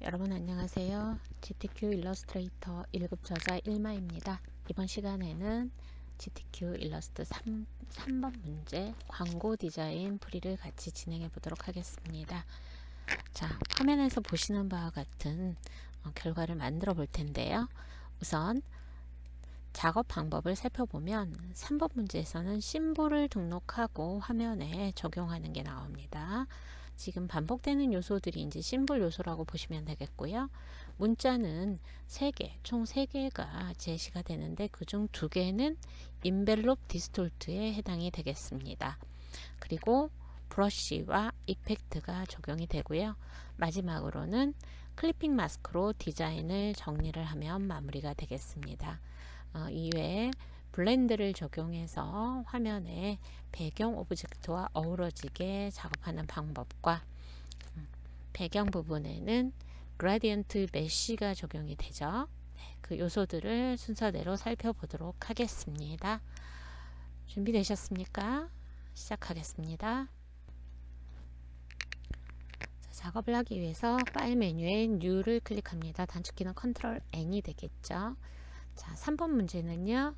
여러분 안녕하세요. GTQ 일러스트레이터 1급 저자 일마입니다. 이번 시간에는 GTQ 일러스트 3번 문제 광고 디자인 풀이를 같이 진행해 보도록 하겠습니다. 자, 화면에서 보시는 바와 같은 결과를 만들어 볼 텐데요. 우선 작업 방법을 살펴보면 3번 문제에서는 심볼을 등록하고 화면에 적용하는 게 나옵니다. 지금 반복되는 요소들이 이제 심볼 요소라고 보시면 되겠고요. 문자는 3개, 총 3개가 제시가 되는데 그중 2개는 인벨롭 디스톨트에 해당이 되겠습니다. 그리고 브러쉬와 이펙트가 적용이 되고요. 마지막으로는 클리핑 마스크로 디자인을 정리를 하면 마무리가 되겠습니다. 이외에 블렌드를 적용해서 화면에 배경 오브젝트와 어우러지게 작업하는 방법과 배경 부분에는 그라디언트 메쉬가 적용이 되죠. 그 요소들을 순서대로 살펴보도록 하겠습니다. 준비되셨습니까? 시작하겠습니다. 작업을 하기 위해서 파일 메뉴에 New를 클릭합니다. 단축키는 Ctrl N이 되겠죠. 자, 3번 문제는요.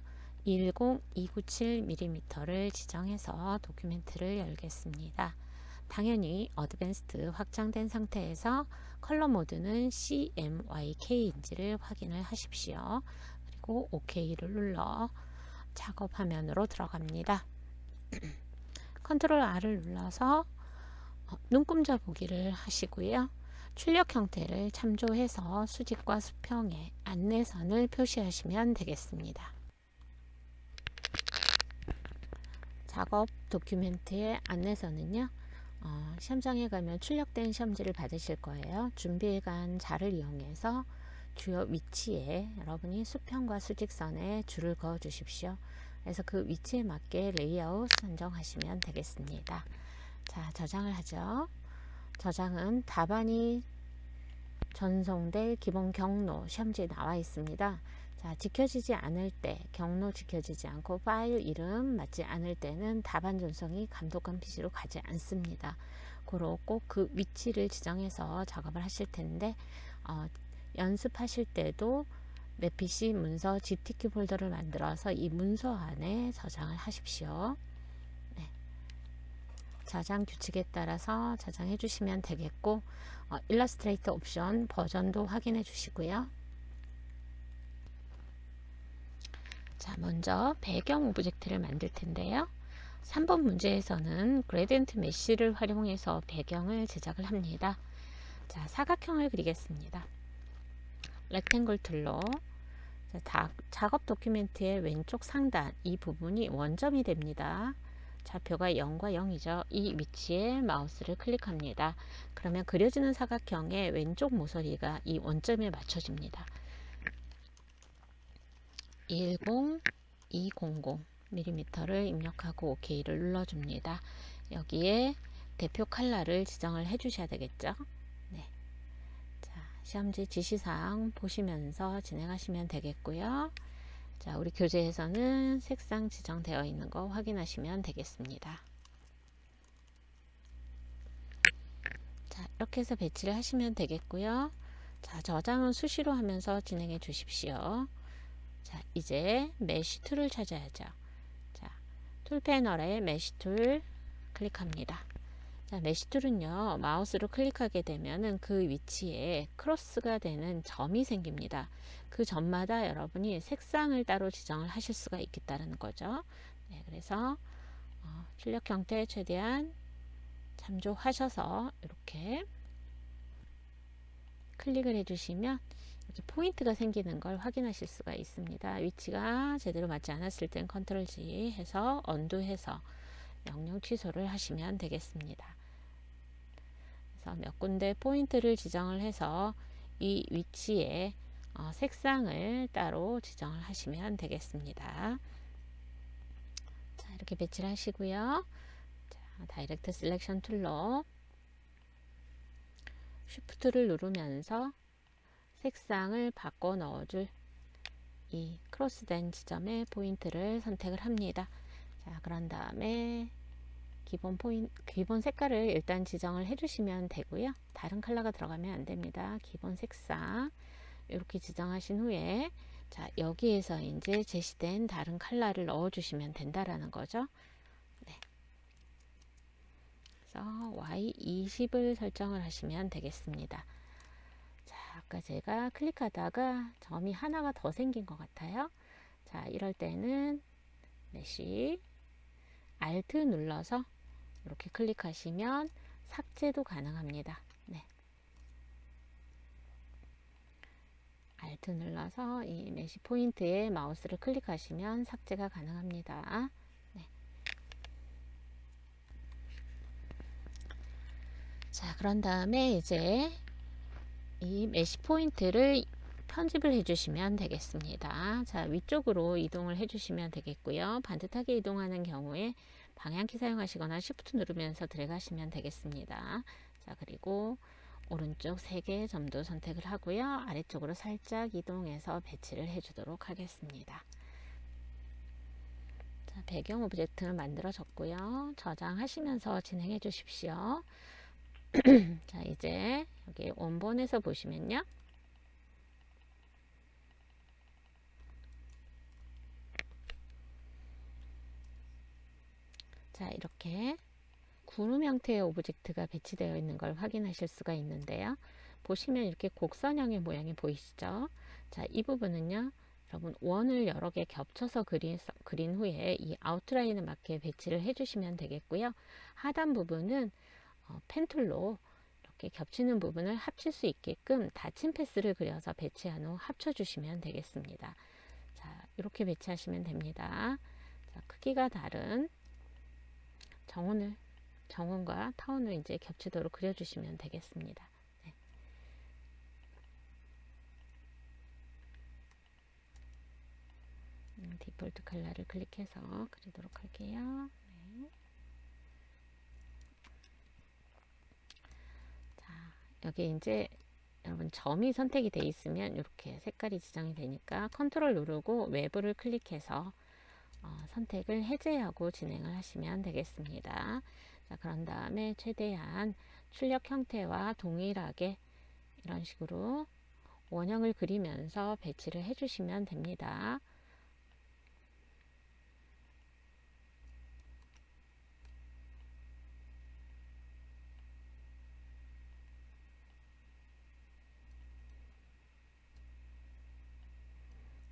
10297mm를 지정해서 도큐멘트를 열겠습니다. 당연히 어드밴스드 확장된 상태에서 컬러 모드는 CMYK인지를 확인을 하십시오. 그리고 OK를 눌러 작업 화면으로 들어갑니다. Ctrl R을 눌러서 눈금자 보기를 하시고요. 출력 형태를 참조해서 수직과 수평의 안내선을 표시하시면 되겠습니다. 작업 도큐멘트의 안내선은요. 시험장에 가면 출력된 시험지를 받으실 거예요. 준비해간 자를 이용해서 주요 위치에 여러분이 수평과 수직선에 줄을 그어 주십시오. 그래서 그 위치에 맞게 레이아웃 선정하시면 되겠습니다. 자, 저장을 하죠. 저장은 답안이 전송될 기본 경로 시험지에 나와 있습니다. 자, 지켜지지 않을 때, 경로 지켜지지 않고 파일 이름 맞지 않을 때는 답안 전송이 감독관 PC로 가지 않습니다. 고로 꼭 그 위치를 지정해서 작업을 하실 텐데 연습하실 때도 내 PC 문서 GTQ 폴더를 만들어서 이 문서 안에 저장을 하십시오. 저장 규칙에 따라서 저장해 주시면 되겠고 일러스트레이터 옵션 버전도 확인해 주시고요. 자, 먼저 배경 오브젝트를 만들 텐데요. 3번 문제에서는 그레디언트 메쉬를 활용해서 배경을 제작을 합니다. 자, 사각형을 그리겠습니다. 렉탱글 툴로 작업 도큐멘트의 왼쪽 상단 이 부분이 원점이 됩니다. 좌표가 0과 0이죠. 이 위치에 마우스를 클릭합니다. 그러면 그려지는 사각형의 왼쪽 모서리가 이 원점에 맞춰집니다. 10200mm를 입력하고 OK를 눌러줍니다. 여기에 대표 컬러를 지정을 해주셔야 되겠죠. 네. 자, 시험지 지시사항 보시면서 진행하시면 되겠고요. 자, 우리 교재에서는 색상 지정되어 있는 거 확인하시면 되겠습니다. 자, 이렇게 해서 배치를 하시면 되겠고요. 자, 저장은 수시로 하면서 진행해 주십시오. 자, 이제 메쉬 툴을 찾아야죠. 자, 툴 패널에 메쉬 툴 클릭합니다. 자, 메쉬 툴은요, 마우스로 클릭하게 되면은 그 위치에 크로스가 되는 점이 생깁니다. 그 점마다 여러분이 색상을 따로 지정을 하실 수가 있겠다는 거죠. 네, 그래서 출력 형태 최대한 참조하셔서 이렇게 클릭을 해주시면 이렇게 포인트가 생기는 걸 확인하실 수가 있습니다. 위치가 제대로 맞지 않았을 땐 컨트롤 G 해서 언두해서 명령 취소를 하시면 되겠습니다. 그래서 몇 군데 포인트를 지정을 해서 이 위치에 색상을 따로 지정을 하시면 되겠습니다. 자, 이렇게 배치를 하시고요. 자, 다이렉트 셀렉션 툴로 쉬프트를 누르면서 색상을 바꿔 넣어줄 이 크로스된 지점에 포인트를 선택을 합니다. 자, 그런 다음에 기본 색깔을 일단 지정을 해주시면 되고요. 다른 컬러가 들어가면 안 됩니다. 기본 색상 이렇게 지정하신 후에 자, 여기에서 이제 제시된 다른 컬러를 넣어 주시면 된다라는 거죠. 네. 그래서 Y20을 설정을 하시면 되겠습니다. 자, 아까 제가 클릭하다가 점이 하나가 더 생긴 것 같아요. 자, 이럴 때는 메쉬 Alt 눌러서 이렇게 클릭하시면 삭제도 가능합니다. 네. Alt 눌러서 이 메쉬 포인트에 마우스를 클릭하시면 삭제가 가능합니다. 네. 자, 그런 다음에 이제 이 메쉬 포인트를 편집을 해주시면 되겠습니다. 자, 위쪽으로 이동을 해주시면 되겠고요. 반듯하게 이동하는 경우에 방향키 사용하시거나 Shift 누르면서 들어가시면 되겠습니다. 자, 그리고 오른쪽 3개 점도 선택을 하고요. 아래쪽으로 살짝 이동해서 배치를 해주도록 하겠습니다. 자, 배경 오브젝트는 만들어졌고요. 저장하시면서 진행해 주십시오. 자, 이제 여기 원본에서 보시면요. 자, 이렇게 구름 형태의 오브젝트가 배치되어 있는 걸 확인하실 수가 있는데요. 보시면 이렇게 곡선형의 모양이 보이시죠? 자, 이 부분은요. 여러분 원을 여러 개 겹쳐서 그린 후에 이 아웃라인에 맞게 배치를 해주시면 되겠고요. 하단 부분은 펜툴로 이렇게 겹치는 부분을 합칠 수 있게끔 닫힌 패스를 그려서 배치한 후 합쳐주시면 되겠습니다. 자, 이렇게 배치하시면 됩니다. 자, 크기가 다른 정원과 타원을 이제 겹치도록 그려주시면 되겠습니다. 네. 디폴트 컬러를 클릭해서 그리도록 할게요. 네. 자, 여기 이제 여러분 점이 선택이 되어 있으면 이렇게 색깔이 지정이 되니까 컨트롤 누르고 외부를 클릭해서 선택을 해제하고 진행을 하시면 되겠습니다. 자, 그런 다음에 최대한 출력 형태와 동일하게 이런 식으로 원형을 그리면서 배치를 해주시면 됩니다.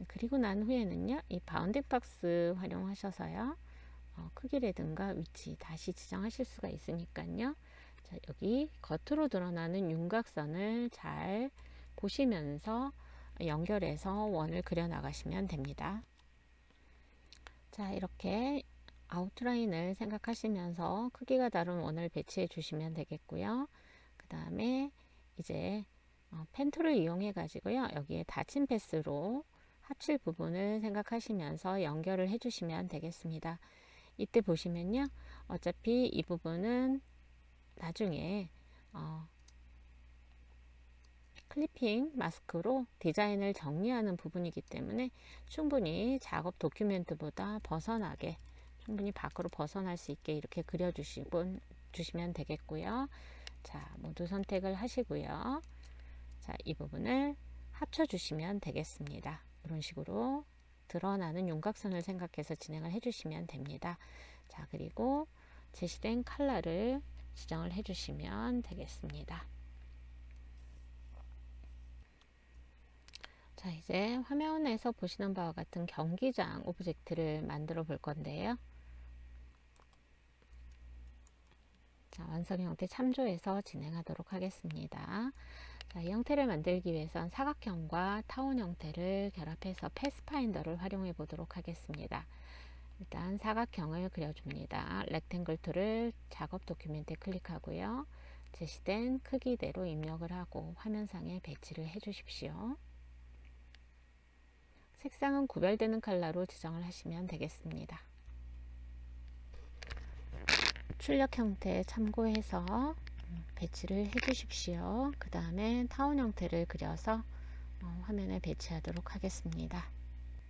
그리고 난 후에는요, 이 바운딩 박스 활용하셔서요, 크기라든가 위치 다시 지정하실 수가 있으니까요. 자, 여기 겉으로 드러나는 윤곽선을 잘 보시면서 연결해서 원을 그려 나가시면 됩니다. 자, 이렇게 아웃라인을 생각하시면서 크기가 다른 원을 배치해 주시면 되겠고요. 그 다음에 이제 펜툴을 이용해 가지고요, 여기에 닫힌 패스로 합칠 부분을 생각하시면서 연결을 해 주시면 되겠습니다. 이때 보시면요, 어차피 이 부분은 나중에 클리핑 마스크로 디자인을 정리하는 부분이기 때문에 충분히 작업 도큐멘트보다 벗어나게, 충분히 밖으로 벗어날 수 있게 이렇게 주시면 되겠고요. 자, 모두 선택을 하시고요. 자, 이 부분을 합쳐 주시면 되겠습니다. 이런 식으로 드러나는 윤곽선을 생각해서 진행을 해주시면 됩니다. 자, 그리고 제시된 컬러를 지정을 해주시면 되겠습니다. 자, 이제 화면에서 보시는 바와 같은 경기장 오브젝트를 만들어 볼 건데요. 자, 완성 형태 참조해서 진행하도록 하겠습니다. 자, 이 형태를 만들기 위해선 사각형과 타원 형태를 결합해서 패스파인더를 활용해 보도록 하겠습니다. 일단 사각형을 그려줍니다. 렉탱글 툴을 작업 도큐멘트에 클릭하고요. 제시된 크기대로 입력을 하고 화면상에 배치를 해 주십시오. 색상은 구별되는 컬러로 지정을 하시면 되겠습니다. 출력 형태 참고해서 배치를 해 주십시오. 그 다음에 타원 형태를 그려서 화면에 배치하도록 하겠습니다.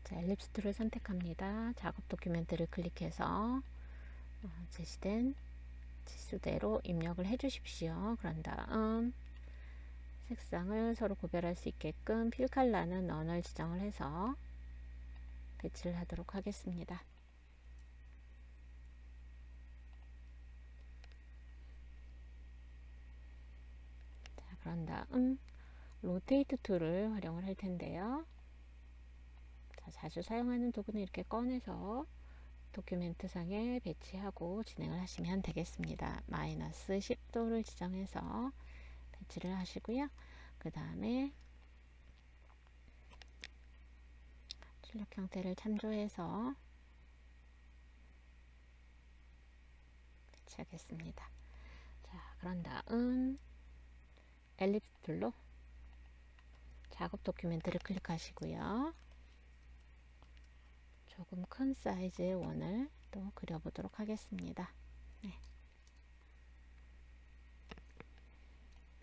자, 엘립스 툴을 선택합니다. 작업 도큐멘트를 클릭해서 제시된 치수대로 입력을 해 주십시오. 그런 다음 색상을 서로 구별할 수 있게끔 필 컬러는 넌을 지정을 해서 배치를 하도록 하겠습니다. 자, 그런 다음 로테이트 툴을 활용을 할 텐데요. 자, 자주 사용하는 도구는 이렇게 꺼내서 도큐멘트 상에 배치하고 진행을 하시면 되겠습니다. 마이너스 10도를 지정해서 배치를 하시고요. 그 다음에 출력 형태를 참조해서 배치하겠습니다. 자, 그런 다음 엘립스 툴로 작업 도큐멘트를 클릭하시고요. 조금 큰 사이즈의 원을 또 그려보도록 하겠습니다. 네.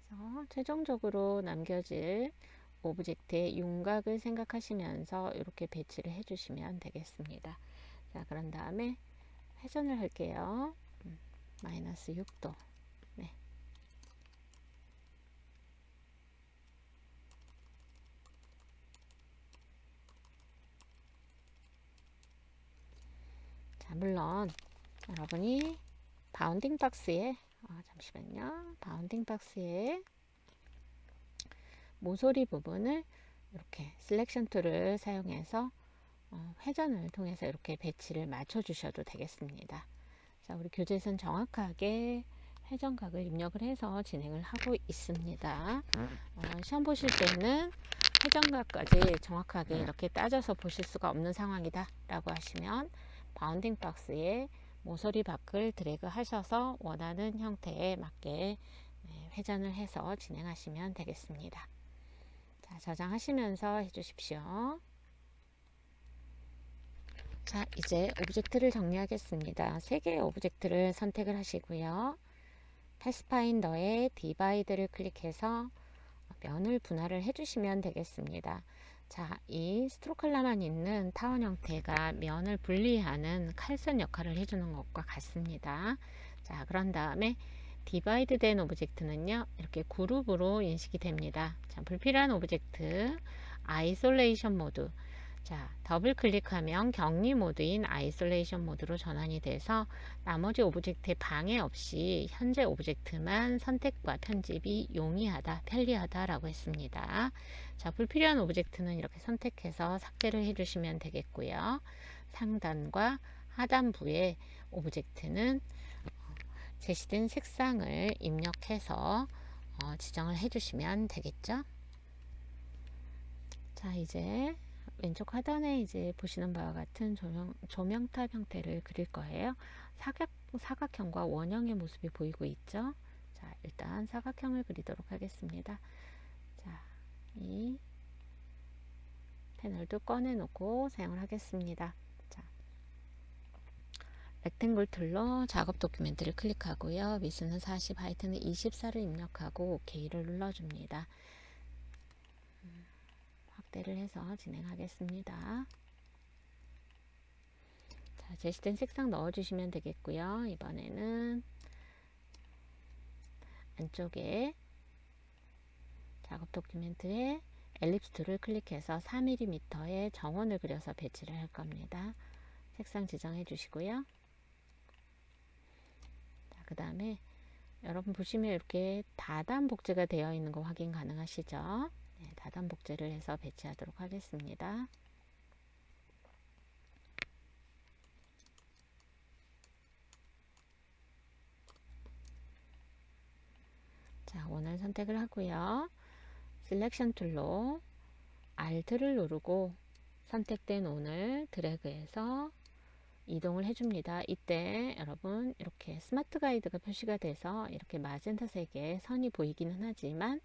그래서 최종적으로 남겨질 오브젝트의 윤곽을 생각하시면서 이렇게 배치를 해주시면 되겠습니다. 자, 그런 다음에 회전을 할게요. 마이너스 6도. 네. 자, 물론 여러분이 바운딩 박스에 잠시만요. 바운딩 박스에 모서리 부분을 이렇게 셀렉션 툴을 사용해서 회전을 통해서 이렇게 배치를 맞춰 주셔도 되겠습니다. 자, 우리 교재에서는 정확하게 회전각을 입력을 해서 진행을 하고 있습니다. 시험 보실 때는 회전각까지 정확하게 이렇게 따져서 보실 수가 없는 상황이다 라고 하시면 바운딩 박스에 모서리 밖을 드래그 하셔서 원하는 형태에 맞게 회전을 해서 진행하시면 되겠습니다. 자, 저장하시면서 해주십시오. 자, 이제 오브젝트를 정리하겠습니다. 3개의 오브젝트를 선택을 하시고요. 패스파인더에 디바이드를 클릭해서 면을 분할을 해주시면 되겠습니다. 자, 이 스트로컬러만 있는 타원 형태가 면을 분리하는 칼선 역할을 해주는 것과 같습니다. 자, 그런 다음에 디바이드 된 오브젝트는요, 이렇게 그룹으로 인식이 됩니다. 자, 불필요한 오브젝트, 아이솔레이션 모드. 자, 더블 클릭하면 격리 모드인 아이솔레이션 모드로 전환이 돼서 나머지 오브젝트에 방해 없이 현재 오브젝트만 선택과 편집이 용이하다, 편리하다 라고 했습니다. 자, 불필요한 오브젝트는 이렇게 선택해서 삭제를 해주시면 되겠고요. 상단과 하단부의 오브젝트는 제시된 색상을 입력해서 지정을 해주시면 되겠죠. 자, 이제 왼쪽 하단에 이제 보시는 바와 같은 조명탑 형태를 그릴 거예요. 사각형과 원형의 모습이 보이고 있죠. 자, 일단 사각형을 그리도록 하겠습니다. 자, 이 패널도 꺼내 놓고 사용을 하겠습니다. 자, 렉탱글 툴로 작업 도큐멘트를 클릭하고요. 위스는 40, 하이트는 24를 입력하고 OK를 눌러줍니다. 확대를 해서 진행하겠습니다. 자, 제시된 색상 넣어주시면 되겠고요. 이번에는 안쪽에 작업 도큐멘트에 엘립스 툴을 클릭해서 4mm의 정원을 그려서 배치를 할 겁니다. 색상 지정해 주시고요. 그 다음에 여러분 보시면 이렇게 다단 복제가 되어 있는 거 확인 가능하시죠? 네, 다단 복제를 해서 배치하도록 하겠습니다. 자, 원을 선택을 하고요. 셀렉션 툴로 Alt를 누르고 선택된 원을 드래그해서 이동을 해줍니다. 이때 여러분 이렇게 스마트 가이드가 표시가 돼서 이렇게 마젠타 색의 선이 보이기는 하지만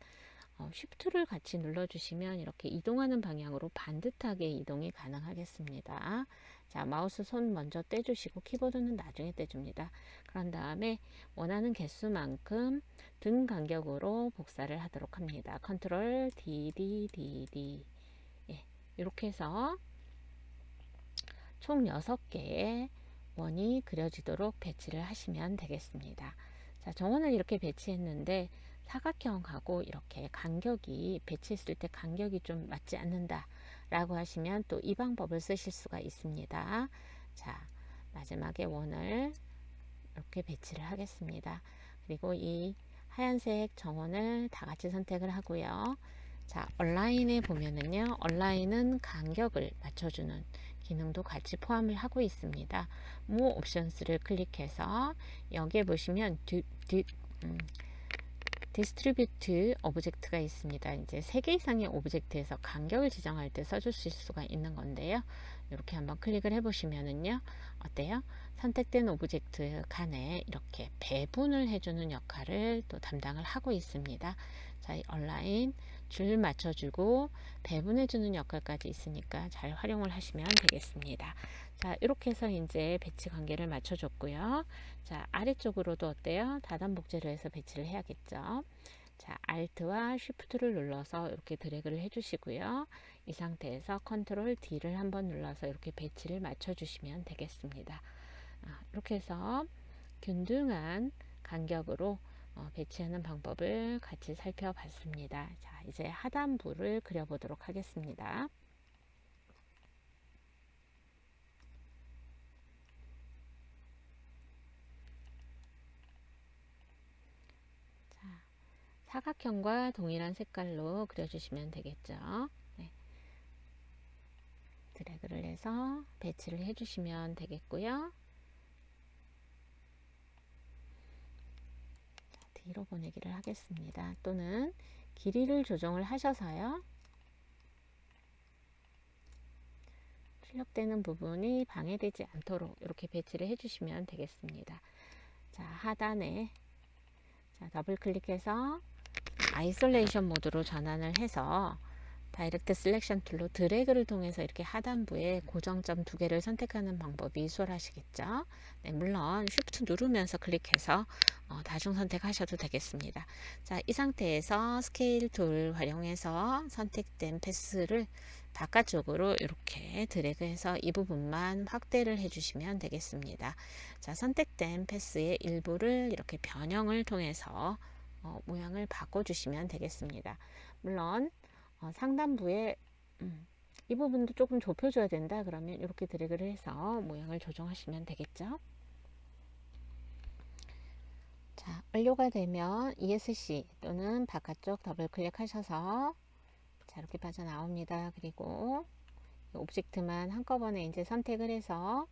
쉬프트를 같이 눌러주시면 이렇게 이동하는 방향으로 반듯하게 이동이 가능하겠습니다. 자, 마우스 손 먼저 떼주시고 키보드는 나중에 떼줍니다. 그런 다음에 원하는 개수만큼 등 간격으로 복사를 하도록 합니다. 컨트롤 DD 예, 이렇게 해서 총 6개의 원이 그려지도록 배치를 하시면 되겠습니다. 자, 정원을 이렇게 배치했는데 사각형하고 이렇게 간격이 배치했을 때 간격이 좀 맞지 않는다 라고 하시면 또 이 방법을 쓰실 수가 있습니다. 자, 마지막에 원을 이렇게 배치를 하겠습니다. 그리고 이 하얀색 정원을 다 같이 선택을 하고요. 자, 얼라인에 보면은요, 얼라인은 간격을 맞춰주는 기능도 같이 포함을 하고 있습니다. 모 옵션스를 클릭해서 여기에 보시면 디스트리뷰트 오브젝트가 있습니다. 이제 3개 이상의 오브젝트에서 간격을 지정할 때 써주실 수가 있는 건데요. 이렇게 한번 클릭을 해 보시면은요, 어때요? 선택된 오브젝트 간에 이렇게 배분을 해주는 역할을 또 담당을 하고 있습니다. 자, 이 얼라인 줄 맞춰주고 배분해주는 역할까지 있으니까 잘 활용을 하시면 되겠습니다. 자, 이렇게 해서 이제 배치 관계를 맞춰줬고요. 자, 아래쪽으로도 어때요? 다단복제로 해서 배치를 해야겠죠. 자, Alt와 Shift를 눌러서 이렇게 드래그를 해주시고요. 이 상태에서 Ctrl D를 한번 눌러서 이렇게 배치를 맞춰주시면 되겠습니다. 이렇게 해서 균등한 간격으로 배치하는 방법을 같이 살펴봤습니다. 자, 이제 하단부를 그려보도록 하겠습니다. 자, 사각형과 동일한 색깔로 그려주시면 되겠죠. 네. 드래그를 해서 배치를 해주시면 되겠고요. 자, 뒤로 보내기를 하겠습니다. 또는 길이를 조정을 하셔서요. 출력되는 부분이 방해되지 않도록 이렇게 배치를 해주시면 되겠습니다. 자, 하단에 더블 클릭해서 아이솔레이션 모드로 전환을 해서 다이렉트 셀렉션 툴로 드래그를 통해서 이렇게 하단부에 고정점 2개를 선택하는 방법이 수월하시겠죠. 네, 물론 Shift 누르면서 클릭해서 다중 선택하셔도 되겠습니다. 자, 이 상태에서 스케일 툴 활용해서 선택된 패스를 바깥쪽으로 이렇게 드래그해서 이 부분만 확대를 해주시면 되겠습니다. 자, 선택된 패스의 일부를 이렇게 변형을 통해서 모양을 바꿔주시면 되겠습니다. 물론 상단부에 이 부분도 조금 좁혀줘야 된다 그러면 이렇게 드래그를 해서 모양을 조정하시면 되겠죠. 자, 완료가 되면 ESC 또는 바깥쪽 더블 클릭하셔서 자, 이렇게 빠져나옵니다. 그리고 오브젝트만 한꺼번에 이제 선택을 해서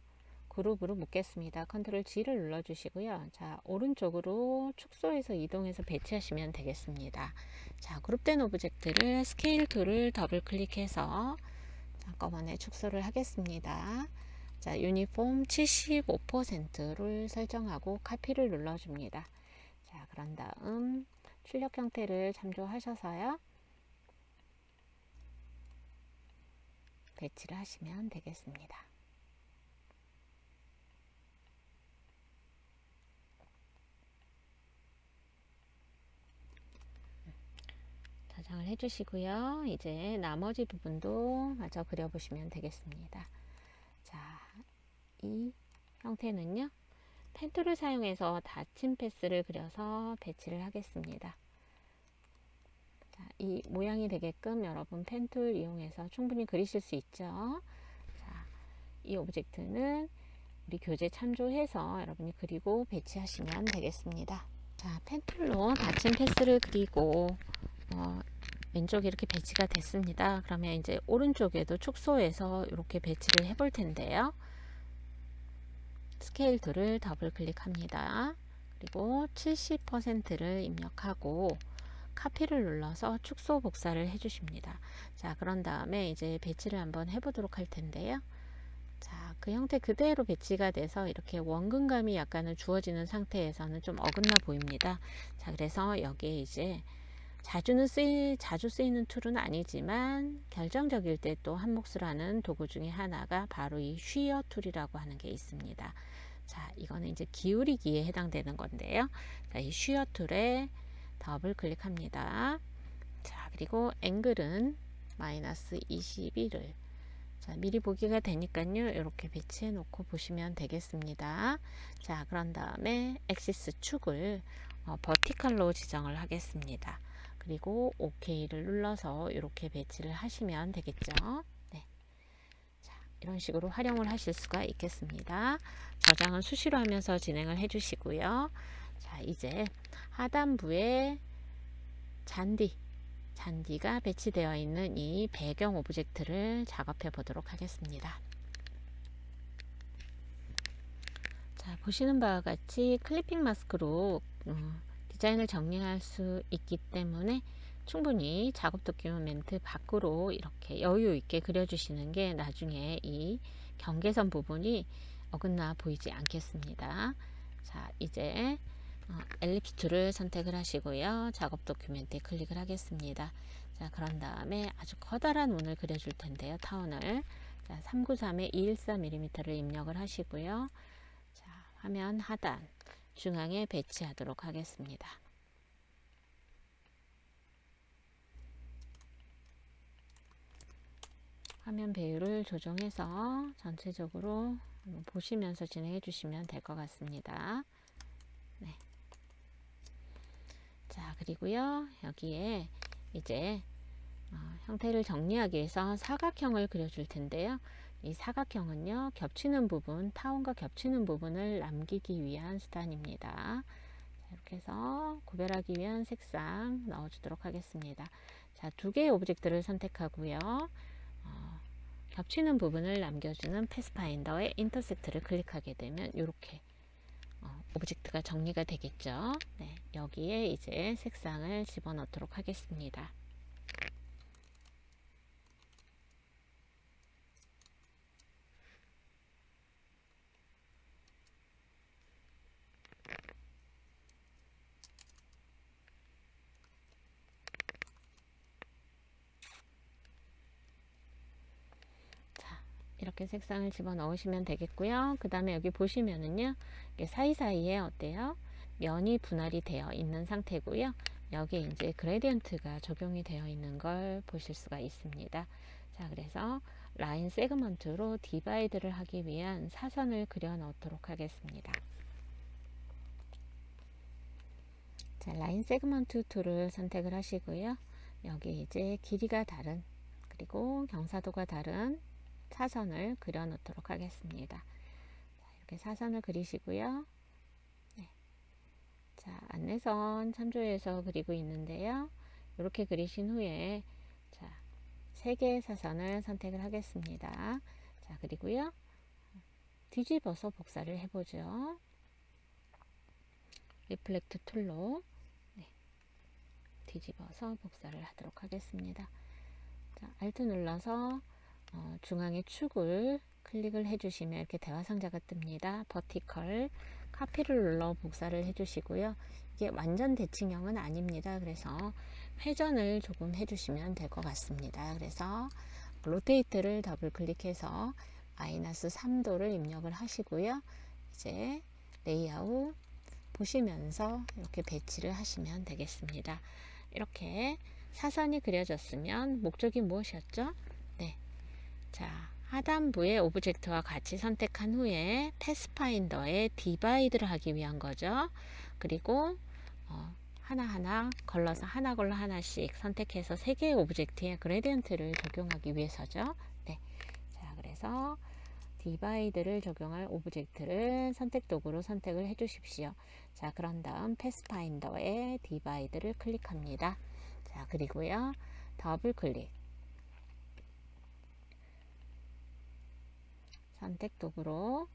그룹으로 묶겠습니다. 컨트롤 G를 눌러주시고요. 자, 오른쪽으로 축소해서 이동해서 배치하시면 되겠습니다. 자, 그룹된 오브젝트를 스케일 툴을 더블 클릭해서 한꺼번에 축소를 하겠습니다. 자, 유니폼 75%를 설정하고 카피를 눌러줍니다. 자, 그런 다음 출력 형태를 참조하셔서요. 배치를 하시면 되겠습니다. 저장을 해주시고요. 이제 나머지 부분도 마저 그려보시면 되겠습니다. 자, 이 형태는요. 펜 툴을 사용해서 닫힌 패스를 그려서 배치를 하겠습니다. 자, 이 모양이 되게끔 여러분 펜 툴 이용해서 충분히 그리실 수 있죠. 자, 이 오브젝트는 우리 교재 참조해서 여러분이 그리고 배치하시면 되겠습니다. 자, 펜 툴로 닫힌 패스를 그리고 왼쪽에 이렇게 배치가 됐습니다. 그러면 이제 오른쪽에도 축소해서 이렇게 배치를 해볼 텐데요. 스케일 툴을 더블 클릭합니다. 그리고 70%를 입력하고 카피를 눌러서 축소 복사를 해주십니다. 자, 그런 다음에 이제 배치를 한번 해보도록 할 텐데요. 자, 그 형태 그대로 배치가 돼서 이렇게 원근감이 약간은 주어지는 상태에서는 좀 어긋나 보입니다. 자, 그래서 여기에 이제 자주 쓰이는 툴은 아니지만 결정적일 때 또 한 몫을 하는 도구 중에 하나가 바로 이 쉬어 툴이라고 하는 게 있습니다. 자, 이거는 이제 기울이기에 해당되는 건데요. 자, 이 쉬어 툴에 더블 클릭합니다. 자, 그리고 앵글은 마이너스 21을 자, 미리 보기가 되니까요. 이렇게 배치해 놓고 보시면 되겠습니다. 자, 그런 다음에 엑시스 축을 버티컬로 지정을 하겠습니다. 그리고 OK를 눌러서 이렇게 배치를 하시면 되겠죠. 네. 자, 이런 식으로 활용을 하실 수가 있겠습니다. 저장은 수시로 하면서 진행을 해 주시고요. 자, 이제 하단부에 잔디가 배치되어 있는 이 배경 오브젝트를 작업해 보도록 하겠습니다. 자, 보시는 바와 같이 클리핑 마스크로 디자인을 정리할 수 있기 때문에 충분히 작업 도큐멘트 밖으로 이렇게 여유 있게 그려주시는 게 나중에 이 경계선 부분이 어긋나 보이지 않겠습니다. 자, 이제 엘립스 툴을 선택을 하시고요. 작업 도큐멘트에 클릭을 하겠습니다. 자, 그런 다음에 아주 커다란 원을 그려줄 텐데요. 타원을 393에 214mm를 입력을 하시고요. 자, 화면 하단 중앙에 배치하도록 하겠습니다. 화면 배율을 조정해서 전체적으로 보시면서 진행해 주시면 될 것 같습니다. 네. 자, 그리고요, 여기에 이제 형태를 정리하기 위해서 사각형을 그려줄 텐데요. 이 사각형은요, 겹치는 부분, 타원과 겹치는 부분을 남기기 위한 수단입니다. 자, 이렇게 해서 구별하기 위한 색상 넣어주도록 하겠습니다. 자, 두 개의 오브젝트를 선택하고요. 겹치는 부분을 남겨주는 패스파인더의 인터섹트를 클릭하게 되면 이렇게 오브젝트가 정리가 되겠죠. 네, 여기에 이제 색상을 집어넣도록 하겠습니다. 이렇게 색상을 집어 넣으시면 되겠고요. 그 다음에 여기 보시면은요, 사이사이에 어때요? 면이 분할이 되어 있는 상태고요. 여기에 이제 그레디언트가 적용이 되어 있는 걸 보실 수가 있습니다. 자, 그래서 라인 세그먼트로 디바이드를 하기 위한 사선을 그려 넣도록 하겠습니다. 자, 라인 세그먼트 툴을 선택을 하시고요. 여기 이제 길이가 다른, 그리고 경사도가 다른 사선을 그려 놓도록 하겠습니다. 자, 이렇게 사선을 그리시고요. 네. 자, 안내선 참조해서 그리고 있는데요. 이렇게 그리신 후에 자, 3개의 사선을 선택을 하겠습니다. 자, 그리고요, 뒤집어서 복사를 해보죠. 리플렉트 툴로 뒤집어서 복사를 하도록 하겠습니다. 자, Alt 눌러서 중앙의 축을 클릭을 해주시면 이렇게 대화 상자가 뜹니다. 버티컬 카피를 눌러 복사를 해주시고요. 이게 완전 대칭형은 아닙니다. 그래서 회전을 조금 해주시면 될 것 같습니다. 그래서 로테이트를 더블 클릭해서 마이너스 3도를 입력을 하시고요. 이제 레이아웃 보시면서 이렇게 배치를 하시면 되겠습니다. 이렇게 사선이 그려졌으면 목적이 무엇이었죠? 네. 자, 하단부의 오브젝트와 같이 선택한 후에 패스파인더에 디바이드를 하기 위한 거죠. 그리고 하나하나 걸러서 하나 걸러 하나씩 선택해서 3개의 오브젝트에 그레디언트를 적용하기 위해서죠. 네. 자, 그래서 디바이드를 적용할 오브젝트를 선택 도구로 선택을 해 주십시오. 자, 그런 다음 패스파인더에 디바이드를 클릭합니다. 자, 그리고요, 더블 클릭. 선택 도구로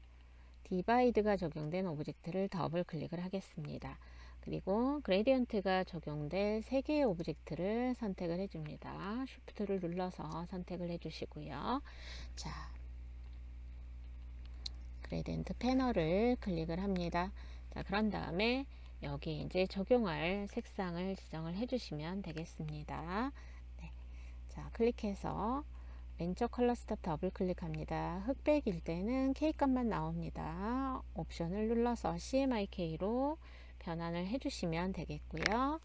디바이드가 적용된 오브젝트를 더블 클릭을 하겠습니다. 그리고 그레디언트가 적용된 3개의 오브젝트를 선택을 해줍니다. 쉬프트를 눌러서 선택을 해주시고요. 자, 그레디언트 패널을 클릭을 합니다. 자, 그런 다음에 여기 이제 적용할 색상을 지정을 해주시면 되겠습니다. 네. 자, 클릭해서 왼쪽 컬러 스탑 더블 클릭합니다. 흑백일 때는 K 값만 나옵니다. 옵션을 눌러서 CMYK로 변환을 해주시면 되겠고요.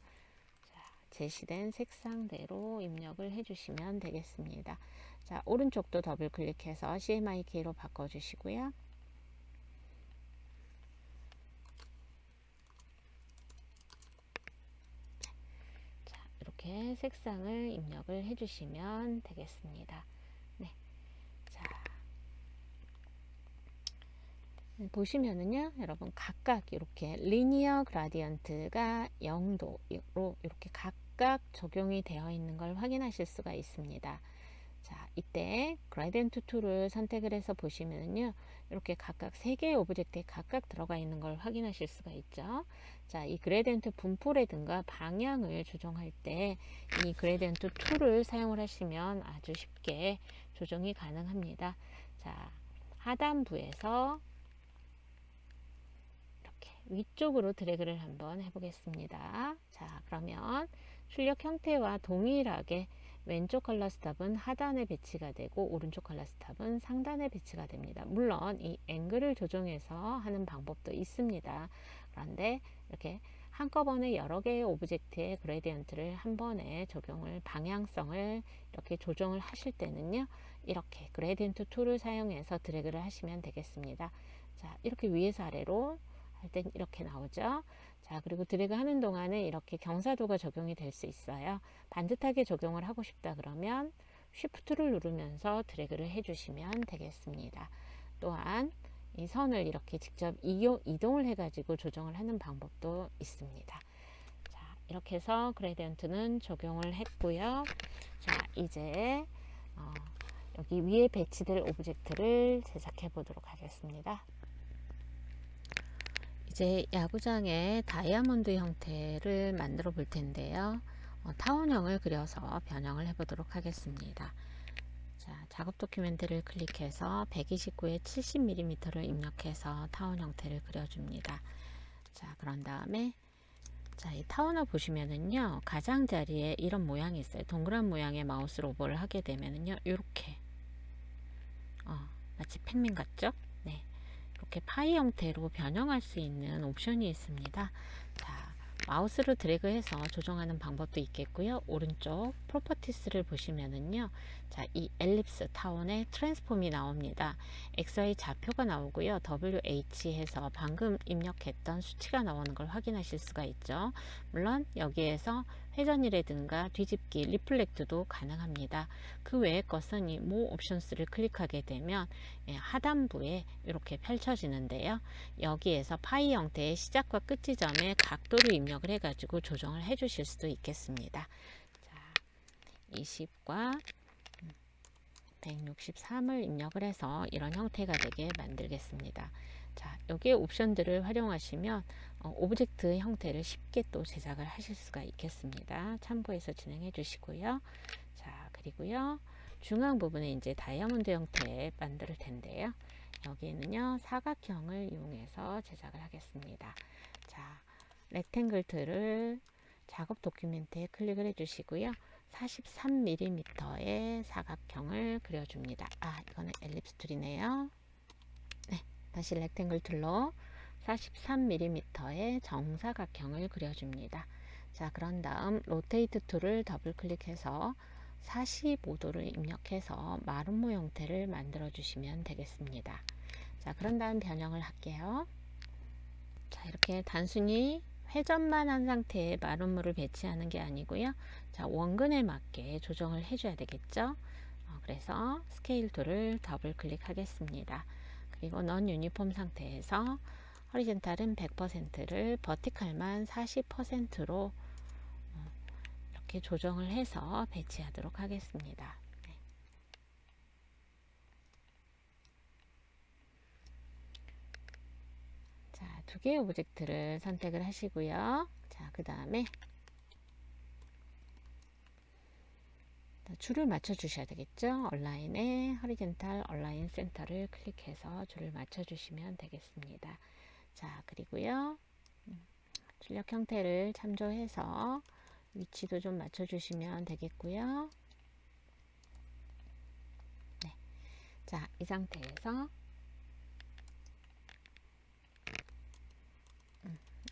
자, 제시된 색상대로 입력을 해주시면 되겠습니다. 자, 오른쪽도 더블 클릭해서 CMYK로 바꿔주시고요. 이렇게 색상을 입력을 해주시면 되겠습니다. 네. 자, 보시면은요, 여러분 각각 이렇게 리니어 그라디언트가 0도로 이렇게 각각 적용이 되어 있는 걸 확인하실 수가 있습니다. 자, 이때 그라디언트 툴을 선택을 해서 보시면요, 이렇게 각각 3개의 오브젝트에 각각 들어가 있는 걸 확인하실 수가 있죠. 자, 이 그레디언트 분포라든가 방향을 조정할 때 이 그레디언트 툴을 사용을 하시면 아주 쉽게 조정이 가능합니다. 자, 하단부에서 이렇게 위쪽으로 드래그를 한번 해보겠습니다. 자, 그러면 출력 형태와 동일하게 왼쪽 컬러 스탑은 하단에 배치가 되고 오른쪽 컬러 스탑은 상단에 배치가 됩니다. 물론 이 앵글을 조정해서 하는 방법도 있습니다. 그런데 이렇게 한꺼번에 여러 개의 오브젝트의 그레디언트를 한 번에 적용을 방향성을 이렇게 조정을 하실 때는요, 이렇게 그레디언트 툴을 사용해서 드래그를 하시면 되겠습니다. 자, 이렇게 위에서 아래로 할 땐 이렇게 나오죠. 자, 그리고 드래그 하는 동안에 이렇게 경사도가 적용이 될 수 있어요. 반듯하게 적용을 하고 싶다 그러면 쉬프트를 누르면서 드래그를 해주시면 되겠습니다. 또한 이 선을 이렇게 직접 이동을 해가지고 조정을 하는 방법도 있습니다. 자, 이렇게 해서 그레디언트는 적용을 했고요. 자, 이제 여기 위에 배치될 오브젝트를 제작해 보도록 하겠습니다. 이제 야구장의 다이아몬드 형태를 만들어 볼 텐데요. 타원형을 그려서 변형을 해 보도록 하겠습니다. 자, 작업 도큐멘트를 클릭해서 129에 70mm를 입력해서 타원 형태를 그려줍니다. 자, 그런 다음에 자, 이 타원을 보시면은요, 가장자리에 이런 모양이 있어요. 동그란 모양의 마우스로 오버를 하게 되면은요, 이렇게 마치 팩민 같죠? 네. 이렇게 파이 형태로 변형할 수 있는 옵션이 있습니다. 자, 마우스로 드래그해서 조정하는 방법도 있겠고요. 오른쪽 프로퍼티스를 보시면은요, 자, 이 엘립스 타원의 트랜스폼이 나옵니다. XY 좌표가 나오고요. WH 해서 방금 입력했던 수치가 나오는 걸 확인하실 수가 있죠. 물론 여기에서 회전이라든가 뒤집기, 리플렉트도 가능합니다. 그 외의 것은 이 모 옵션스를 클릭하게 되면 하단부에 이렇게 펼쳐지는데요. 여기에서 파이 형태의 시작과 끝 지점에 각도를 입력을 해가지고 조정을 해주실 수도 있겠습니다. 자, 20과 163을 입력을 해서 이런 형태가 되게 만들겠습니다. 자, 여기에 옵션들을 활용하시면 오브젝트 형태를 쉽게 또 제작을 하실 수가 있겠습니다. 참고해서 진행해 주시고요. 자, 그리고요, 중앙 부분에 이제 다이아몬드 형태 만들 텐데요. 여기는요, 사각형을 이용해서 제작을 하겠습니다. 자, 렉탱글 툴을 작업 도큐멘트에 클릭을 해 주시고요. 43mm의 사각형을 그려줍니다. 아, 이거는 엘립스 툴이네요. 네, 다시 렉탱글 툴로 43mm의 정사각형을 그려줍니다. 자, 그런 다음 로테이트 툴을 더블 클릭해서 45도를 입력해서 마름모 형태를 만들어 주시면 되겠습니다. 자, 그런 다음 변형을 할게요. 자, 이렇게 단순히 회전만 한 상태에 마름모를 배치하는 게 아니고요. 자, 원근에 맞게 조정을 해줘야 되겠죠. 그래서 스케일 툴을 더블 클릭하겠습니다. 그리고 넌 유니폼 상태에서 허리젠탈은 100%를 버티칼만 40%로 이렇게 조정을 해서 배치하도록 하겠습니다. 네. 자, 두 개의 오브젝트를 선택을 하시고요. 자, 그 다음에 줄을 맞춰 주셔야 되겠죠. 얼라인에 허리젠탈 얼라인 센터를 클릭해서 줄을 맞춰 주시면 되겠습니다. 자, 그리고요, 출력 형태를 참조해서 위치도 좀 맞춰 주시면 되겠고요. 네. 자, 이 상태에서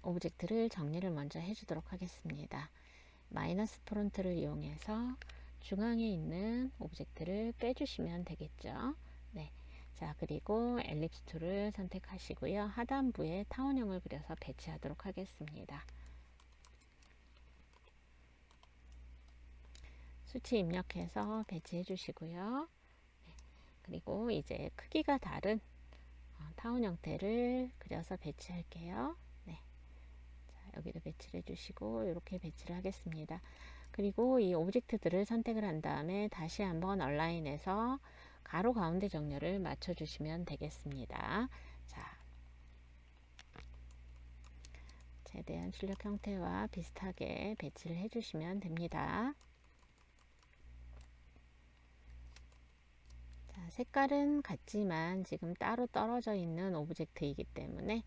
오브젝트를 정리를 먼저 해주도록 하겠습니다. 마이너스 폰트를 이용해서 중앙에 있는 오브젝트를 빼주시면 되겠죠. 네. 자, 그리고 엘립스 툴을 선택하시고요. 하단부에 타원형을 그려서 배치하도록 하겠습니다. 수치 입력해서 배치해 주시고요. 그리고 이제 크기가 다른 타원 형태를 그려서 배치할게요. 네. 자, 여기도 배치를 해주시고 이렇게 배치를 하겠습니다. 그리고 이 오브젝트들을 선택을 한 다음에 다시 한번 얼라인에서 가로 가운데 정렬을 맞춰주시면 되겠습니다. 자, 최대한 출력 형태와 비슷하게 배치를 해주시면 됩니다. 자, 색깔은 같지만 지금 따로 떨어져 있는 오브젝트이기 때문에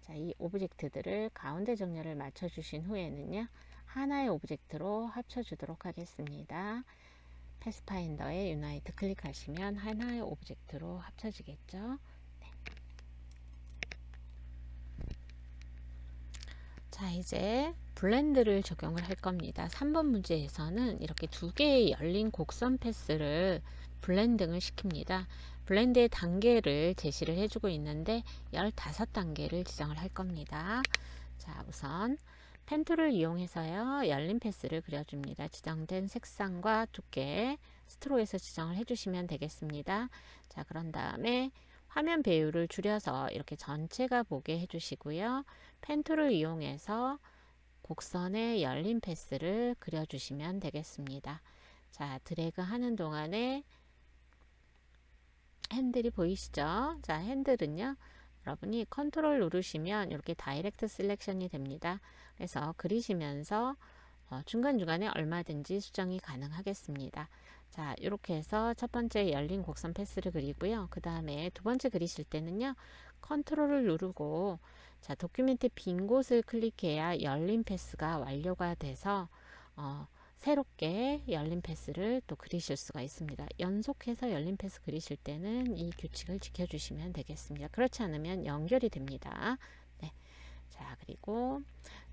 자, 이 오브젝트들을 가운데 정렬을 맞춰 주신 후에는요, 하나의 오브젝트로 합쳐 주도록 하겠습니다. 패스파인더에 유나이트 클릭하시면 하나의 오브젝트로 합쳐지겠죠. 네. 자, 이제 블렌드를 적용을 할 겁니다. 3번 문제에서는 이렇게 두 개의 열린 곡선 패스를 블렌딩을 시킵니다. 블렌드의 단계를 제시를 해주고 있는데 15단계를 지정을 할 겁니다. 자, 우선 펜툴을 이용해서요, 열린 패스를 그려줍니다. 지정된 색상과 두께 스트로크에서 지정을 해주시면 되겠습니다. 자, 그런 다음에 화면 배율을 줄여서 이렇게 전체가 보게 해주시고요. 펜툴을 이용해서 곡선의 열린 패스를 그려주시면 되겠습니다. 자, 드래그 하는 동안에 핸들이 보이시죠? 자, 핸들은요, 여러분이 컨트롤 누르시면 이렇게 다이렉트 셀렉션이 됩니다. 그래서 그리시면서 중간중간에 얼마든지 수정이 가능하겠습니다. 자, 이렇게 해서 첫 번째 열린 곡선 패스를 그리고요. 그 다음에 두 번째 그리실 때는요, 컨트롤을 누르고 자, 도큐멘트 빈 곳을 클릭해야 열린 패스가 완료가 돼서 새롭게 열린 패스를 또 그리실 수가 있습니다. 연속해서 열린 패스 그리실 때는 이 규칙을 지켜주시면 되겠습니다. 그렇지 않으면 연결이 됩니다. 네. 자, 그리고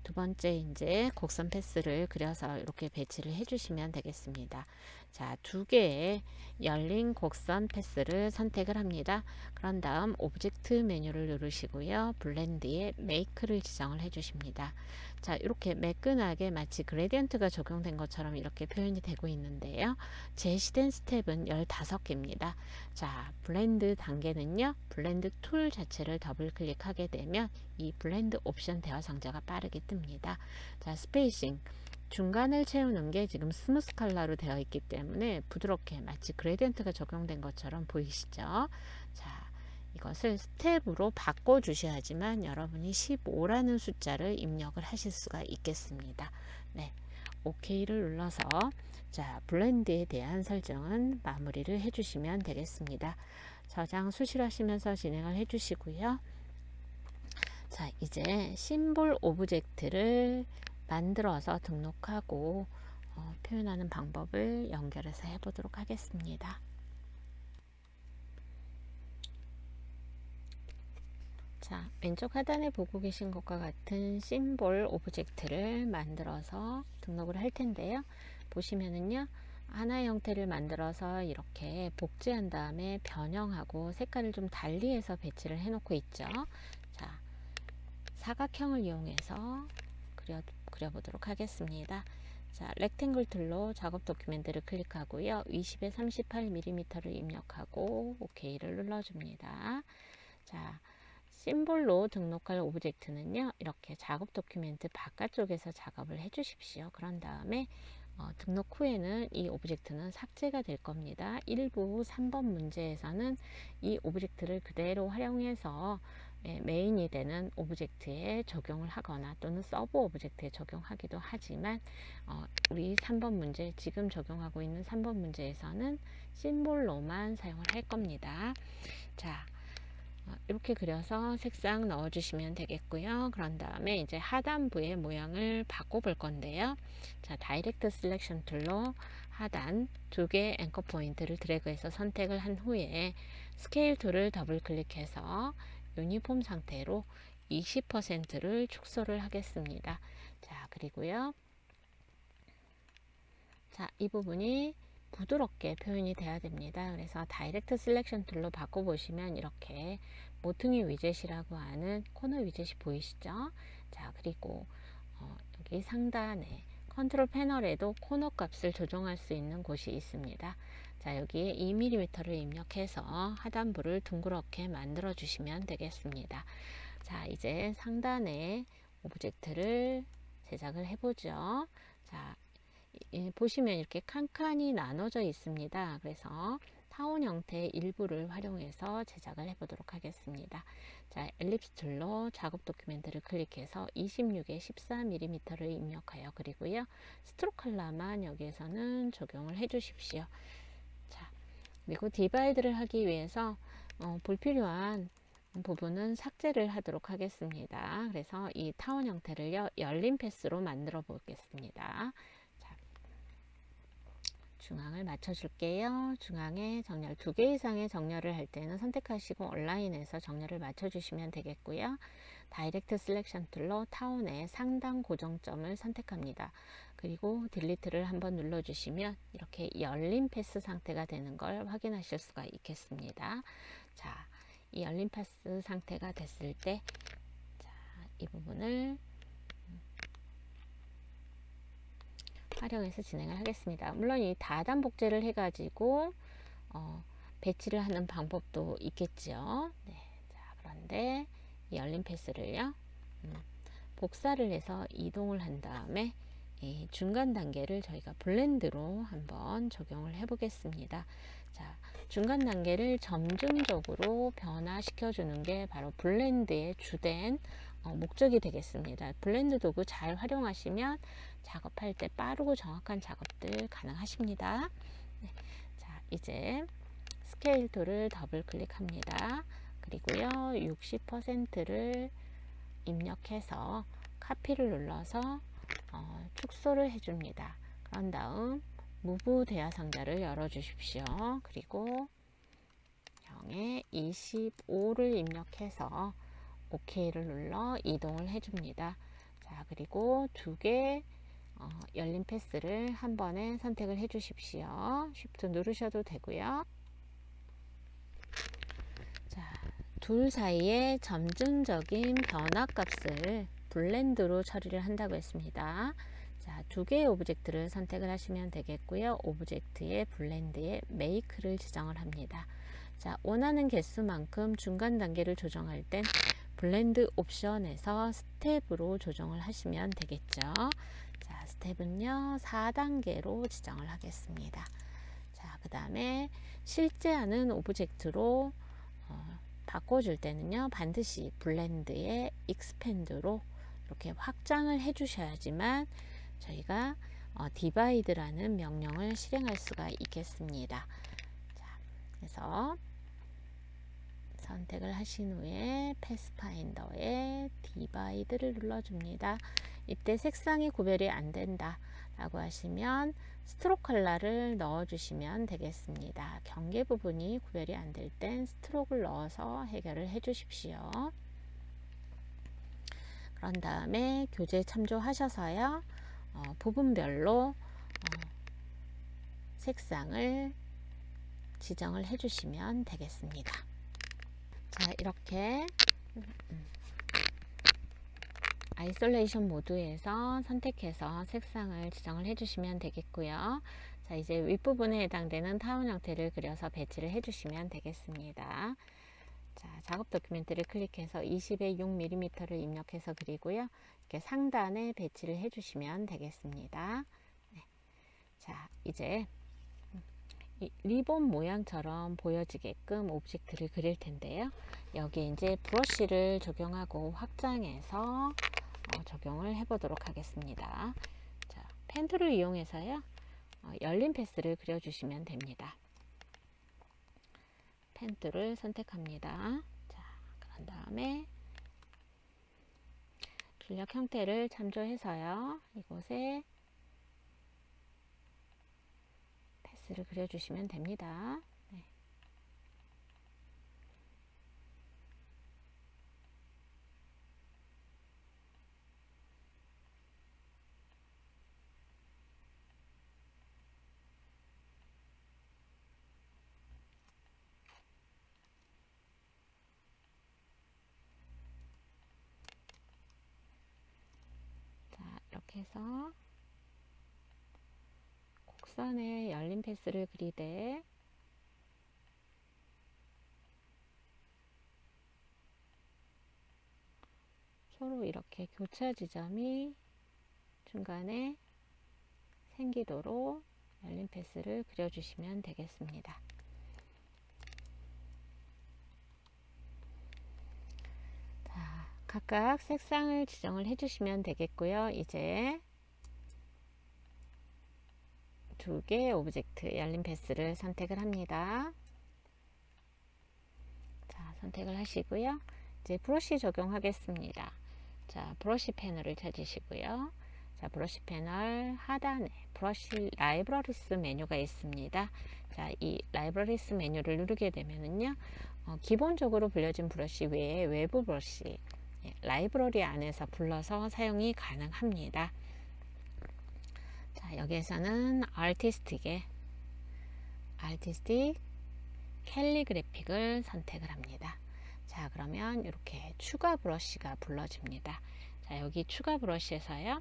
두 번째 이제 곡선 패스를 그려서 이렇게 배치를 해주시면 되겠습니다. 자, 두 개의 열린 곡선 패스를 선택을 합니다. 그런 다음 오브젝트 메뉴를 누르시고요. 블렌드에 메이크를 지정을 해주십니다. 자, 이렇게 매끈하게 마치 그레디언트가 적용된 것처럼 이렇게 표현이 되고 있는데요. 제시된 스텝은 15개입니다. 자, 블렌드 단계는요, 블렌드 툴 자체를 더블 클릭하게 되면 이 블렌드 옵션 대화 상자가 빠르게 뜹니다. 자, 스페이싱 중간을 채우는 게 지금 스무스 컬러로 되어 있기 때문에 부드럽게 마치 그레디언트가 적용된 것처럼 보이시죠? 자, 이것을 스텝으로 바꿔 주셔야지만 여러분이 15라는 숫자를 입력을 하실 수가 있겠습니다. 네, OK를 눌러서 자, 블렌드에 대한 설정은 마무리를 해주시면 되겠습니다. 저장 수시하시면서 진행을 해주시고요. 자, 이제 심볼 오브젝트를 만들어서 등록하고 표현하는 방법을 연결해서 해보도록 하겠습니다. 자, 왼쪽 하단에 보고 계신 것과 같은 심볼 오브젝트를 만들어서 등록을 할 텐데요. 보시면은요, 하나의 형태를 만들어서 이렇게 복제한 다음에 변형하고 색깔을 좀 달리해서 배치를 해놓고 있죠. 자, 사각형을 이용해서 그려보도록 하겠습니다. 자, 렉탱글 툴로 작업 도큐멘트를 클릭하고요. 20에 38mm를 입력하고 OK를 눌러줍니다. 자, 심볼로 등록할 오브젝트는요, 이렇게 작업 도큐멘트 바깥쪽에서 작업을 해 주십시오. 그런 다음에 등록 후에는 이 오브젝트는 삭제가 될 겁니다. 일부 3번 문제에서는 이 오브젝트를 그대로 활용해서 메인이 되는 오브젝트에 적용을 하거나 또는 서브 오브젝트에 적용하기도 하지만 우리 3번 문제, 지금 적용하고 있는 3번 문제에서는 심볼로만 사용을 할 겁니다. 자, 이렇게 그려서 색상 넣어 주시면 되겠고요. 그런 다음에 이제 하단부의 모양을 바꿔 볼 건데요. 자, 다이렉트 셀렉션 툴로 하단 두 개의 앵커 포인트를 드래그해서 선택을 한 후에 스케일 툴을 더블 클릭해서 유니폼 상태로 20%를 축소를 하겠습니다. 자, 그리고요. 자, 이 부분이 부드럽게 표현이 돼야 됩니다. 그래서 다이렉트 셀렉션 툴로 바꿔보시면 이렇게 모퉁이 위젯이라고 하는 코너 위젯이 보이시죠? 자, 그리고 여기 상단에 컨트롤 패널에도 코너 값을 조정할 수 있는 곳이 있습니다. 자, 여기에 2mm를 입력해서 하단부를 둥그렇게 만들어 주시면 되겠습니다. 자, 이제 상단에 오브젝트를 제작을 해보죠. 자, 보시면 이렇게 칸칸이 나눠져 있습니다. 그래서 타원 형태의 일부를 활용해서 제작을 해보도록 하겠습니다. 자, 엘립스 툴로 작업 도큐멘트를 클릭해서 26에 14mm를 입력하여 그리고요. 스트로크 컬러만 여기에서는 적용을 해 주십시오. 자, 그리고 디바이드를 하기 위해서 불필요한 부분은 삭제를 하도록 하겠습니다. 그래서 이 타원 형태를요, 열린 패스로 만들어 보겠습니다. 중앙을 맞춰줄게요. 중앙에 정렬 2개 이상의 정렬을 할 때는 선택하시고 온라인에서 정렬을 맞춰주시면 되겠고요. 다이렉트 셀렉션 툴로 타원의 상단 고정점을 선택합니다. 그리고 딜리트를 한번 눌러주시면 이렇게 열린 패스 상태가 되는 걸 확인하실 수가 있겠습니다. 자, 이 열린 패스 상태가 됐을 때, 자, 이 부분을 활용해서 진행을 하겠습니다. 물론 이 다단 복제를 해가지고 배치를 하는 방법도 있겠죠. 네, 자, 그런데 이 열린 패스를요, 복사를 해서 이동을 한 다음에 이 중간 단계를 저희가 블렌드로 한번 적용을 해 보겠습니다. 자, 중간 단계를 점진적으로 변화시켜 주는 게 바로 블렌드의 주된 목적이 되겠습니다. 블렌드 도구 잘 활용하시면 작업할 때 빠르고 정확한 작업들 가능하십니다. 네, 자, 이제 스케일 툴을 더블 클릭합니다. 그리고요, 60%를 입력해서 카피를 눌러서 축소를 해줍니다. 그런 다음 무브 대화상자를 열어 주십시오. 그리고 0에 25를 입력해서 OK를 눌러 이동을 해줍니다. 자, 그리고 2개 열린 패스를 한 번에 선택을 해 주십시오. 쉬프트 누르셔도 되고요. 자, 둘 사이의 점진적인 변화 값을 블렌드로 처리를 한다고 했습니다. 자, 2개의 오브젝트를 선택을 하시면 되겠고요. 오브젝트의 블렌드에 메이크를 지정을 합니다. 자, 원하는 개수만큼 중간 단계를 조정할 땐 블렌드 옵션에서 스텝으로 조정을 하시면 되겠죠. 자, 스텝은요 4단계로 지정을 하겠습니다. 자, 그 다음에 실제 하는 오브젝트로 바꿔줄 때는요 반드시 블렌드의 익스펜드로 이렇게 확장을 해 주셔야지만 저희가 디바이드라는 명령을 실행할 수가 있겠습니다. 자, 그래서 선택을 하신 후에 패스파인더에 디바이드를 눌러줍니다. 이때 색상이 구별이 안 된다 라고 하시면 스트로크 컬러를 넣어 주시면 되겠습니다. 경계 부분이 구별이 안 될 땐 스트로크를 넣어서 해결을 해 주십시오. 그런 다음에 교재 참조하셔서요 부분별로 색상을 지정을 해 주시면 되겠습니다. 자, 이렇게 아이솔레이션 모드에서 선택해서 색상을 지정을 해주시면 되겠고요. 자, 이제 윗부분에 해당되는 타원 형태를 그려서 배치를 해주시면 되겠습니다. 자, 작업 도큐멘트를 클릭해서 20에 6mm를 입력해서 그리고요. 이렇게 상단에 배치를 해주시면 되겠습니다. 네. 자, 이제 이 리본 모양처럼 보여지게끔 오브젝트를 그릴 텐데요. 여기 이제 브러쉬를 적용하고 확장해서 적용을 해 보도록 하겠습니다. 자, 펜 툴을 이용해서요 열린 패스를 그려 주시면 됩니다. 펜 툴을 선택합니다. 자, 그런 다음에 출력 형태를 참조해서요 이곳에 패스를 그려 주시면 됩니다. 네. 자, 이렇게 해서 곡선에 열린 패스를 그리되 서로 이렇게 교차 지점이 중간에 생기도록 열린 패스를 그려주시면 되겠습니다. 자, 각각 색상을 지정을 해주시면 되겠고요. 이제 두 개의 오브젝트 열린 패스를 선택을 합니다. 자, 선택을 하시고요. 이제 브러쉬 적용하겠습니다. 자, 브러쉬 패널을 찾으시고요. 자, 브러쉬 패널 하단에 브러쉬 라이브러리스 메뉴가 있습니다. 자, 이 라이브러리스 메뉴를 누르게 되면은요, 기본적으로 불려진 브러쉬 외에 외부 브러쉬, 라이브러리 안에서 불러서 사용이 가능합니다. 자, 여기에서는 아티스틱 캘리그래픽을 선택을 합니다. 자, 그러면 이렇게 추가 브러쉬가 불러집니다. 자, 여기 추가 브러쉬에서요,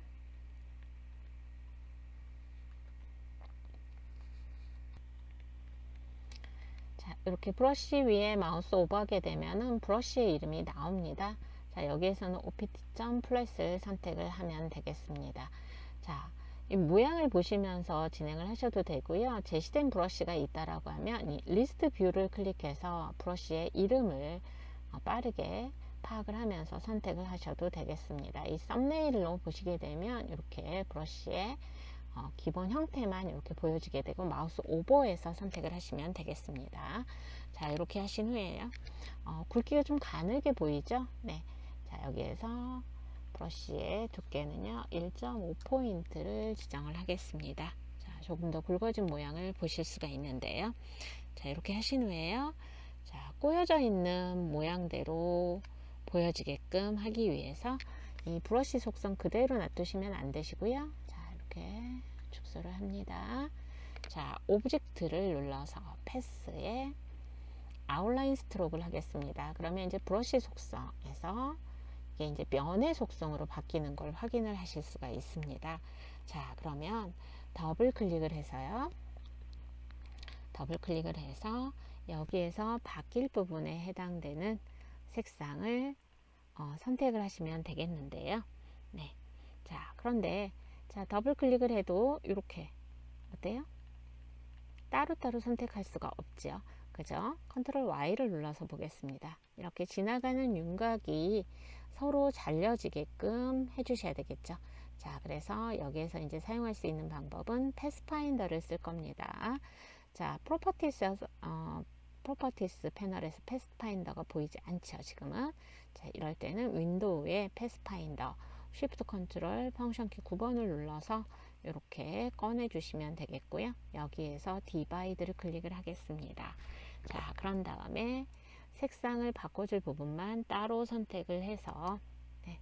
자, 이렇게 브러쉬 위에 마우스 오버하게 되면은 브러쉬의 이름이 나옵니다. 자, 여기에서는 opt.플러스를 선택을 하면 되겠습니다. 자, 이 모양을 보시면서 진행을 하셔도 되고요. 제시된 브러쉬가 있다라고 하면 이 리스트 뷰를 클릭해서 브러쉬의 이름을 빠르게 파악을 하면서 선택을 하셔도 되겠습니다. 이 썸네일로 보시게 되면 이렇게 브러쉬의 기본 형태만 이렇게 보여지게 되고 마우스 오버해서 선택을 하시면 되겠습니다. 자, 이렇게 하신 후에요. 굵기가 좀 가늘게 보이죠? 네. 자, 여기에서 브러쉬의 두께는요 1.5포인트를 지정을 하겠습니다. 자, 조금 더 굵어진 모양을 보실 수가 있는데요. 자, 이렇게 하신 후에요. 자, 꼬여져 있는 모양대로 보여지게끔 하기 위해서 이 브러쉬 속성 그대로 놔두시면 안 되시고요. 자, 이렇게 축소를 합니다. 자, 오브젝트를 눌러서 패스에 아웃라인 스트로크를 하겠습니다. 그러면 이제 브러쉬 속성에서 이게 이제 면의 속성으로 바뀌는 걸 확인을 하실 수가 있습니다. 자, 그러면 더블 클릭을 해서요. 더블 클릭을 해서 여기에서 바뀔 부분에 해당되는 색상을 선택을 하시면 되겠는데요. 네. 자, 그런데 자, 더블 클릭을 해도 이렇게 어때요? 따로따로 선택할 수가 없죠. 그죠? 컨트롤 Y를 눌러서 보겠습니다. 이렇게 지나가는 윤곽이 서로 잘려지게끔 해주셔야 되겠죠. 자, 그래서 여기에서 이제 사용할 수 있는 방법은 패스파인더를 쓸 겁니다. 자, 프로퍼티스 패널에서 패스파인더가 보이지 않죠, 지금은. 자, 이럴 때는 윈도우에 패스파인더, 쉬프트 컨트롤 펑션키 9번을 눌러서 이렇게 꺼내 주시면 되겠고요. 여기에서 디바이드를 클릭을 하겠습니다. 자, 그런 다음에 색상을 바꿔줄 부분만 따로 선택을 해서 네,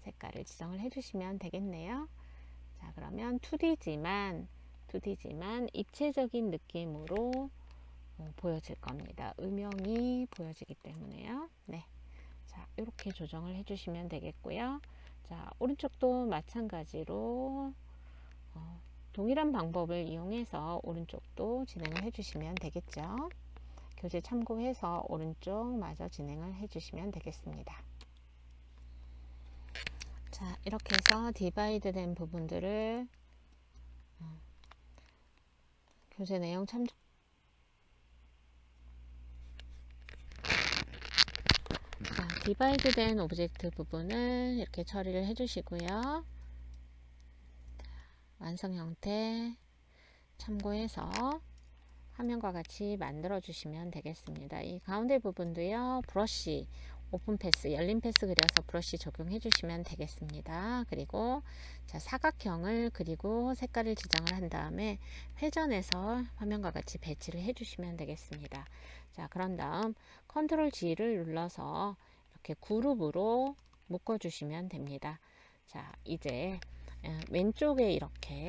색깔을 지정을 해주시면 되겠네요. 자, 그러면 2D지만 입체적인 느낌으로 보여질 겁니다. 음영이 보여지기 때문에요. 네. 자, 이렇게 조정을 해주시면 되겠고요. 자, 오른쪽도 마찬가지로 동일한 방법을 이용해서 오른쪽도 진행을 해주시면 되겠죠. 교재 참고해서 오른쪽 마저 진행을 해주시면 되겠습니다. 자, 이렇게 해서 디바이드 된 부분들을 교재 내용 참조 디바이드 된 오브젝트 부분을 이렇게 처리를 해주시고요. 완성 형태 참고해서 화면과 같이 만들어 주시면 되겠습니다. 이 가운데 부분도요, 브러쉬 오픈 패스, 열린 패스 그려서 브러쉬 적용해 주시면 되겠습니다. 그리고 자, 사각형을 그리고 색깔을 지정을 한 다음에 회전해서 화면과 같이 배치를 해 주시면 되겠습니다. 자, 그런 다음 컨트롤 G를 눌러서 이렇게 그룹으로 묶어 주시면 됩니다. 자, 이제 왼쪽에 이렇게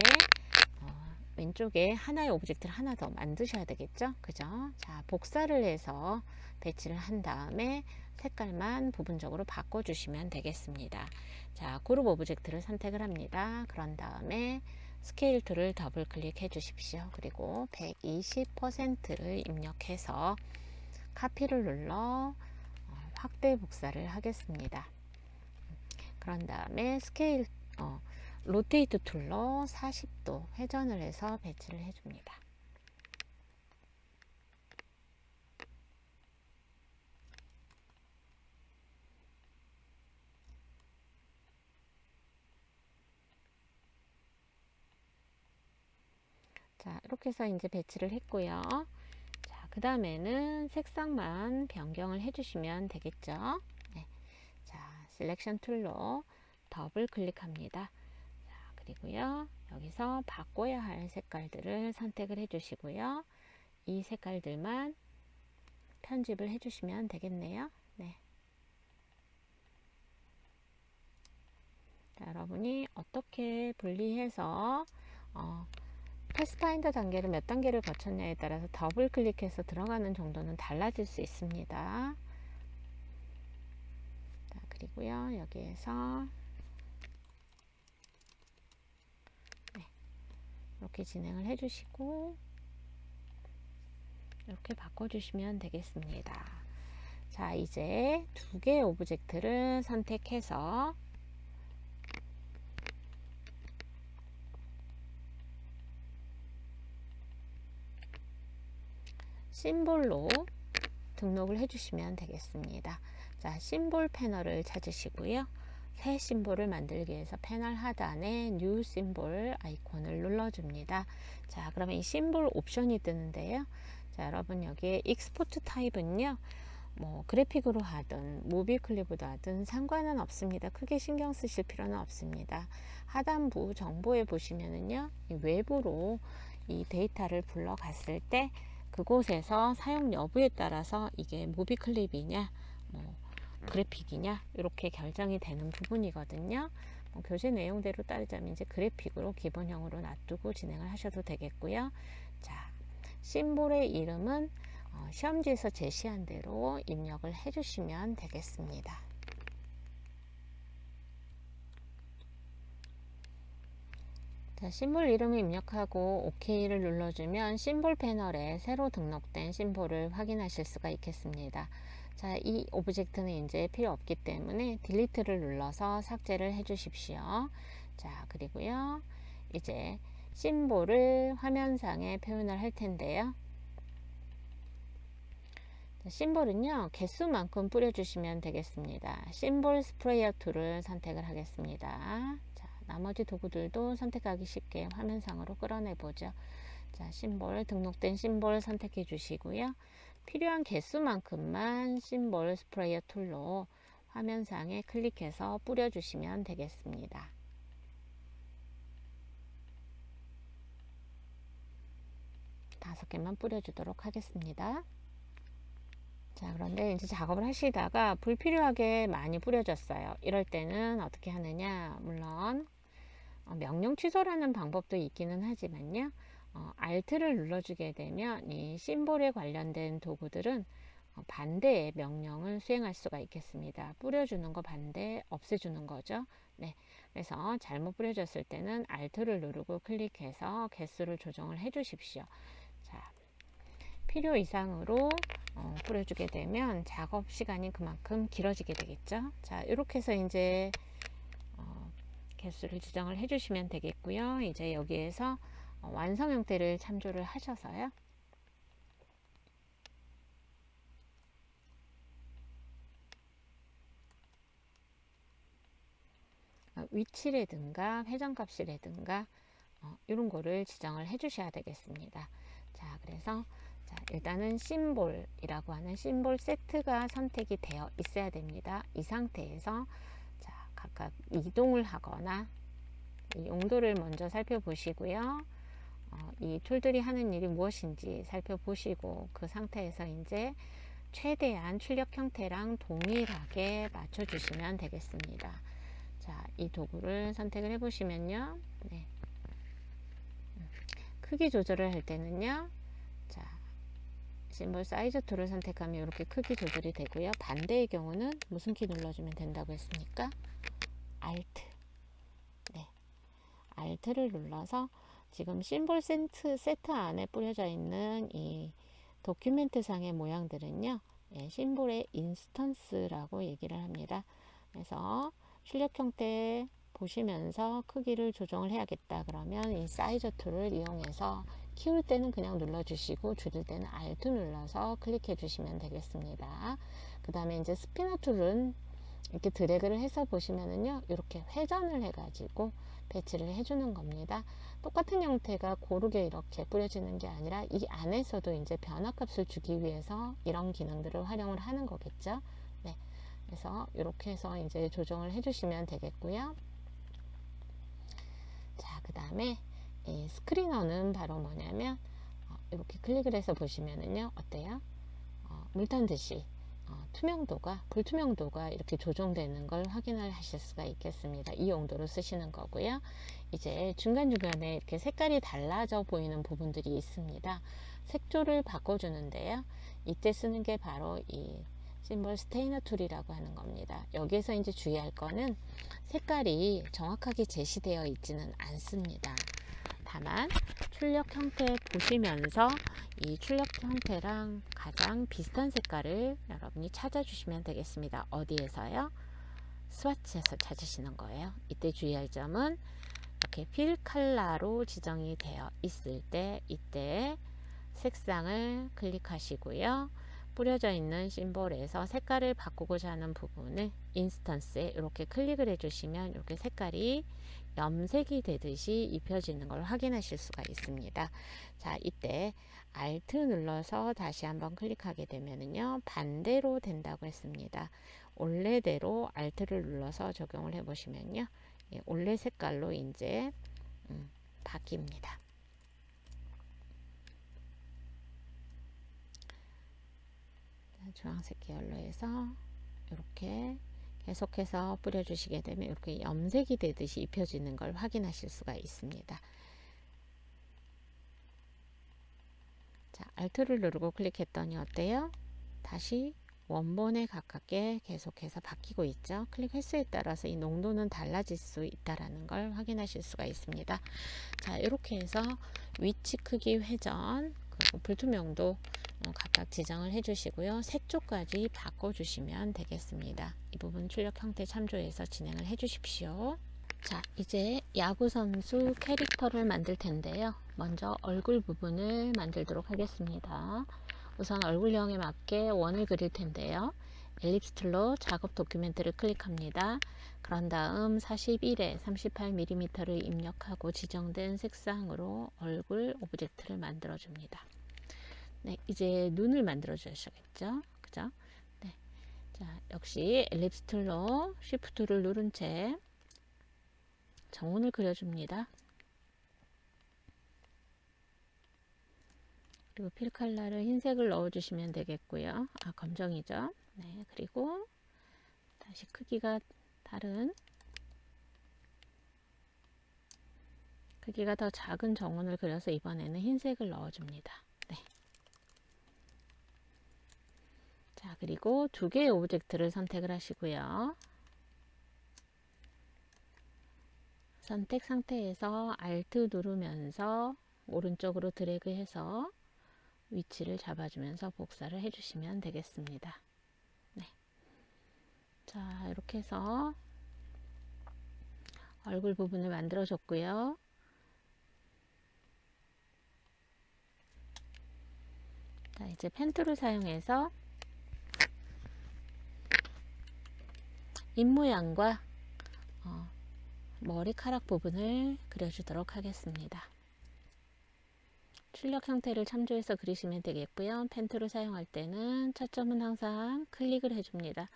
왼쪽에 하나의 오브젝트를 하나 더 만드셔야 되겠죠. 그죠? 자, 복사를 해서 배치를 한 다음에 색깔만 부분적으로 바꿔주시면 되겠습니다. 자, 그룹 오브젝트를 선택을 합니다. 그런 다음에 스케일 툴을 더블 클릭해 주십시오. 그리고 120%를 입력해서 카피를 눌러 확대 복사를 하겠습니다. 그런 다음에 스케일 로테이트 툴로 40도 회전을 해서 배치를 해줍니다. 자, 이렇게 해서 이제 배치를 했고요. 자, 그 다음에는 색상만 변경을 해주시면 되겠죠. 네. 자, 셀렉션 툴로 더블 클릭합니다. 자, 그리고요, 여기서 바꿔야 할 색깔들을 선택을 해주시고요. 이 색깔들만 편집을 해주시면 되겠네요. 네. 자, 여러분이 어떻게 분리해서 패스파인더 단계를 몇 단계를 거쳤냐에 따라서 더블 클릭해서 들어가는 정도는 달라질 수 있습니다. 자, 그리고요, 여기에서 네, 이렇게 진행을 해주시고 이렇게 바꿔주시면 되겠습니다. 자, 이제 두 개의 오브젝트를 선택해서 심볼로 등록을 해주시면 되겠습니다. 자, 심볼 패널을 찾으시고요. 새 심볼을 만들기 위해서 패널 하단에 뉴 심볼 아이콘을 눌러줍니다. 자, 그러면 이 심볼 옵션이 뜨는데요. 자, 여러분 여기에 익스포트 타입은요, 뭐 그래픽으로 하든 무비 클립으로 하든 상관은 없습니다. 크게 신경 쓰실 필요는 없습니다. 하단부 정보에 보시면은요, 외부로 이 데이터를 불러갔을 때 그곳에서 사용 여부에 따라서 이게 무비 클립이냐 뭐 그래픽이냐 이렇게 결정이 되는 부분이거든요. 교재 내용대로 따르자면 이제 그래픽으로 기본형으로 놔두고 진행을 하셔도 되겠고요. 자, 심볼의 이름은 시험지에서 제시한 대로 입력을 해주시면 되겠습니다. 자, 심볼 이름을 입력하고 OK를 눌러주면 심볼 패널에 새로 등록된 심볼을 확인하실 수가 있겠습니다. 자, 이 오브젝트는 이제 필요 없기 때문에 딜리트를 눌러서 삭제를 해 주십시오. 자, 그리고요, 이제 심볼을 화면상에 표현을 할 텐데요. 심볼은요, 개수만큼 뿌려주시면 되겠습니다. 심볼 스프레이어 툴을 선택을 하겠습니다. 자, 나머지 도구들도 선택하기 쉽게 화면상으로 끌어내보죠. 자, 심볼, 등록된 심볼 선택해 주시고요. 필요한 개수만큼만 심볼 스프레이어 툴로 화면상에 클릭해서 뿌려주시면 되겠습니다. 다섯 개만 뿌려주도록 하겠습니다. 자, 그런데 이제 작업을 하시다가 불필요하게 많이 뿌려졌어요. 이럴 때는 어떻게 하느냐, 물론 명령 취소라는 방법도 있기는 하지만요, Alt를 눌러주게 되면 이 심볼에 관련된 도구들은 반대의 명령을 수행할 수가 있겠습니다. 뿌려주는 거 반대, 없애주는 거죠. 네, 그래서 잘못 뿌려졌을 때는 Alt를 누르고 클릭해서 개수를 조정을 해 주십시오. 자, 필요 이상으로 뿌려주게 되면 작업 시간이 그만큼 길어지게 되겠죠. 자, 이렇게 해서 이제 개수를 지정을 해주시면 되겠고요. 이제 여기에서 완성 형태를 참조를 하셔서요. 위치라든가 회전값이라든가 이런 거를 지정을 해 주셔야 되겠습니다. 자, 그래서 자, 일단은 심볼이라고 하는 심볼 세트가 선택이 되어 있어야 됩니다. 이 상태에서 자, 각각 이동을 하거나 이 용도를 먼저 살펴보시고요. 이 툴들이 하는 일이 무엇인지 살펴보시고 그 상태에서 이제 최대한 출력 형태랑 동일하게 맞춰주시면 되겠습니다. 자, 이 도구를 선택을 해보시면요. 네. 크기 조절을 할 때는요. 자, 심볼 사이즈 툴을 선택하면 이렇게 크기 조절이 되고요. 반대의 경우는 무슨 키 눌러주면 된다고 했습니까? Alt. 네. Alt를 눌러서 지금 심볼 세트 안에 뿌려져 있는 이 도큐멘트 상의 모양들은요, 예, 심볼의 인스턴스라고 얘기를 합니다. 그래서 출력 형태 보시면서 크기를 조정을 해야겠다 그러면 이 사이저 툴을 이용해서 키울 때는 그냥 눌러주시고 줄일 때는 Alt 눌러서 클릭해 주시면 되겠습니다. 그 다음에 이제 스피너 툴은 이렇게 드래그를 해서 보시면은요, 이렇게 회전을 해가지고 배치를 해주는 겁니다. 똑같은 형태가 고르게 이렇게 뿌려지는 게 아니라 이 안에서도 이제 변화값을 주기 위해서 이런 기능들을 활용을 하는 거겠죠. 네. 그래서 이렇게 해서 이제 조정을 해주시면 되겠고요. 자, 그 다음에 이 스크리너는 바로 뭐냐면 이렇게 클릭을 해서 보시면은요, 어때요? 물탄 듯이 투명도가, 불투명도가 이렇게 조정되는 걸 확인을 하실 수가 있겠습니다. 이 용도로 쓰시는 거고요. 이제 중간중간에 이렇게 색깔이 달라져 보이는 부분들이 있습니다. 색조를 바꿔주는데요. 이때 쓰는 게 바로 이 심볼 스테이너 툴이라고 하는 겁니다. 여기에서 이제 주의할 거는 색깔이 정확하게 제시되어 있지는 않습니다. 다만 출력 형태 보시면서 이 출력 형태랑 가장 비슷한 색깔을 여러분이 찾아주시면 되겠습니다. 어디에서요? 스와치에서 찾으시는 거예요. 이때 주의할 점은 이렇게 필 컬러로 지정이 되어 있을 때 이때 색상을 클릭하시고요. 뿌려져 있는 심볼에서 색깔을 바꾸고자 하는 부분을 인스턴스에 이렇게 클릭을 해주시면 이렇게 색깔이 염색이 되듯이 입혀지는 걸 확인하실 수가 있습니다. 자, 이때 Alt 눌러서 다시 한번 클릭하게 되면은요, 반대로 된다고 했습니다. 원래대로 Alt를 눌러서 적용을 해 보시면요, 예, 원래 색깔로 이제 바뀝니다. 주황색 계열로 해서 이렇게 계속해서 뿌려주시게 되면 이렇게 염색이 되듯이 입혀지는 걸 확인하실 수가 있습니다. 자, Alt를 누르고 클릭했더니 어때요? 다시 원본에 가깝게 계속해서 바뀌고 있죠. 클릭 횟수에 따라서 이 농도는 달라질 수 있다는 걸 확인하실 수가 있습니다. 자, 이렇게 해서 위치 크기 회전 그리고 불투명도 각각 지정을 해주시고요. 색조까지 바꿔주시면 되겠습니다. 이 부분 출력 형태 참조해서 진행을 해주십시오. 자, 이제 야구 선수 캐릭터를 만들 텐데요. 먼저 얼굴 부분을 만들도록 하겠습니다. 우선 얼굴형에 맞게 원을 그릴 텐데요. 엘립스 툴로 작업 도큐멘트를 클릭합니다. 그런 다음 41에 38mm를 입력하고 지정된 색상으로 얼굴 오브젝트를 만들어 줍니다. 네, 이제 눈을 만들어 주셔야겠죠. 그죠? 네. 자, 역시 엘립스 툴로 쉬프트를 누른 채 정원을 그려줍니다. 그리고 필 컬러를 흰색을 넣어주시면 되겠고요. 아, 검정이죠. 네, 그리고 다시 크기가 다른 크기가 더 작은 정원을 그려서 이번에는 흰색을 넣어줍니다. 네. 자, 그리고 두 개의 오브젝트를 선택을 하시고요. 선택 상태에서 Alt 누르면서 오른쪽으로 드래그해서 위치를 잡아주면서 복사를 해주시면 되겠습니다. 네. 자, 이렇게 해서 얼굴 부분을 만들어 줬고요. 자, 이제 펜툴을 사용해서 입모양과 머리카락 부분을 그려주도록 하겠습니다. 출력 형태를 참조해서 그리시면 되겠고요. 펜툴을 사용할 때는 차점은 항상 클릭을 해줍니다.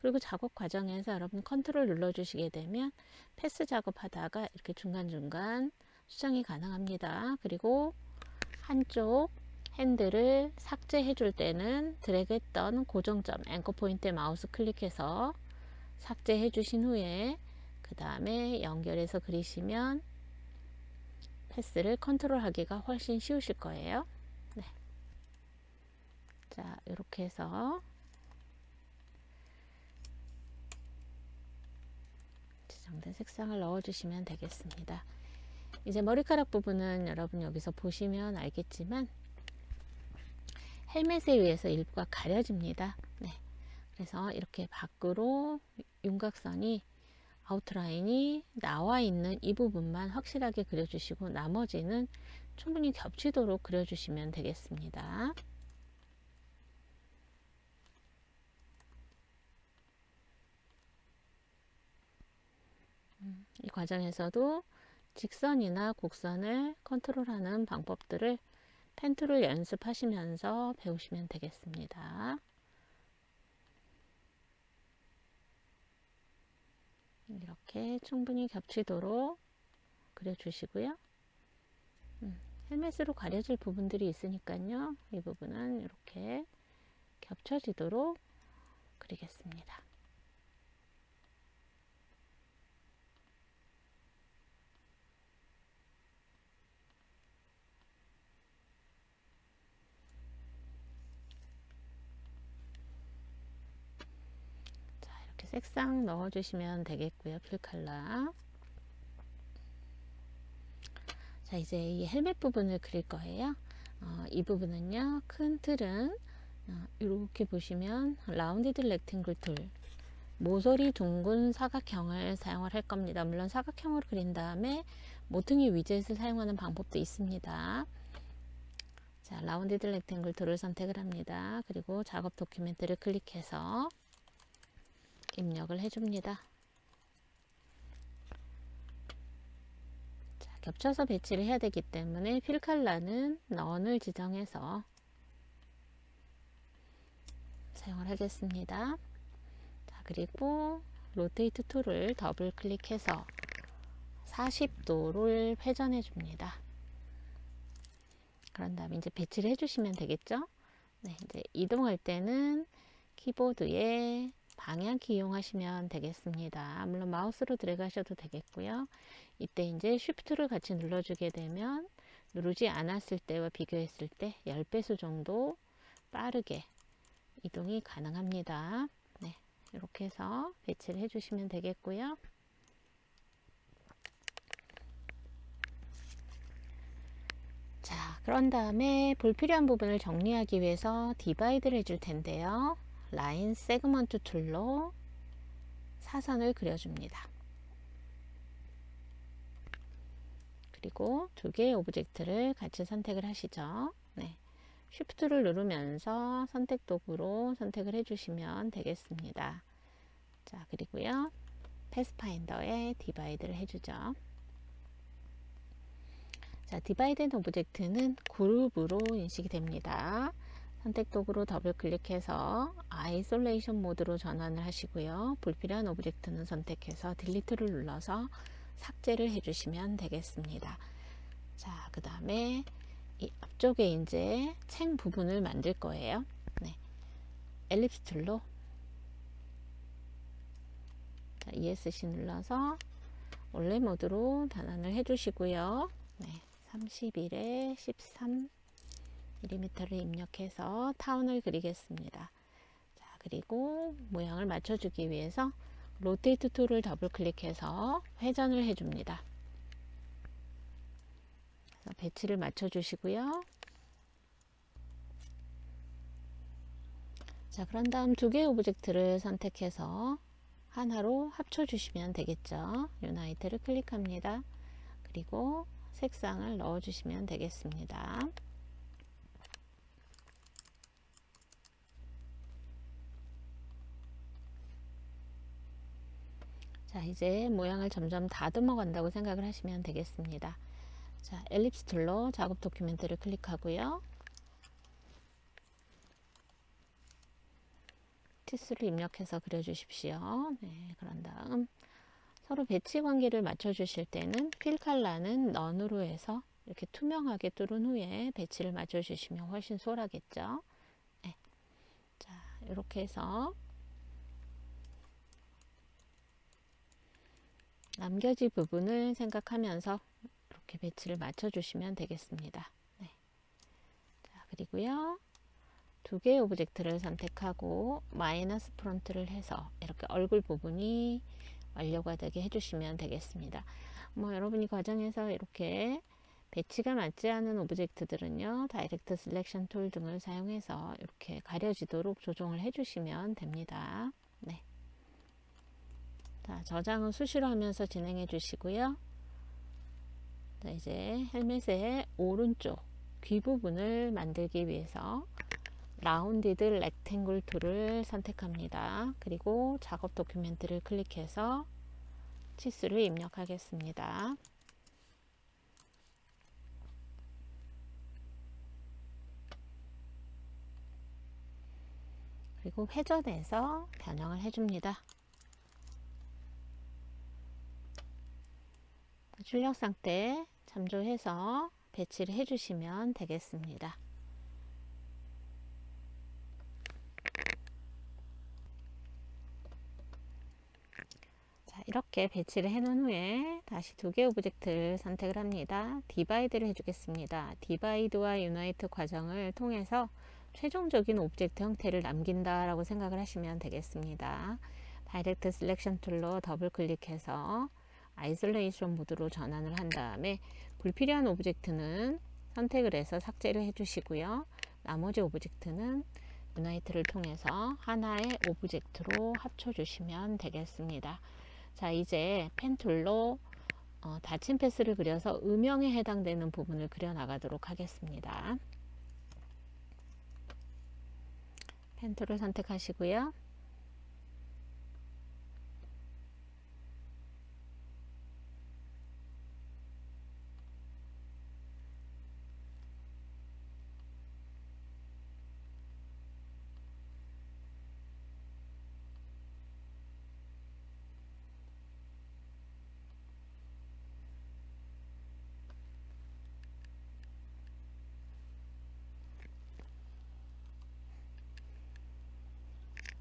그리고 작업 과정에서 여러분 컨트롤 눌러주시게 되면 패스 작업하다가 이렇게 중간중간 수정이 가능합니다. 그리고 한쪽 핸들을 삭제해 줄 때는 드래그했던 고정점 앵커 포인트에 마우스 클릭해서 삭제해 주신 후에 그 다음에 연결해서 그리시면 패스를 컨트롤 하기가 훨씬 쉬우실 거예요. 네. 자, 이렇게 해서 지정된 색상을 넣어 주시면 되겠습니다. 이제 머리카락 부분은 여러분 여기서 보시면 알겠지만 헬멧에 의해서 일부가 가려집니다. 네. 그래서 이렇게 밖으로 윤곽선이 아웃라인이 나와 있는 이 부분만 확실하게 그려주시고 나머지는 충분히 겹치도록 그려주시면 되겠습니다. 이 과정에서도 직선이나 곡선을 컨트롤하는 방법들을 펜 툴을 연습하시면서 배우시면 되겠습니다. 이렇게 충분히 겹치도록 그려주시고요. 헬멧으로 가려질 부분들이 있으니까요. 이 부분은 이렇게 겹쳐지도록 그리겠습니다. 색상 넣어주시면 되겠고요. 필 컬러. 자, 이제 이 헬멧 부분을 그릴 거예요. 이 부분은요, 큰 틀은 이렇게 보시면 라운디드 렉탱글 툴, 모서리 둥근 사각형을 사용을 할 겁니다. 물론 사각형으로 그린 다음에 모퉁이 위젯을 사용하는 방법도 있습니다. 자, 라운디드 렉탱글 툴을 선택을 합니다. 그리고 작업 도큐멘트를 클릭해서 입력을 해줍니다. 자, 겹쳐서 배치를 해야 되기 때문에 필 컬러는 넌을 지정해서 사용을 하겠습니다. 자, 그리고 로테이트 툴을 더블 클릭해서 40도를 회전해 줍니다. 그런 다음에 이제 배치를 해주시면 되겠죠. 네, 이제 이동할 때는 키보드에 방향키 이용하시면 되겠습니다. 물론 마우스로 드래그 하셔도 되겠고요. 이때 이제 쉬프트를 같이 눌러주게 되면 누르지 않았을 때와 비교했을 때 10배수 정도 빠르게 이동이 가능합니다. 네, 이렇게 해서 배치를 해주시면 되겠고요. 자, 그런 다음에 불필요한 부분을 정리하기 위해서 디바이드를 해줄 텐데요. 라인 세그먼트 툴로 사선을 그려줍니다. 그리고 두 개의 오브젝트를 같이 선택을 하시죠. 네. 쉬프트를 누르면서 선택 도구로 선택을 해주시면 되겠습니다. 자, 그리고요. 패스파인더에 디바이드를 해주죠. 자, 디바이드 오브젝트는 그룹으로 인식이 됩니다. 선택 도구로 더블 클릭해서 아이솔레이션 모드로 전환을 하시고요. 불필요한 오브젝트는 선택해서 딜리트를 눌러서 삭제를 해주시면 되겠습니다. 자, 그 다음에 이 앞쪽에 이제 챙 부분을 만들 거예요. 네. 엘립스 툴로 자, ESC 눌러서 원래 모드로 변환을 해주시고요. 네. 31에 13mm를 입력해서 타운을 그리겠습니다. 자, 그리고 모양을 맞춰주기 위해서 로테이트 툴을 더블 클릭해서 회전을 해줍니다. 배치를 맞춰주시고요. 자, 그런 다음 두 개의 오브젝트를 선택해서 하나로 합쳐주시면 되겠죠. 유나이트를 클릭합니다. 그리고 색상을 넣어주시면 되겠습니다. 자, 이제 모양을 점점 다듬어 간다고 생각을 하시면 되겠습니다. 자, 엘립스 툴로 작업 도큐멘트를 클릭하고요. 티스를 입력해서 그려주십시오. 네, 그런 다음 서로 배치 관계를 맞춰 주실 때는 필 컬러는 넌으로 해서 이렇게 투명하게 뚫은 후에 배치를 맞춰 주시면 훨씬 수월하겠죠. 네. 자, 이렇게 해서 남겨진 부분을 생각하면서 이렇게 배치를 맞춰 주시면 되겠습니다. 네. 자, 그리고요. 두 개의 오브젝트를 선택하고 마이너스 프론트를 해서 이렇게 얼굴 부분이 완료가 되게 해주시면 되겠습니다. 뭐 여러분이 과정에서 이렇게 배치가 맞지 않은 오브젝트들은요, 다이렉트 셀렉션 툴 등을 사용해서 이렇게 가려지도록 조정을 해주시면 됩니다. 네. 자, 저장은 수시로 하면서 진행해 주시고요. 자, 이제 헬멧의 오른쪽 귀 부분을 만들기 위해서 라운디드 렉탱글 툴을 선택합니다. 그리고 작업 도큐멘트를 클릭해서 치수를 입력하겠습니다. 그리고 회전해서 변형을 해줍니다. 출력 상태 참조해서 배치를 해주시면 되겠습니다. 자, 이렇게 배치를 해 놓은 후에 다시 두 개의 오브젝트를 선택을 합니다. 디바이드를 해주겠습니다. 디바이드와 유나이트 과정을 통해서 최종적인 오브젝트 형태를 남긴다 라고 생각을 하시면 되겠습니다. 다이렉트 셀렉션 툴로 더블 클릭해서 아이솔레이션 모드로 전환을 한 다음에 불필요한 오브젝트는 선택을 해서 삭제를 해주시고요. 나머지 오브젝트는 유나이트를 통해서 하나의 오브젝트로 합쳐주시면 되겠습니다. 자, 이제 펜 툴로 닫힌 패스를 그려서 음영에 해당되는 부분을 그려 나가도록 하겠습니다. 펜 툴을 선택하시고요.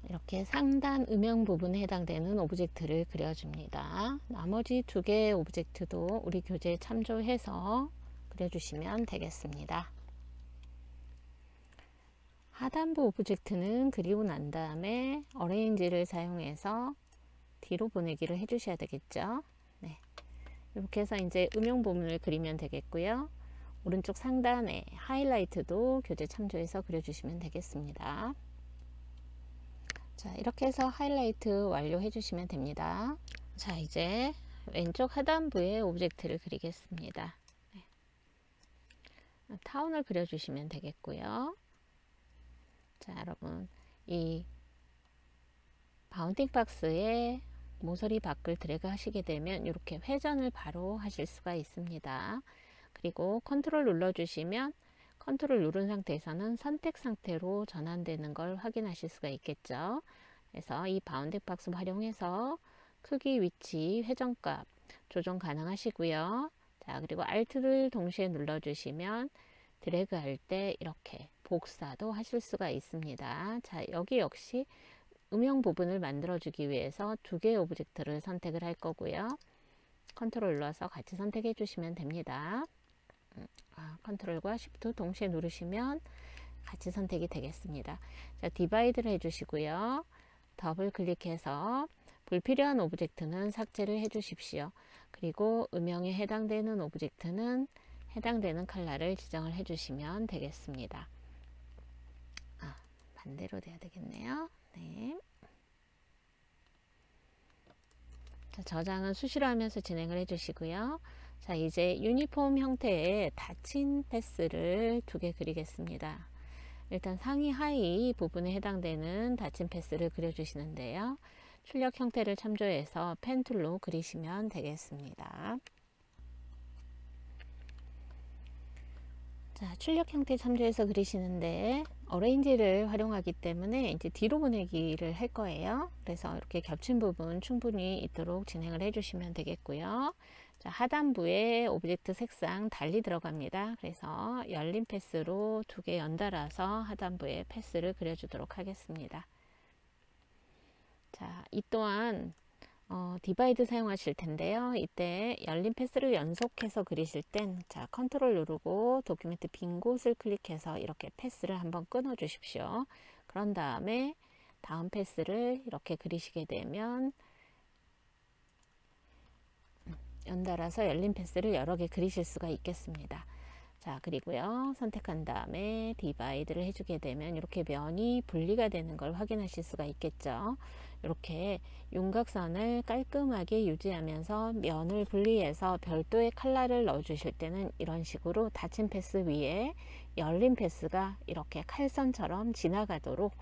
이렇게 상단 음영 부분에 해당되는 오브젝트를 그려줍니다. 나머지 두 개의 오브젝트도 우리 교재에 참조해서 그려주시면 되겠습니다. 하단부 오브젝트는 그리고 난 다음에 어레인지를 사용해서 뒤로 보내기를 해주셔야 되겠죠. 네. 이렇게 해서 이제 음영 부분을 그리면 되겠고요. 오른쪽 상단에 하이라이트도 교재 참조해서 그려주시면 되겠습니다. 자, 이렇게 해서 하이라이트 완료해 주시면 됩니다. 자, 이제 왼쪽 하단부에 오브젝트를 그리겠습니다. 네. 타운을 그려주시면 되겠고요. 자, 여러분, 이 바운딩 박스에 모서리 밖을 드래그 하시게 되면 이렇게 회전을 바로 하실 수가 있습니다. 그리고 컨트롤 눌러주시면 컨트롤 누른 상태에서는 선택 상태로 전환되는 걸 확인하실 수가 있겠죠. 그래서 이 바운딩 박스 활용해서 크기, 위치, 회전값 조정 가능하시고요. 자, 그리고 Alt를 동시에 눌러주시면 드래그 할 때 이렇게 복사도 하실 수가 있습니다. 자, 여기 역시 음영 부분을 만들어주기 위해서 두 개의 오브젝트를 선택을 할 거고요. 컨트롤 눌러서 같이 선택해 주시면 됩니다. 컨트롤과 Shift 동시에 누르시면 같이 선택이 되겠습니다. 자, 디바이드를 해주시고요. 더블 클릭해서 불필요한 오브젝트는 삭제를 해 주십시오. 그리고 음영에 해당되는 오브젝트는 해당되는 컬러를 지정을 해 주시면 되겠습니다. 반대로 돼야 되겠네요. 네. 자, 저장은 수시로 하면서 진행을 해 주시고요. 자, 이제 유니폼 형태의 닫힌 패스를 두 개 그리겠습니다. 일단 상의 하의 부분에 해당되는 닫힌 패스를 그려주시는데요. 출력 형태를 참조해서 펜 툴로 그리시면 되겠습니다. 자, 출력 형태 참조해서 그리시는데 어레인지를 활용하기 때문에 이제 뒤로 보내기를 할 거예요. 그래서 이렇게 겹친 부분 충분히 있도록 진행을 해주시면 되겠고요. 자, 하단부에 오브젝트 색상 달리 들어갑니다. 그래서 열린 패스로 두 개 연달아서 하단부에 패스를 그려주도록 하겠습니다. 자, 이 또한 디바이드 사용하실 텐데요. 이때 열린 패스를 연속해서 그리실 땐 자, 컨트롤 누르고 도큐멘트 빈 곳을 클릭해서 이렇게 패스를 한번 끊어 주십시오. 그런 다음에 다음 패스를 이렇게 그리시게 되면 연달아서 열린 패스를 여러 개 그리실 수가 있겠습니다. 자, 그리고요, 선택한 다음에 디바이드를 해주게 되면 이렇게 면이 분리가 되는 걸 확인하실 수가 있겠죠. 이렇게 윤곽선을 깔끔하게 유지하면서 면을 분리해서 별도의 칼날을 넣어 주실 때는 이런 식으로 닫힌 패스 위에 열린 패스가 이렇게 칼선처럼 지나가도록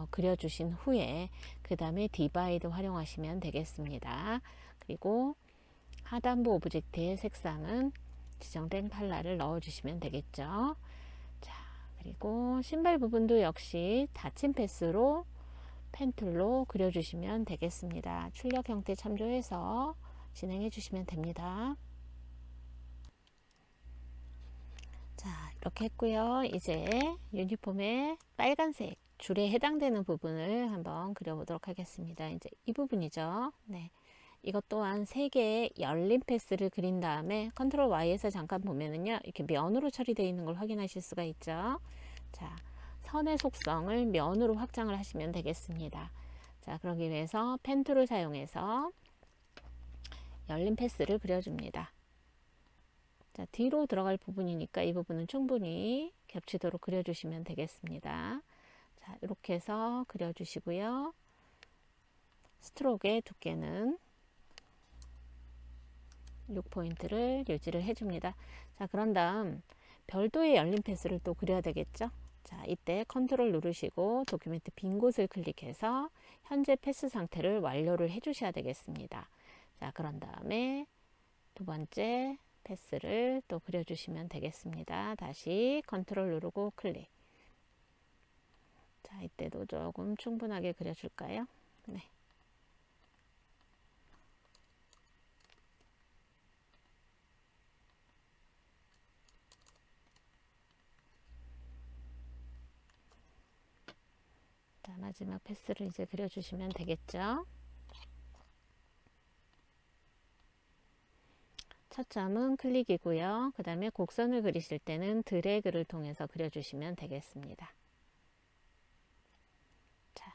그려주신 후에 그 다음에 디바이드 활용하시면 되겠습니다. 그리고 하단부 오브젝트의 색상은 지정된 컬러를 넣어 주시면 되겠죠. 자, 그리고 신발 부분도 역시 닫힌 패스로 펜툴로 그려주시면 되겠습니다. 출력 형태 참조해서 진행해 주시면 됩니다. 자, 이렇게 했고요. 이제 유니폼의 빨간색 줄에 해당되는 부분을 한번 그려보도록 하겠습니다. 이제 이 부분이죠. 네. 이것 또한 3개의 열린 패스를 그린 다음에 컨트롤 Y에서 잠깐 보면은요, 이렇게 면으로 처리되어 있는 걸 확인하실 수가 있죠. 자, 선의 속성을 면으로 확장을 하시면 되겠습니다. 자, 그러기 위해서 펜 툴을 사용해서 열린 패스를 그려줍니다. 자, 뒤로 들어갈 부분이니까 이 부분은 충분히 겹치도록 그려주시면 되겠습니다. 자, 이렇게 해서 그려주시고요. 스트로크의 두께는 6포인트를 유지를 해줍니다. 자, 그런 다음 별도의 열린 패스를 또 그려야 되겠죠. 자, 이때 컨트롤 누르시고 도큐멘트 빈 곳을 클릭해서 현재 패스 상태를 완료를 해 주셔야 되겠습니다. 자, 그런 다음에 두 번째 패스를 또 그려주시면 되겠습니다. 다시 컨트롤 누르고 클릭. 자, 이때도 조금 충분하게 그려줄까요? 네. 자, 마지막 패스를 이제 그려주시면 되겠죠. 첫 점은 클릭이고요. 그 다음에 곡선을 그리실 때는 드래그를 통해서 그려주시면 되겠습니다. 자,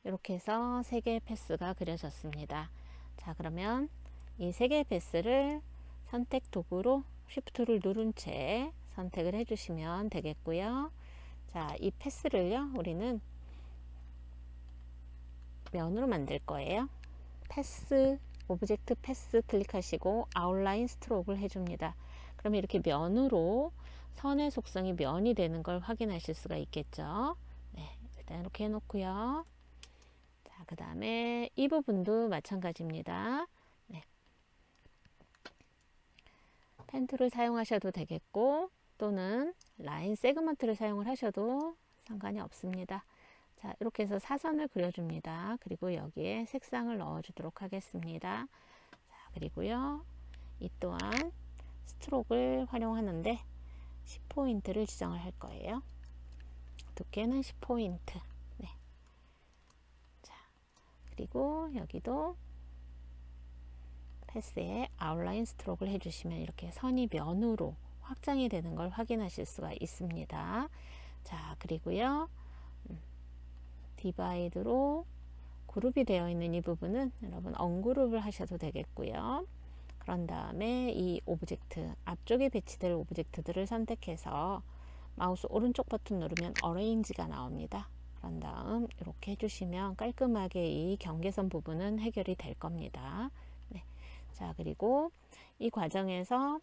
이렇게 해서 3개의 패스가 그려졌습니다. 자, 그러면 이 3개의 패스를 선택 도구로 쉬프트를 누른 채 선택을 해주시면 되겠고요. 자, 이 패스를요, 우리는 면으로 만들 거예요. 패스, 오브젝트 패스 클릭하시고 아웃라인 스트로크를 해줍니다. 그러면 이렇게 면으로 선의 속성이 면이 되는 걸 확인하실 수가 있겠죠. 네, 일단 이렇게 해놓고요. 자, 그 다음에 이 부분도 마찬가지입니다. 네. 펜 툴을 사용하셔도 되겠고 또는 라인 세그먼트를 사용을 하셔도 상관이 없습니다. 자, 이렇게 해서 사선을 그려줍니다. 그리고 여기에 색상을 넣어주도록 하겠습니다. 자, 그리고요, 이 또한 스트로크를 활용하는데 10포인트를 지정을 할 거예요. 두께는 10포인트. 네. 자, 그리고 여기도 패스에 아웃라인 스트로크를 해주시면 이렇게 선이 면으로 확장이 되는 걸 확인하실 수가 있습니다. 자, 그리고요, 디바이드로 그룹이 되어 있는 이 부분은 여러분 언그룹을 하셔도 되겠고요. 그런 다음에 이 오브젝트 앞쪽에 배치될 오브젝트들을 선택해서 마우스 오른쪽 버튼 누르면 어레인지가 나옵니다. 그런 다음 이렇게 해주시면 깔끔하게 이 경계선 부분은 해결이 될 겁니다. 네. 자, 그리고 이 과정에서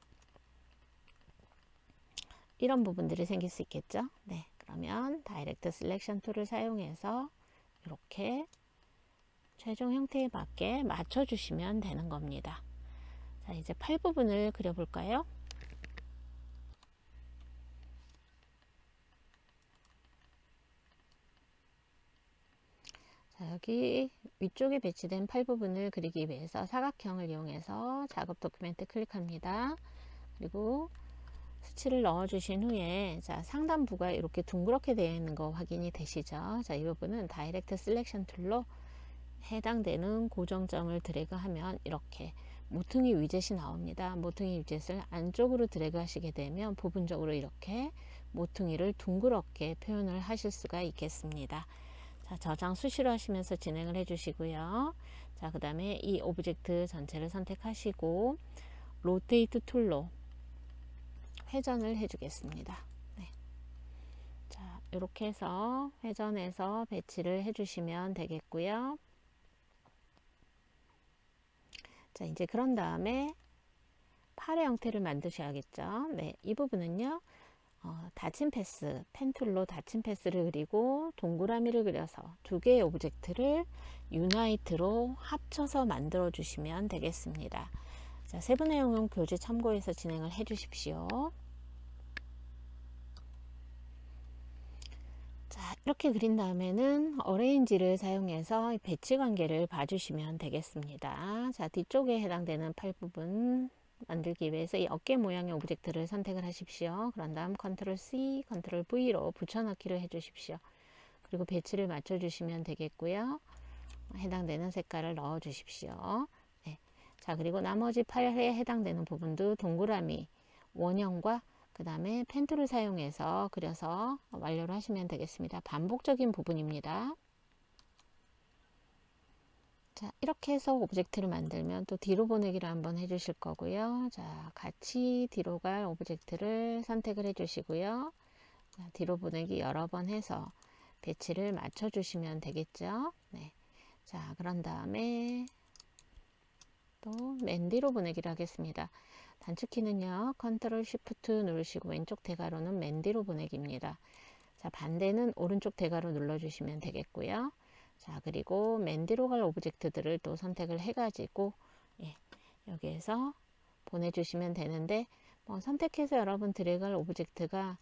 이런 부분들이 생길 수 있겠죠. 네. 그러면 다이렉트 셀렉션 툴을 사용해서 이렇게 최종 형태에 맞게 맞춰주시면 되는 겁니다. 자, 이제 팔 부분을 그려볼까요? 자, 여기 위쪽에 배치된 팔 부분을 그리기 위해서 사각형을 이용해서 작업 도큐멘트 클릭합니다. 그리고 수치를 넣어 주신 후에 자, 상단부가 이렇게 둥그렇게 되어 있는 거 확인이 되시죠? 자, 이 부분은 다이렉트 셀렉션 툴로 해당되는 고정점을 드래그하면 이렇게 모퉁이 위젯이 나옵니다. 모퉁이 위젯을 안쪽으로 드래그 하시게 되면 부분적으로 이렇게 모퉁이를 둥그렇게 표현을 하실 수가 있겠습니다. 자, 저장 수시로 하시면서 진행을 해주시고요. 자, 그 다음에 이 오브젝트 전체를 선택하시고 로테이트 툴로 회전을 해주겠습니다. 네. 자, 이렇게 해서 회전해서 배치를 해주시면 되겠고요. 자, 이제 그런 다음에 팔의 형태를 만드셔야겠죠. 네, 이 부분은요. 닫힌 패스, 펜 툴로 닫힌 패스를 그리고 동그라미를 그려서 두 개의 오브젝트를 유나이트로 합쳐서 만들어 주시면 되겠습니다. 자, 세분의 영역 교재 참고해서 진행을 해 주십시오. 자, 이렇게 그린 다음에는 어레인지를 사용해서 배치 관계를 봐주시면 되겠습니다. 자, 뒤쪽에 해당되는 팔 부분 만들기 위해서 이 어깨 모양의 오브젝트를 선택을 하십시오. 그런 다음 컨트롤 C, 컨트롤 V로 붙여넣기를 해주십시오. 그리고 배치를 맞춰주시면 되겠고요. 해당되는 색깔을 넣어 주십시오. 네. 자, 그리고 나머지 팔에 해당되는 부분도 동그라미 원형과 그 다음에 펜툴을 사용해서 그려서 완료를 하시면 되겠습니다. 반복적인 부분입니다. 자, 이렇게 해서 오브젝트를 만들면 또 뒤로 보내기를 한번 해주실 거고요. 자, 같이 뒤로 갈 오브젝트를 선택을 해주시고요. 자, 뒤로 보내기 여러 번 해서 배치를 맞춰 주시면 되겠죠. 네. 자, 그런 다음에 또 맨 뒤로 보내기를 하겠습니다. 단축키는요, 컨트롤 쉬프트 누르시고 왼쪽 대괄호는 맨 뒤로 보내기입니다. 자, 반대는 오른쪽 대괄호 눌러주시면 되겠고요. 자, 그리고 맨 뒤로 갈 오브젝트들을 또 선택을 해가지고, 예, 여기에서 보내주시면 되는데, 선택해서 여러분 드래그할 오브젝트가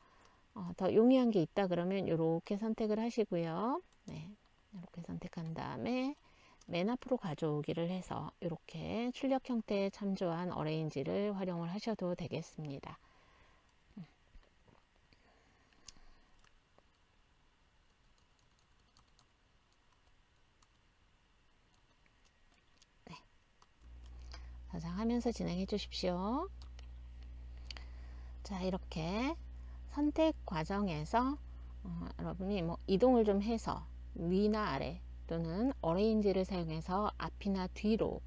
더 용이한 게 있다 그러면 이렇게 선택을 하시고요. 네, 이렇게 선택한 다음에 맨 앞으로 가져오기를 해서 이렇게 출력 형태에 참조한 어레인지를 활용을 하셔도 되겠습니다. 네. 저장하면서 진행해 주십시오. 자, 이렇게 선택 과정에서 여러분이 이동을 좀 해서 위나 아래 또는 어레인지를 사용해서 앞이나 뒤로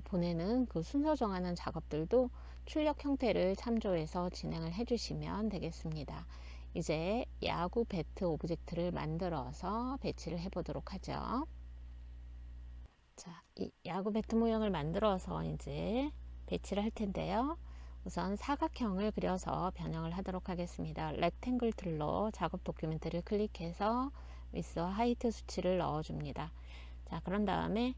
보내는 그 순서 정하는 작업들도 출력 형태를 참조해서 진행을 해주시면 되겠습니다. 이제 야구 배트 오브젝트를 만들어서 배치를 해보도록 하죠. 자, 이 야구 배트 모양을 만들어서 이제 배치를 할 텐데요. 우선 사각형을 그려서 변형을 하도록 하겠습니다. 렉탱글 툴로 작업 도큐멘트를 클릭해서 위스와 하이트 수치를 넣어줍니다. 자, 그런 다음에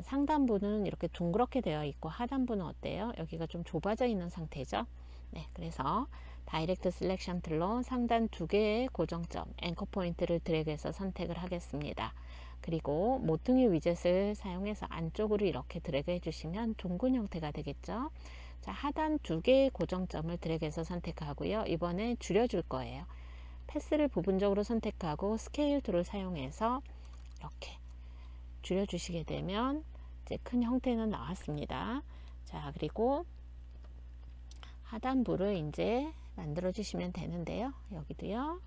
상단부는 이렇게 둥그렇게 되어 있고 하단부는 어때요? 여기가 좀 좁아져 있는 상태죠. 네, 그래서 다이렉트 셀렉션 툴로 상단 두 개의 고정점 앵커 포인트를 드래그해서 선택을 하겠습니다. 그리고 모퉁이 위젯을 사용해서 안쪽으로 이렇게 드래그 해주시면 둥근 형태가 되겠죠. 자, 하단 두 개의 고정점을 드래그해서 선택하고요. 이번에 줄여줄 거예요. 패스를 부분적으로 선택하고 스케일 툴을 사용해서 이렇게 줄여주시게 되면 이제 큰 형태는 나왔습니다. 자, 그리고 하단부를 이제 만들어 주시면 되는데요. 여기도요,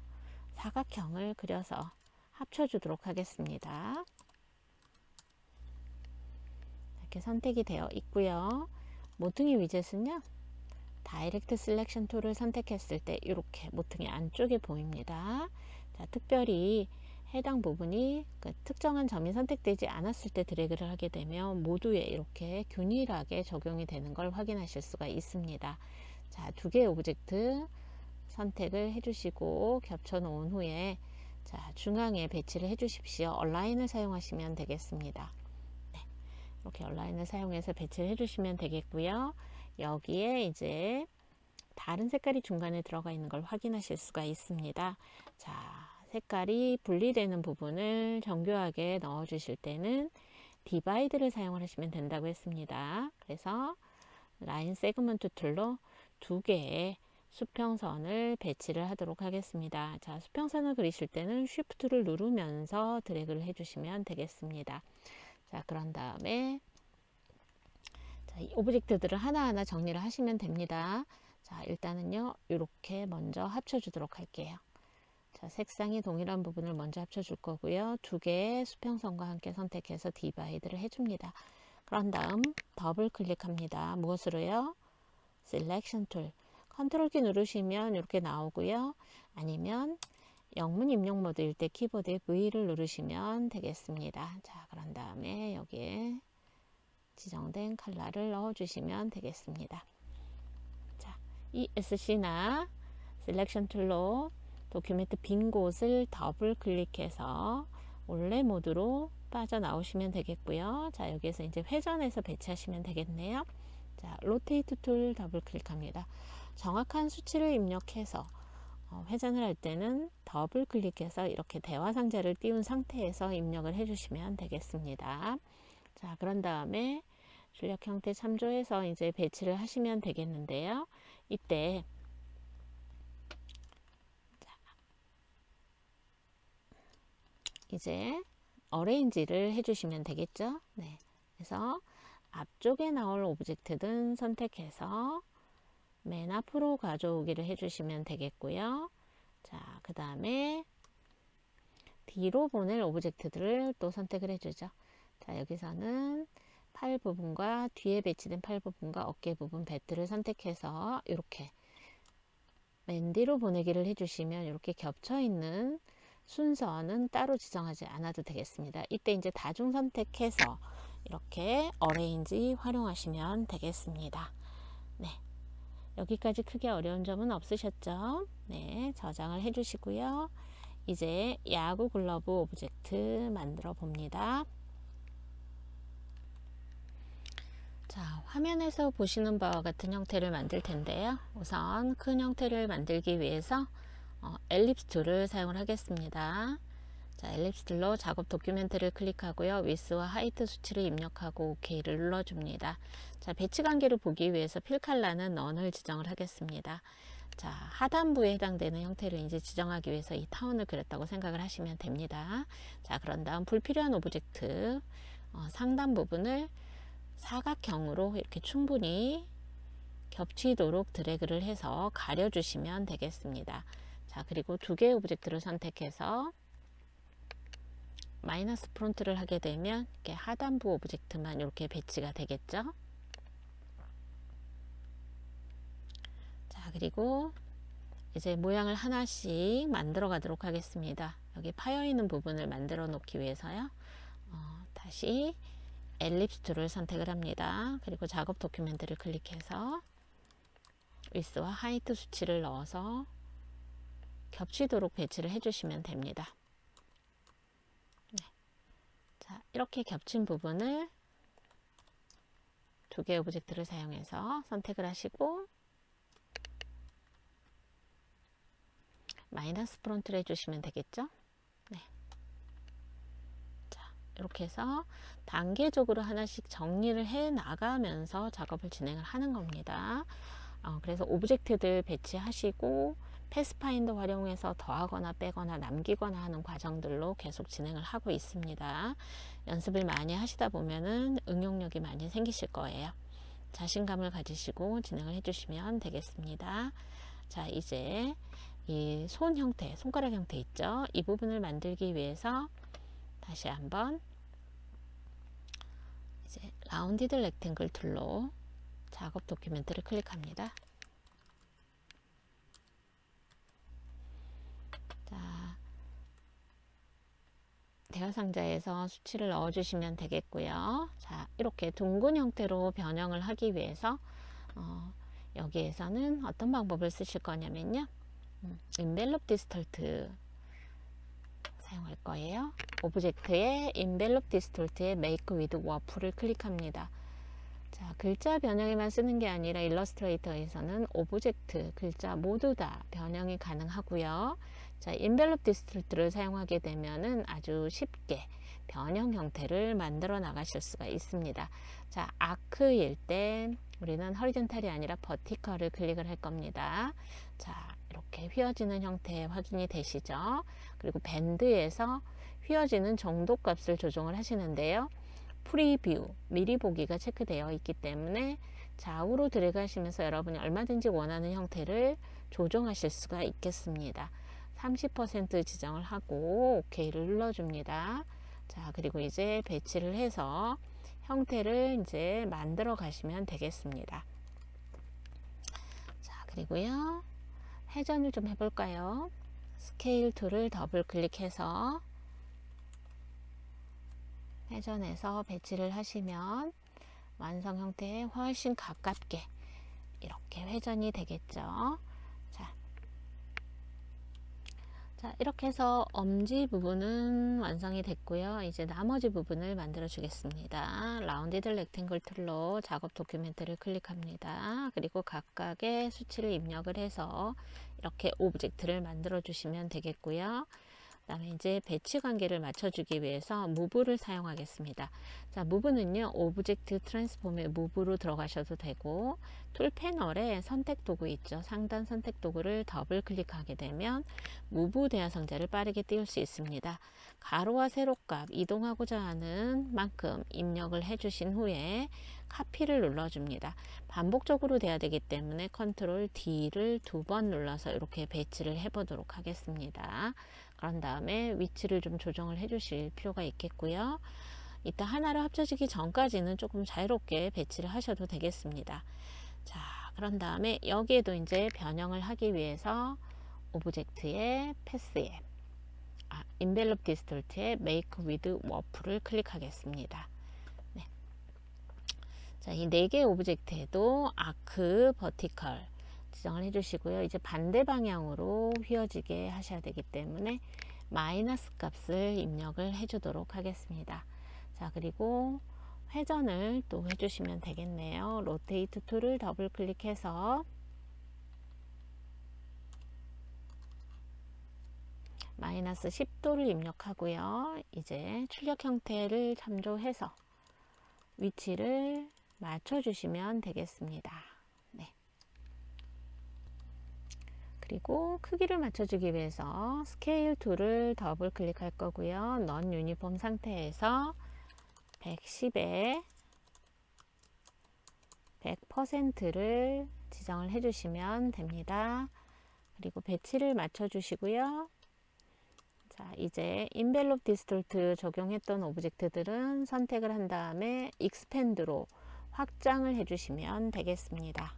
사각형을 그려서 합쳐 주도록 하겠습니다. 이렇게 선택이 되어 있고요. 모퉁이 위젯은요, 다이렉트 셀렉션 툴을 선택했을 때 이렇게 모퉁이 안쪽에 보입니다. 자, 특별히 해당 부분이 그 특정한 점이 선택되지 않았을 때 드래그를 하게 되면 모두에 이렇게 균일하게 적용이 되는 걸 확인하실 수가 있습니다. 자, 두 개의 오브젝트 선택을 해주시고 겹쳐 놓은 후에 자, 중앙에 배치를 해 주십시오. 얼라인을 사용하시면 되겠습니다. 네, 이렇게 얼라인을 사용해서 배치를 해 주시면 되겠고요. 여기에 이제 다른 색깔이 중간에 들어가 있는 걸 확인하실 수가 있습니다. 자, 색깔이 분리되는 부분을 정교하게 넣어 주실 때는 디바이드를 사용을 하시면 된다고 했습니다. 그래서 라인 세그먼트 툴로 두 개의 수평선을 배치를 하도록 하겠습니다. 자, 수평선을 그리실 때는 쉬프트를 누르면서 드래그를 해주시면 되겠습니다. 자, 그런 다음에 자, 이 오브젝트들을 하나하나 정리를 하시면 됩니다. 자, 일단은요, 이렇게 먼저 합쳐 주도록 할게요. 자, 자, 색상이 동일한 부분을 먼저 합쳐줄 거고요. 두 개의 수평선과 함께 선택해서 디바이드를 해줍니다. 그런 다음 더블 클릭합니다. 무엇으로요? 셀렉션 툴. 컨트롤 키 누르시면 이렇게 나오고요. 아니면 영문 입력 모드일 때 키보드에 V를 누르시면 되겠습니다. 자, 그런 다음에 여기에 지정된 컬러를 넣어주시면 되겠습니다. 자, ESC나 셀렉션 툴로 도큐멘트 빈 곳을 더블 클릭해서 원래 모드로 빠져나오시면 되겠고요. 자, 여기에서 이제 회전해서 배치하시면 되겠네요. 자, 로테이트 툴 더블 클릭합니다. 정확한 수치를 입력해서 회전을 할 때는 더블 클릭해서 이렇게 대화 상자를 띄운 상태에서 입력을 해주시면 되겠습니다. 자, 그런 다음에 출력 형태 참조해서 이제 배치를 하시면 되겠는데요. 이때 이제 어레인지를 해주시면 되겠죠. 네. 그래서 앞쪽에 나올 오브젝트든 선택해서 맨 앞으로 가져오기를 해주시면 되겠고요. 자, 그 다음에 뒤로 보낼 오브젝트들을 또 선택을 해주죠. 자, 여기서는 팔 부분과 뒤에 배치된 팔 부분과 어깨 부분 배트를 선택해서 이렇게 맨 뒤로 보내기를 해주시면 이렇게 겹쳐 있는 순서는 따로 지정하지 않아도 되겠습니다. 이때 이제 다중 선택해서 이렇게 어레인지 활용하시면 되겠습니다. 네. 여기까지 크게 어려운 점은 없으셨죠? 네, 저장을 해주시고요. 이제 야구 글러브 오브젝트 만들어 봅니다. 자, 화면에서 보시는 바와 같은 형태를 만들 텐데요. 우선 큰 형태를 만들기 위해서 엘립스 툴을 사용을 하겠습니다. 자, 엘립스 툴로 작업 도큐멘트를 클릭하고요. 위스와 하이트 수치를 입력하고 OK를 눌러줍니다. 자, 배치 관계를 보기 위해서 필 컬러는 넌을 지정을 하겠습니다. 자, 하단부에 해당되는 형태를 이제 지정하기 위해서 이 타원을 그렸다고 생각을 하시면 됩니다. 자, 그런 다음 불필요한 오브젝트 상단 부분을 사각형으로 이렇게 충분히 겹치도록 드래그를 해서 가려주시면 되겠습니다. 자, 그리고 두 개의 오브젝트를 선택해서 마이너스 프론트를 하게 되면 이렇게 하단부 오브젝트만 이렇게 배치가 되겠죠. 자, 그리고 이제 모양을 하나씩 만들어 가도록 하겠습니다. 여기 파여 있는 부분을 만들어 놓기 위해서요. 다시 엘립스 툴을 선택을 합니다. 그리고 작업 도큐멘트를 클릭해서 위스와 하이트 수치를 넣어서 겹치도록 배치를 해주시면 됩니다. 네. 자, 이렇게 겹친 부분을 두 개의 오브젝트를 사용해서 선택을 하시고 마이너스 프론트를 해주시면 되겠죠. 네. 자, 이렇게 해서 단계적으로 하나씩 정리를 해 나가면서 작업을 진행을 하는 겁니다. 그래서 오브젝트들 배치하시고 패스파인더 활용해서 더하거나 빼거나 남기거나 하는 과정들로 계속 진행을 하고 있습니다. 연습을 많이 하시다 보면은 응용력이 많이 생기실 거예요. 자신감을 가지시고 진행을 해주시면 되겠습니다. 자, 이제 이 손 형태, 손가락 형태 있죠? 이 부분을 만들기 위해서 다시 한번 이제 라운디드 렉탱글 툴로 작업 도큐멘트를 클릭합니다. 자, 대화 상자에서 수치를 넣어 주시면 되겠고요. 자, 이렇게 둥근 형태로 변형을 하기 위해서 여기에서는 어떤 방법을 쓰실 거냐면요. 인벨롭 디스톨트 사용할 거예요. 오브젝트의 인벨롭 디스톨트의 Make with Warp를 클릭합니다. 자, 글자 변형에만 쓰는 게 아니라 일러스트레이터에서는 오브젝트, 글자 모두 다 변형이 가능하고요. 자, 인벨롭 디스톨트를 사용하게 되면은 아주 쉽게 변형 형태를 만들어 나가실 수가 있습니다. 자, 아크일 때 우리는 허리젠탈이 아니라 버티컬을 클릭을 할 겁니다. 자, 이렇게 휘어지는 형태 확인이 되시죠? 그리고 밴드에서 휘어지는 정도 값을 조정을 하시는데요. 프리뷰, 미리 보기가 체크되어 있기 때문에 좌우로 드래그 하시면서 여러분이 얼마든지 원하는 형태를 조정하실 수가 있겠습니다. 30% 지정을 하고 OK를 눌러줍니다. 자, 그리고 이제 배치를 해서 형태를 이제 만들어 가시면 되겠습니다. 자, 그리고요. 회전을 좀 해볼까요? 스케일 툴을 더블 클릭해서 회전해서 배치를 하시면 완성 형태에 훨씬 가깝게 이렇게 회전이 되겠죠. 자, 이렇게 해서 엄지 부분은 완성이 됐고요. 이제 나머지 부분을 만들어 주겠습니다. 라운디드 렉탱글 툴로 작업 도큐멘트를 클릭합니다. 그리고 각각의 수치를 입력을 해서 이렇게 오브젝트를 만들어 주시면 되겠고요. 그 다음에 이제 배치 관계를 맞춰주기 위해서 무브를 사용하겠습니다. 자, 무브는요, 오브젝트 트랜스폼의 무브로 들어가셔도 되고, 툴 패널에 선택 도구 있죠. 상단 선택 도구를 더블 클릭하게 되면 무브 대화상자를 빠르게 띄울 수 있습니다. 가로와 세로값 이동하고자 하는 만큼 입력을 해주신 후에 카피를 눌러줍니다. 반복적으로 돼야 되기 때문에 컨트롤 D를 2번 눌러서 이렇게 배치를 해보도록 하겠습니다. 그런 다음에 위치를 좀 조정을 해 주실 필요가 있겠고요. 이따 하나로 합쳐지기 전까지는 조금 자유롭게 배치를 하셔도 되겠습니다. 자, 그런 다음에 여기에도 이제 변형을 하기 위해서 오브젝트의 패스에 인벨롭 디스톨트의 Make with Warp를 클릭하겠습니다. 네. 자, 이 4개의 오브젝트에도 아크, 버티컬 지정을 해주시고요. 이제 반대 방향으로 휘어지게 하셔야 되기 때문에 마이너스 값을 입력을 해주도록 하겠습니다. 자, 그리고 회전을 또 해주시면 되겠네요. 로테이트 툴을 더블 클릭해서 마이너스 10도를 입력하고요. 이제 출력 형태를 참조해서 위치를 맞춰주시면 되겠습니다. 네. 그리고 크기를 맞춰주기 위해서 스케일 툴을 더블 클릭할 거고요. 넌 유니폼 상태에서 110에 100%를 지정을 해주시면 됩니다. 그리고 배치를 맞춰주시고요. 자, 이제 인벨롭 디스톨트 적용했던 오브젝트들은 선택을 한 다음에 익스펜드로 확장을 해주시면 되겠습니다.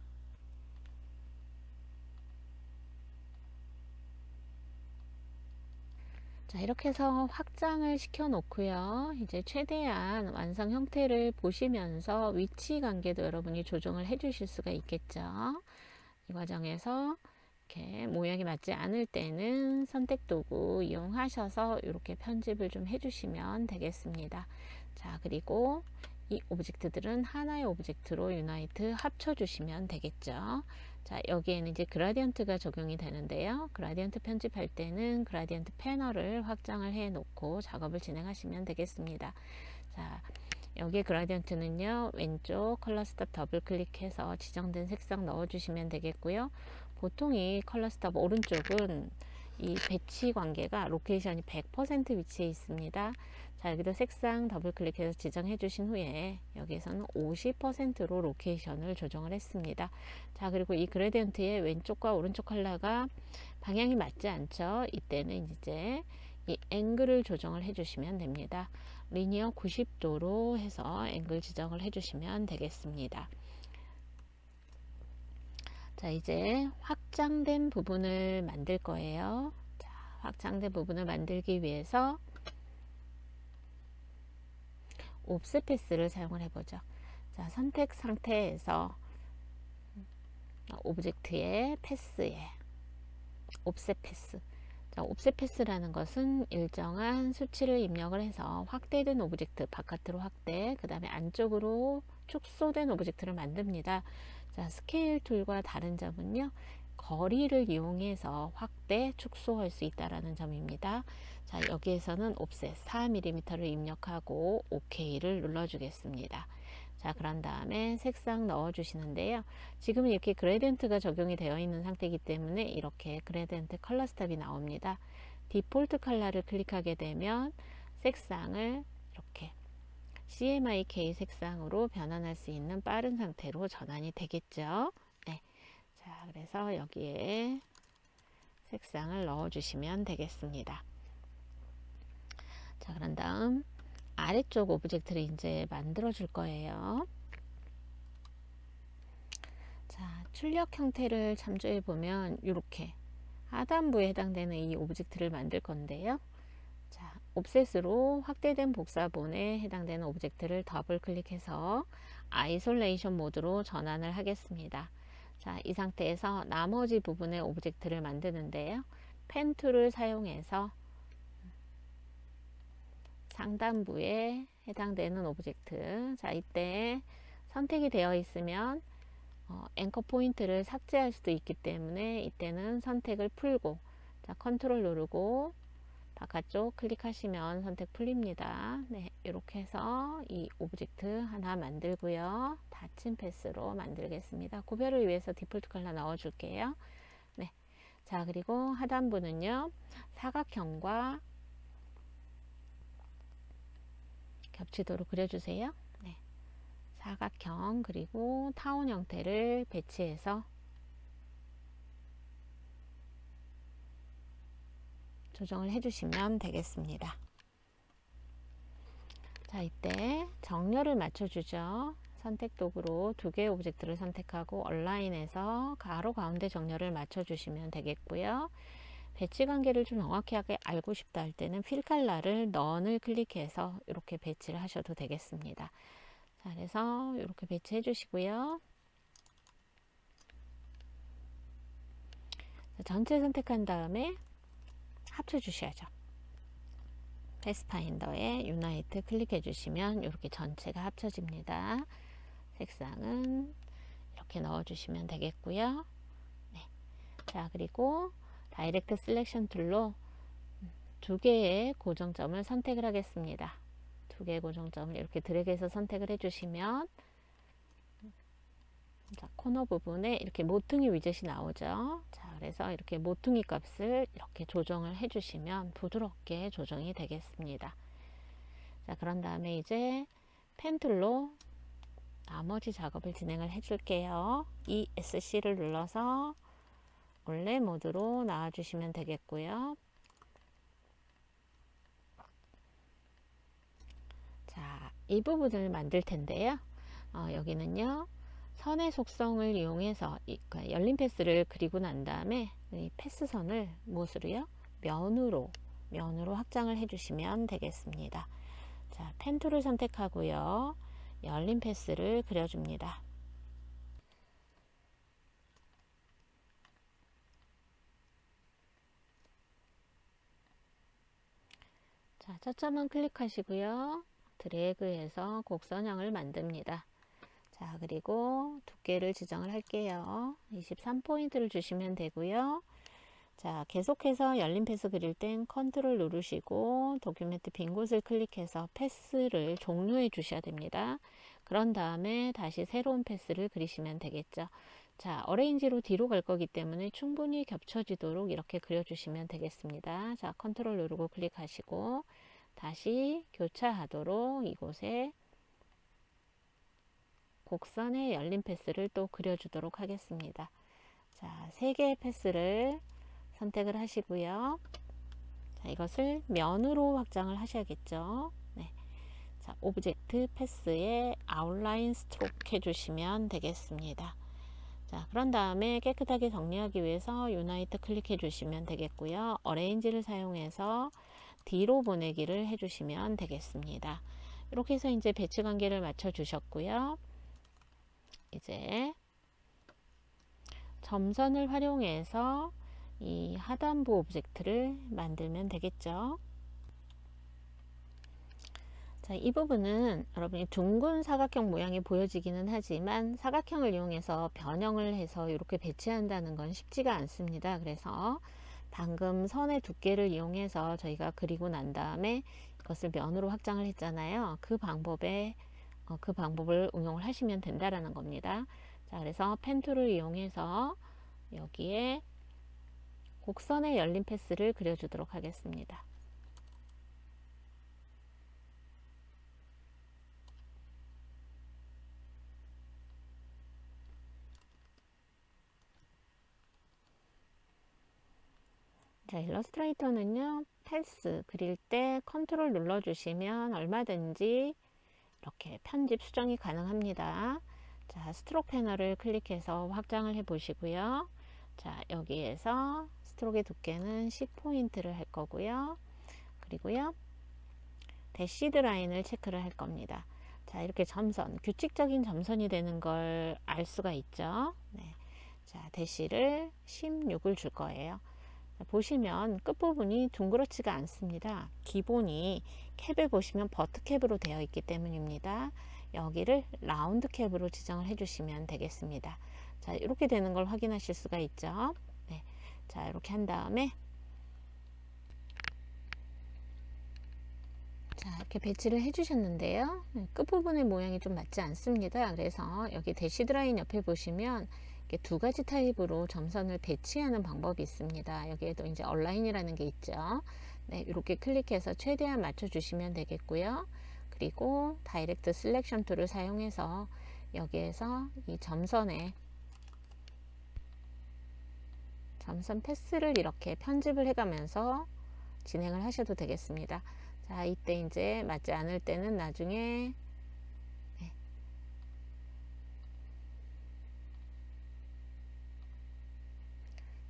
자, 이렇게 해서 확장을 시켜 놓고요. 이제 최대한 완성 형태를 보시면서 위치 관계도 여러분이 조정을 해 주실 수가 있겠죠. 이 과정에서 이렇게 모양이 맞지 않을 때는 선택 도구 이용하셔서 이렇게 편집을 좀 해주시면 되겠습니다. 자, 그리고 이 오브젝트들은 하나의 오브젝트로 유나이트 합쳐주시면 되겠죠. 자, 여기에는 이제 그라디언트가 적용이 되는데요. 그라디언트 편집할 때는 그라디언트 패널을 확장을 해 놓고 작업을 진행하시면 되겠습니다. 자, 여기 그라디언트는요, 왼쪽 컬러 스탑 더블 클릭해서 지정된 색상 넣어주시면 되겠고요. 보통 이 컬러 스탑 오른쪽은 이 배치 관계가 로케이션이 100% 위치해 있습니다. 자, 여기도 색상 더블 클릭해서 지정해 주신 후에 여기에서는 50%로 로케이션을 조정을 했습니다. 자, 그리고 이 그레디언트의 왼쪽과 오른쪽 컬러가 방향이 맞지 않죠. 이때는 이제 이 앵글을 조정을 해 주시면 됩니다. 리니어 90도로 해서 앵글 지정을 해 주시면 되겠습니다. 자, 이제 확장된 부분을 만들 거예요. 자, 확장된 부분을 만들기 위해서 옵셋 패스를 사용을 해보죠. 자, 선택 상태에서 오브젝트의 패스에 옵셋 패스. 자, 옵셋 패스라는 것은 일정한 수치를 입력을 해서 확대된 오브젝트 바깥으로 확대, 그 다음에 안쪽으로 축소된 오브젝트를 만듭니다. 자, 스케일 툴과 다른 점은요, 거리를 이용해서 확대, 축소할 수 있다는 점입니다. 자, 여기에서는 옵셋 4mm를 입력하고 OK를 눌러주겠습니다. 자, 그런 다음에 색상 넣어 주시는데요. 지금은 이렇게 그레디언트가 적용이 되어 있는 상태이기 때문에 이렇게 그레디언트 컬러 스탑이 나옵니다. 디폴트 컬러를 클릭하게 되면 색상을 이렇게 CMYK 색상으로 변환할 수 있는 빠른 상태로 전환이 되겠죠. 네. 자, 그래서 여기에 색상을 넣어 주시면 되겠습니다. 자, 그런 다음 아래쪽 오브젝트를 이제 만들어 줄 거예요. 자, 출력 형태를 참조해 보면 이렇게 하단부에 해당되는 이 오브젝트를 만들 건데요. 자, 옵셋으로 확대된 복사본에 해당되는 오브젝트를 더블 클릭해서 아이솔레이션 모드로 전환을 하겠습니다. 자, 이 상태에서 나머지 부분의 오브젝트를 만드는데요. 펜 툴을 사용해서 상단부에 해당되는 오브젝트, 자, 이때 선택이 되어 있으면 앵커 포인트를 삭제할 수도 있기 때문에 이때는 선택을 풀고, 자, 컨트롤 누르고 바깥쪽 클릭하시면 선택 풀립니다. 네, 이렇게 해서 이 오브젝트 하나 만들고요. 닫힌 패스로 만들겠습니다. 구별을 위해서 디폴트 컬러 넣어 줄게요. 네, 자, 그리고 하단부는요, 사각형과 겹치도록 그려주세요. 네, 사각형 그리고 타원 형태를 배치해서 조정을 해주시면 되겠습니다. 자, 이때 정렬을 맞춰주죠. 선택 도구로 두 개의 오브젝트를 선택하고 얼라인에서 가로 가운데 정렬을 맞춰주시면 되겠고요. 배치 관계를 좀 정확하게 알고 싶다 할 때는 필 칼라를 넌을 클릭해서 이렇게 배치를 하셔도 되겠습니다. 자, 그래서 이렇게 배치해 주시고요. 전체 선택한 다음에 합쳐 주셔야죠. 패스파인더에 유나이트 클릭해 주시면 이렇게 전체가 합쳐집니다. 색상은 이렇게 넣어 주시면 되겠고요. 네. 자, 그리고 다이렉트 셀렉션 툴로 두 개의 고정점을 선택을 하겠습니다. 두 개의 고정점을 이렇게 드래그해서 선택을 해주시면, 자, 코너 부분에 이렇게 모퉁이 위젯이 나오죠. 자, 그래서 이렇게 모퉁이 값을 이렇게 조정을 해주시면 부드럽게 조정이 되겠습니다. 자, 그런 다음에 이제 펜 툴로 나머지 작업을 진행을 해줄게요. ESC를 눌러서 올레 모드로 나와주시면 되겠고요. 자, 이 부분을 만들 텐데요. 여기는요, 선의 속성을 이용해서 그러니까 열린 패스를 그리고 난 다음에 이 패스선을 무엇으로요? 면으로 확장을 해주시면 되겠습니다. 자, 펜 툴을 선택하고요. 열린 패스를 그려줍니다. 자, 초점은 클릭하시고요. 드래그해서 곡선형을 만듭니다. 자, 그리고 두께를 지정을 할게요. 23포인트를 주시면 되고요. 자, 계속해서 열린 패스 그릴 땐 컨트롤 누르시고 도큐멘트 빈 곳을 클릭해서 패스를 종료해 주셔야 됩니다. 그런 다음에 다시 새로운 패스를 그리시면 되겠죠. 자, 어레인지로 뒤로 갈 거기 때문에 충분히 겹쳐지도록 이렇게 그려주시면 되겠습니다. 자, 컨트롤 누르고 클릭하시고 다시 교차하도록 이곳에 곡선의 열린 패스를 또 그려주도록 하겠습니다. 자, 3개의 패스를 선택을 하시고요. 자, 이것을 면으로 확장을 하셔야겠죠. 네. 자, 오브젝트 패스에 아웃라인 스트로크 해주시면 되겠습니다. 자, 그런 다음에 깨끗하게 정리하기 위해서 유나이트 클릭해 주시면 되겠고요. 어레인지를 사용해서 뒤로 보내기를 해주시면 되겠습니다. 이렇게 해서 이제 배치 관계를 맞춰 주셨고요. 이제 점선을 활용해서 이 하단부 오브젝트를 만들면 되겠죠. 자, 이 부분은 여러분이 둥근 사각형 모양이 보여지기는 하지만 사각형을 이용해서 변형을 해서 이렇게 배치한다는 건 쉽지가 않습니다. 그래서 방금 선의 두께를 이용해서 저희가 그리고 난 다음에 이것을 면으로 확장을 했잖아요. 그 방법을 응용을 하시면 된다라는 겁니다. 자, 그래서 펜 툴을 이용해서 여기에 곡선의 열린 패스를 그려주도록 하겠습니다. 자, 일러스트레이터는요, 패스 그릴 때 컨트롤 눌러주시면 얼마든지 이렇게 편집 수정이 가능합니다. 자, 스트로크 패널을 클릭해서 확장을 해 보시고요. 자, 여기에서 스트로크의 두께는 10포인트를 할 거고요. 그리고요, 대시드 라인을 체크를 할 겁니다. 자, 이렇게 점선, 규칙적인 점선이 되는 걸 알 수가 있죠. 네. 자, 대시를 16을 줄 거예요. 보시면 끝부분이 둥그렇지가 않습니다. 기본이 캡에 보시면 버트 캡으로 되어 있기 때문입니다. 여기를 라운드 캡으로 지정을 해주시면 되겠습니다. 자, 이렇게 되는 걸 확인하실 수가 있죠. 네. 자, 이렇게 한 다음에 자, 이렇게 배치를 해주셨는데요. 끝부분의 모양이 좀 맞지 않습니다. 그래서 여기 대시드 라인 옆에 보시면 이렇게 두 가지 타입으로 점선을 배치하는 방법이 있습니다. 여기에도 이제 얼라인이라는 게 있죠. 네, 이렇게 클릭해서 최대한 맞춰주시면 되겠고요. 그리고 다이렉트 셀렉션 툴을 사용해서 여기에서 이 점선에 점선 패스를 이렇게 편집을 해가면서 진행을 하셔도 되겠습니다. 자, 이때 이제 맞지 않을 때는 나중에 네,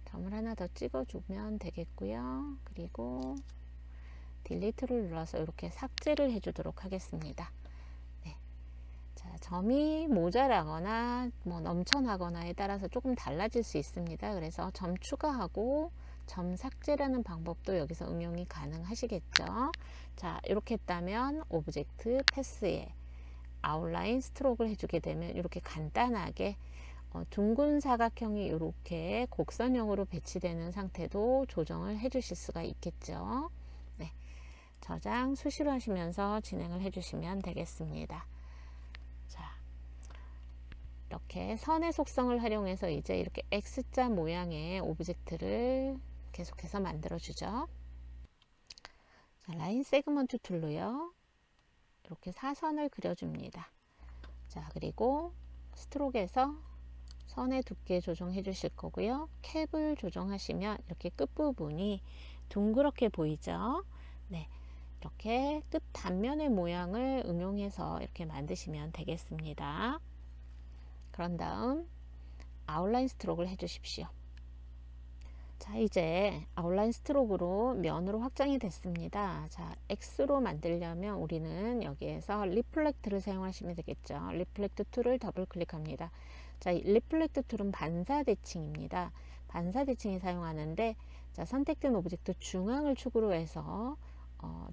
점을 하나 더 찍어주면 되겠고요. 그리고 딜리트를 눌러서 이렇게 삭제를 해주도록 하겠습니다. 네. 자, 점이 모자라거나 뭐 넘쳐나거나에 따라서 조금 달라질 수 있습니다. 그래서 점 추가하고 점 삭제라는 방법도 여기서 응용이 가능하시겠죠. 자, 이렇게 했다면 오브젝트 패스에 아웃라인 스트로크를 해주게 되면 이렇게 간단하게 둥근 사각형이 이렇게 곡선형으로 배치되는 상태도 조정을 해 주실 수가 있겠죠. 네, 저장 수시로 하시면서 진행을 해 주시면 되겠습니다. 자, 이렇게 선의 속성을 활용해서 이제 이렇게 X자 모양의 오브젝트를 계속해서 만들어 주죠. 자, 라인 세그먼트 툴로요, 이렇게 사선을 그려줍니다. 자, 그리고 스트로크에서 선의 두께 조정해 주실 거고요. 캡을 조정하시면 이렇게 끝부분이 둥그렇게 보이죠. 네, 이렇게 끝 단면의 모양을 응용해서 이렇게 만드시면 되겠습니다. 그런 다음 아웃라인 스트로크를 해 주십시오. 자, 이제 아웃라인 스트로크로 면으로 확장이 됐습니다. 자, X로 만들려면 우리는 여기에서 리플렉트를 사용하시면 되겠죠. 리플렉트 툴을 더블 클릭합니다. 자, 리플렉트 툴은 반사 대칭입니다. 반사 대칭이 사용하는데, 자, 선택된 오브젝트 중앙을 축으로 해서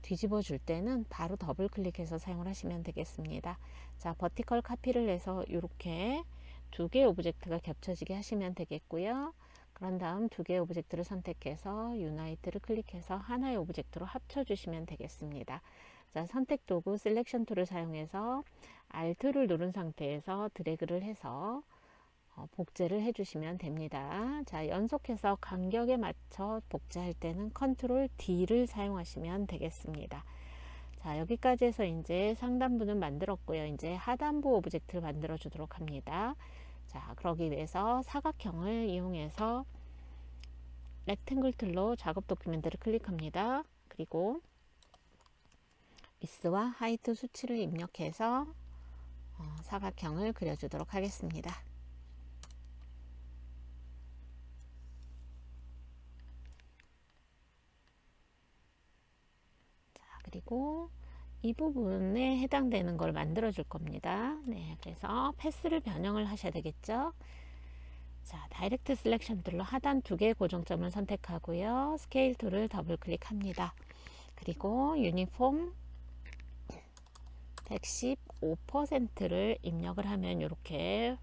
뒤집어 줄 때는 바로 더블 클릭해서 사용을 하시면 되겠습니다. 자, 버티컬 카피를 해서 이렇게 두 개의 오브젝트가 겹쳐지게 하시면 되겠고요. 그런 다음 두 개의 오브젝트를 선택해서 유나이트를 클릭해서 하나의 오브젝트로 합쳐주시면 되겠습니다. 자, 선택 도구 셀렉션 툴을 사용해서 Alt를 누른 상태에서 드래그를 해서 복제를 해주시면 됩니다. 자, 연속해서 간격에 맞춰 복제할 때는 컨트롤 D를 사용하시면 되겠습니다. 자, 여기까지 해서 이제 상단부는 만들었고요. 이제 하단부 오브젝트를 만들어 주도록 합니다. 자, 그러기 위해서 사각형을 이용해서 렉탱글 툴로 작업 도큐멘트를 클릭합니다. 그리고 위스와 하이트 수치를 입력해서 사각형을 그려주도록 하겠습니다. 자, 그리고 이 부분에 해당되는 걸 만들어 줄 겁니다. 네, 그래서 패스를 변형을 하셔야 되겠죠. 자, 다이렉트 셀렉션 툴로 하단 두 개의 고정점을 선택하고요. 스케일 툴을 더블 클릭합니다. 그리고 유니폼 115%를 입력을 하면 이렇게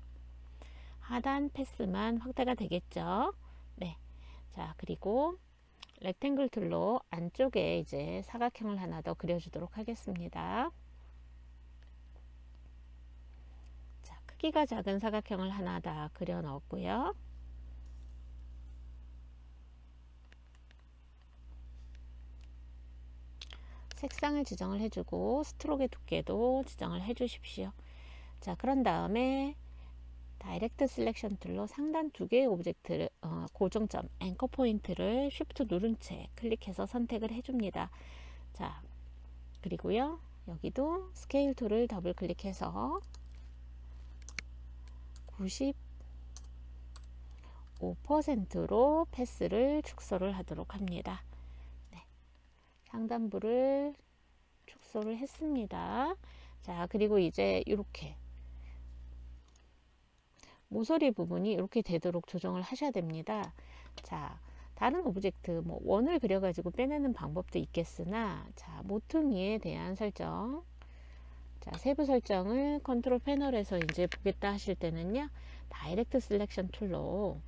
하단 패스만 확대가 되겠죠. 네. 자, 그리고 렉탱글 툴로 안쪽에 이제 사각형을 하나 더 그려주도록 하겠습니다. 자, 크기가 작은 사각형을 하나 더 그려 넣었고요. 색상을 지정을 해주고 스트로크의 두께도 지정을 해 주십시오. 자, 그런 다음에 다이렉트 셀렉션 툴로 상단 두 개의 오브젝트를 고정점 앵커 포인트를 쉬프트 누른 채 클릭해서 선택을 해줍니다. 자, 그리고요 여기도 스케일 툴을 더블 클릭해서 95%로 패스를 축소를 하도록 합니다. 네, 상단부를 축소를 했습니다. 자, 그리고 이제 이렇게 모서리 부분이 이렇게 되도록 조정을 하셔야 됩니다. 자, 다른 오브젝트 뭐 원을 그려가지고 빼내는 방법도 있겠으나, 자, 모퉁이에 대한 설정, 자, 세부 설정을 컨트롤 패널에서 이제 보겠다 하실 때는요 다이렉트 셀렉션 툴로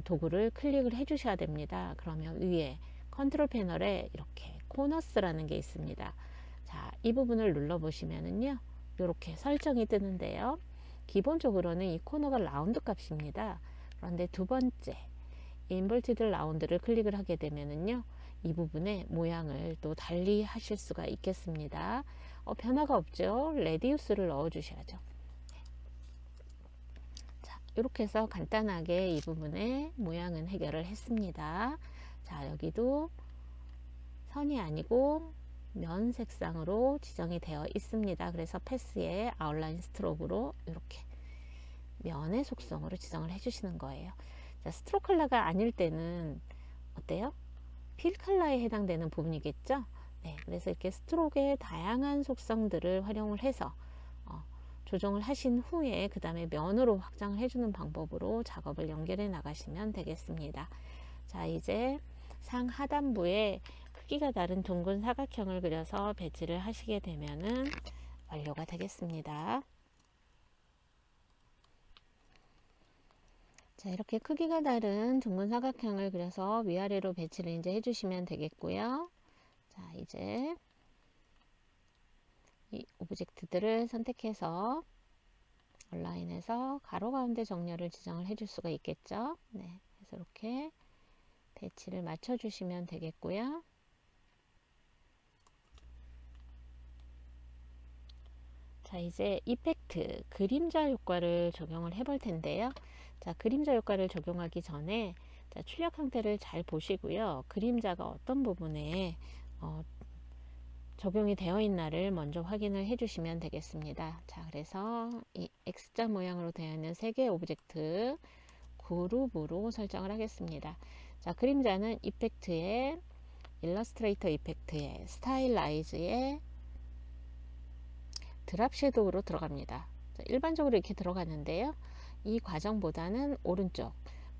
도구를 클릭을 해 주셔야 됩니다. 그러면 위에 컨트롤 패널에 이렇게 코너스라는 게 있습니다. 자, 이 부분을 눌러 보시면은요 이렇게 설정이 뜨는데요, 기본적으로는 이 코너가 라운드 값입니다. 그런데 두 번째 인버티드 라운드를 클릭을 하게 되면은요 이 부분의 모양을 또 달리 하실 수가 있겠습니다. 변화가 없죠. 레디우스를 넣어 주셔야죠. 자, 이렇게 해서 간단하게 이 부분의 모양은 해결을 했습니다. 자, 여기도 선이 아니고 면 색상으로 지정이 되어 있습니다. 그래서 패스에 아웃라인 스트로크로 이렇게 면의 속성으로 지정을 해주시는 거예요. 자, 스트로크 컬러가 아닐 때는 어때요? 필 컬러에 해당되는 부분이겠죠. 네, 그래서 이렇게 스트로크의 다양한 속성들을 활용을 해서 조정을 하신 후에 그 다음에 면으로 확장을 해주는 방법으로 작업을 연결해 나가시면 되겠습니다. 자, 이제 상하단부에 크기가 다른 둥근 사각형을 그려서 배치를 하시게 되면은 완료가 되겠습니다. 자, 이렇게 크기가 다른 둥근 사각형을 그려서 위아래로 배치를 이제 해주시면 되겠고요. 자, 이제 이 오브젝트들을 선택해서 온라인에서 가로 가운데 정렬을 지정을 해줄 수가 있겠죠. 네, 그래서 이렇게 배치를 맞춰 주시면 되겠고요. 자, 이제 이펙트 그림자 효과를 적용을 해 볼 텐데요. 자, 그림자 효과를 적용하기 전에 자, 출력 형태를 잘 보시고요. 그림자가 어떤 부분에 적용이 되어 있나를 먼저 확인을 해 주시면 되겠습니다. 자, 그래서 이 X자 모양으로 되어 있는 세 개의 오브젝트 그룹으로 설정을 하겠습니다. 자, 그림자는 이펙트에 일러스트레이터 이펙트에 스타일라이즈에 드랍 섀도우로 들어갑니다. 자, 일반적으로 이렇게 들어가는데요. 이 과정보다는 오른쪽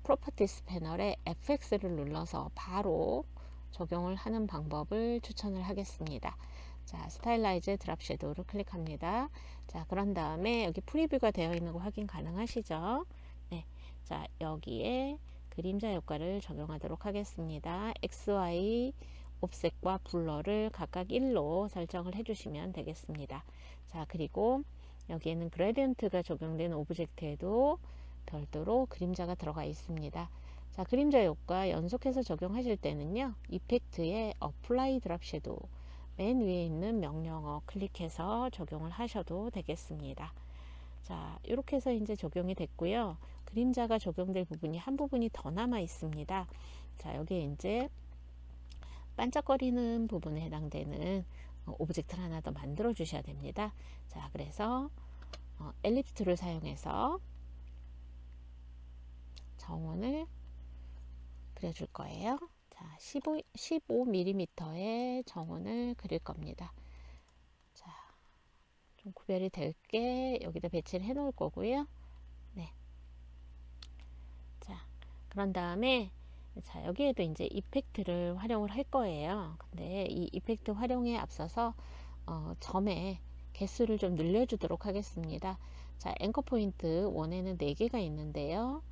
프로퍼티스 패널에 FX를 눌러서 바로 적용을 하는 방법을 추천을 하겠습니다. 자, 스타일라이즈 드랍 섀도우를 클릭합니다. 자, 그런 다음에 여기 프리뷰가 되어 있는 거 확인 가능하시죠? 네. 자, 여기에 그림자 효과를 적용하도록 하겠습니다. XY 옵셋과 블러를 각각 1로 설정을 해주시면 되겠습니다. 자, 그리고 여기에는 그레디언트가 적용된 오브젝트에도 별도로 그림자가 들어가 있습니다. 자, 그림자 효과 연속해서 적용하실 때는요, 이펙트에 어플라이 드랍 섀도우 맨 위에 있는 명령어 클릭해서 적용을 하셔도 되겠습니다. 자, 이렇게 해서 이제 적용이 됐고요. 그림자가 적용될 부분이 한 부분이 더 남아 있습니다. 자, 여기에 이제 반짝거리는 부분에 해당되는 오브젝트를 하나 더 만들어 주셔야 됩니다. 자, 그래서 엘립스 툴을 사용해서 정원을 그려줄 거예요. 자, 15mm의 정원을 그릴 겁니다. 자, 좀 구별이 될게 여기다 배치를 해 놓을 거고요. 네. 자, 그런 다음에 자, 여기에도 이제 이펙트를 활용을 할 거예요. 근데 이 이펙트 활용에 앞서서 점의 개수를 좀 늘려주도록 하겠습니다. 자, 앵커 포인트 원에는 4개가 있는데요.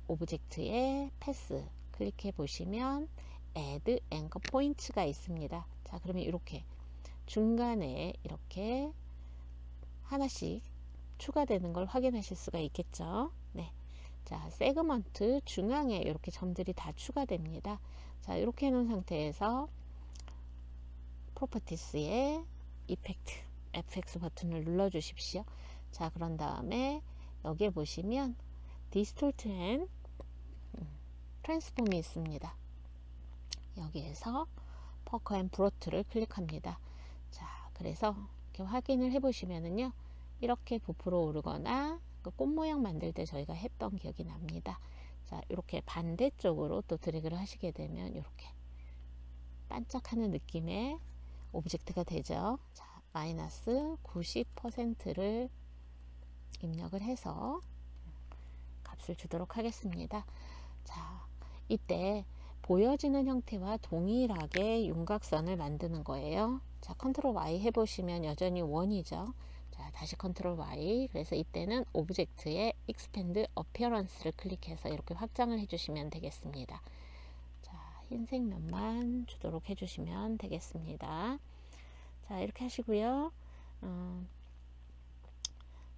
오브젝트에 패스 클릭해 보시면 add 앵커 포인트가 있습니다. 자, 그러면 이렇게 중간에 이렇게 하나씩 추가되는 걸 확인하실 수가 있겠죠. 네. 자, 세그먼트 중앙에 이렇게 점들이 다 추가됩니다. 자, 이렇게 해놓은 상태에서 프로퍼티스의 이펙트 FX 버튼을 눌러 주십시오. 자, 그런 다음에 여기에 보시면 디스톨트 앤 트랜스폼이 있습니다. 여기에서 퍼커 앤 브로트를 클릭합니다. 자, 그래서 이렇게 확인을 해 보시면은요, 이렇게 부풀어 오르거나 그 꽃 모양 만들 때 저희가 했던 기억이 납니다. 자, 이렇게 반대쪽으로 또 드래그를 하시게 되면 이렇게 반짝하는 느낌의 오브젝트가 되죠. 자, 마이너스 90%를 입력을 해서 값을 주도록 하겠습니다. 자, 이때 보여지는 형태와 동일하게 윤곽선을 만드는 거예요. 자, 컨트롤 Y 해보시면 여전히 원이죠. 자, 다시 컨트롤 Y. 그래서 이때는 오브젝트의 익스펜드 어피어런스를 클릭해서 이렇게 확장을 해주시면 되겠습니다. 자, 흰색 면만 주도록 해주시면 되겠습니다. 자, 이렇게 하시고요.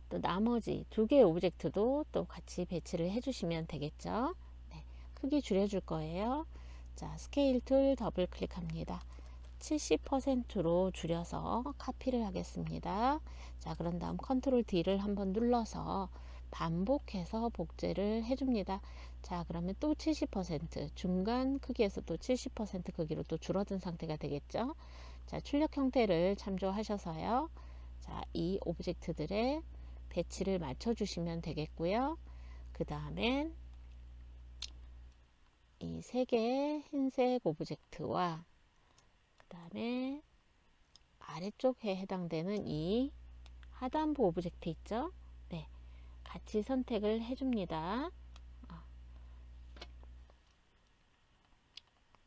또 나머지 두 개의 오브젝트도 또 같이 배치를 해주시면 되겠죠. 네, 크기 줄여줄 거예요. 자, 스케일 툴 더블 클릭합니다. 70%로 줄여서 카피를 하겠습니다. 자, 그런 다음 컨트롤 D를 한번 눌러서 반복해서 복제를 해줍니다. 자, 그러면 또 70% 중간 크기에서 또 70% 크기로 또 줄어든 상태가 되겠죠. 자, 출력 형태를 참조하셔서요. 자, 이 오브젝트들의 배치를 맞춰 주시면 되겠고요. 그 다음엔 이 세 개의 흰색 오브젝트와 그 다음에 아래쪽에 해당되는 이 하단부 오브젝트 있죠? 네, 같이 선택을 해줍니다.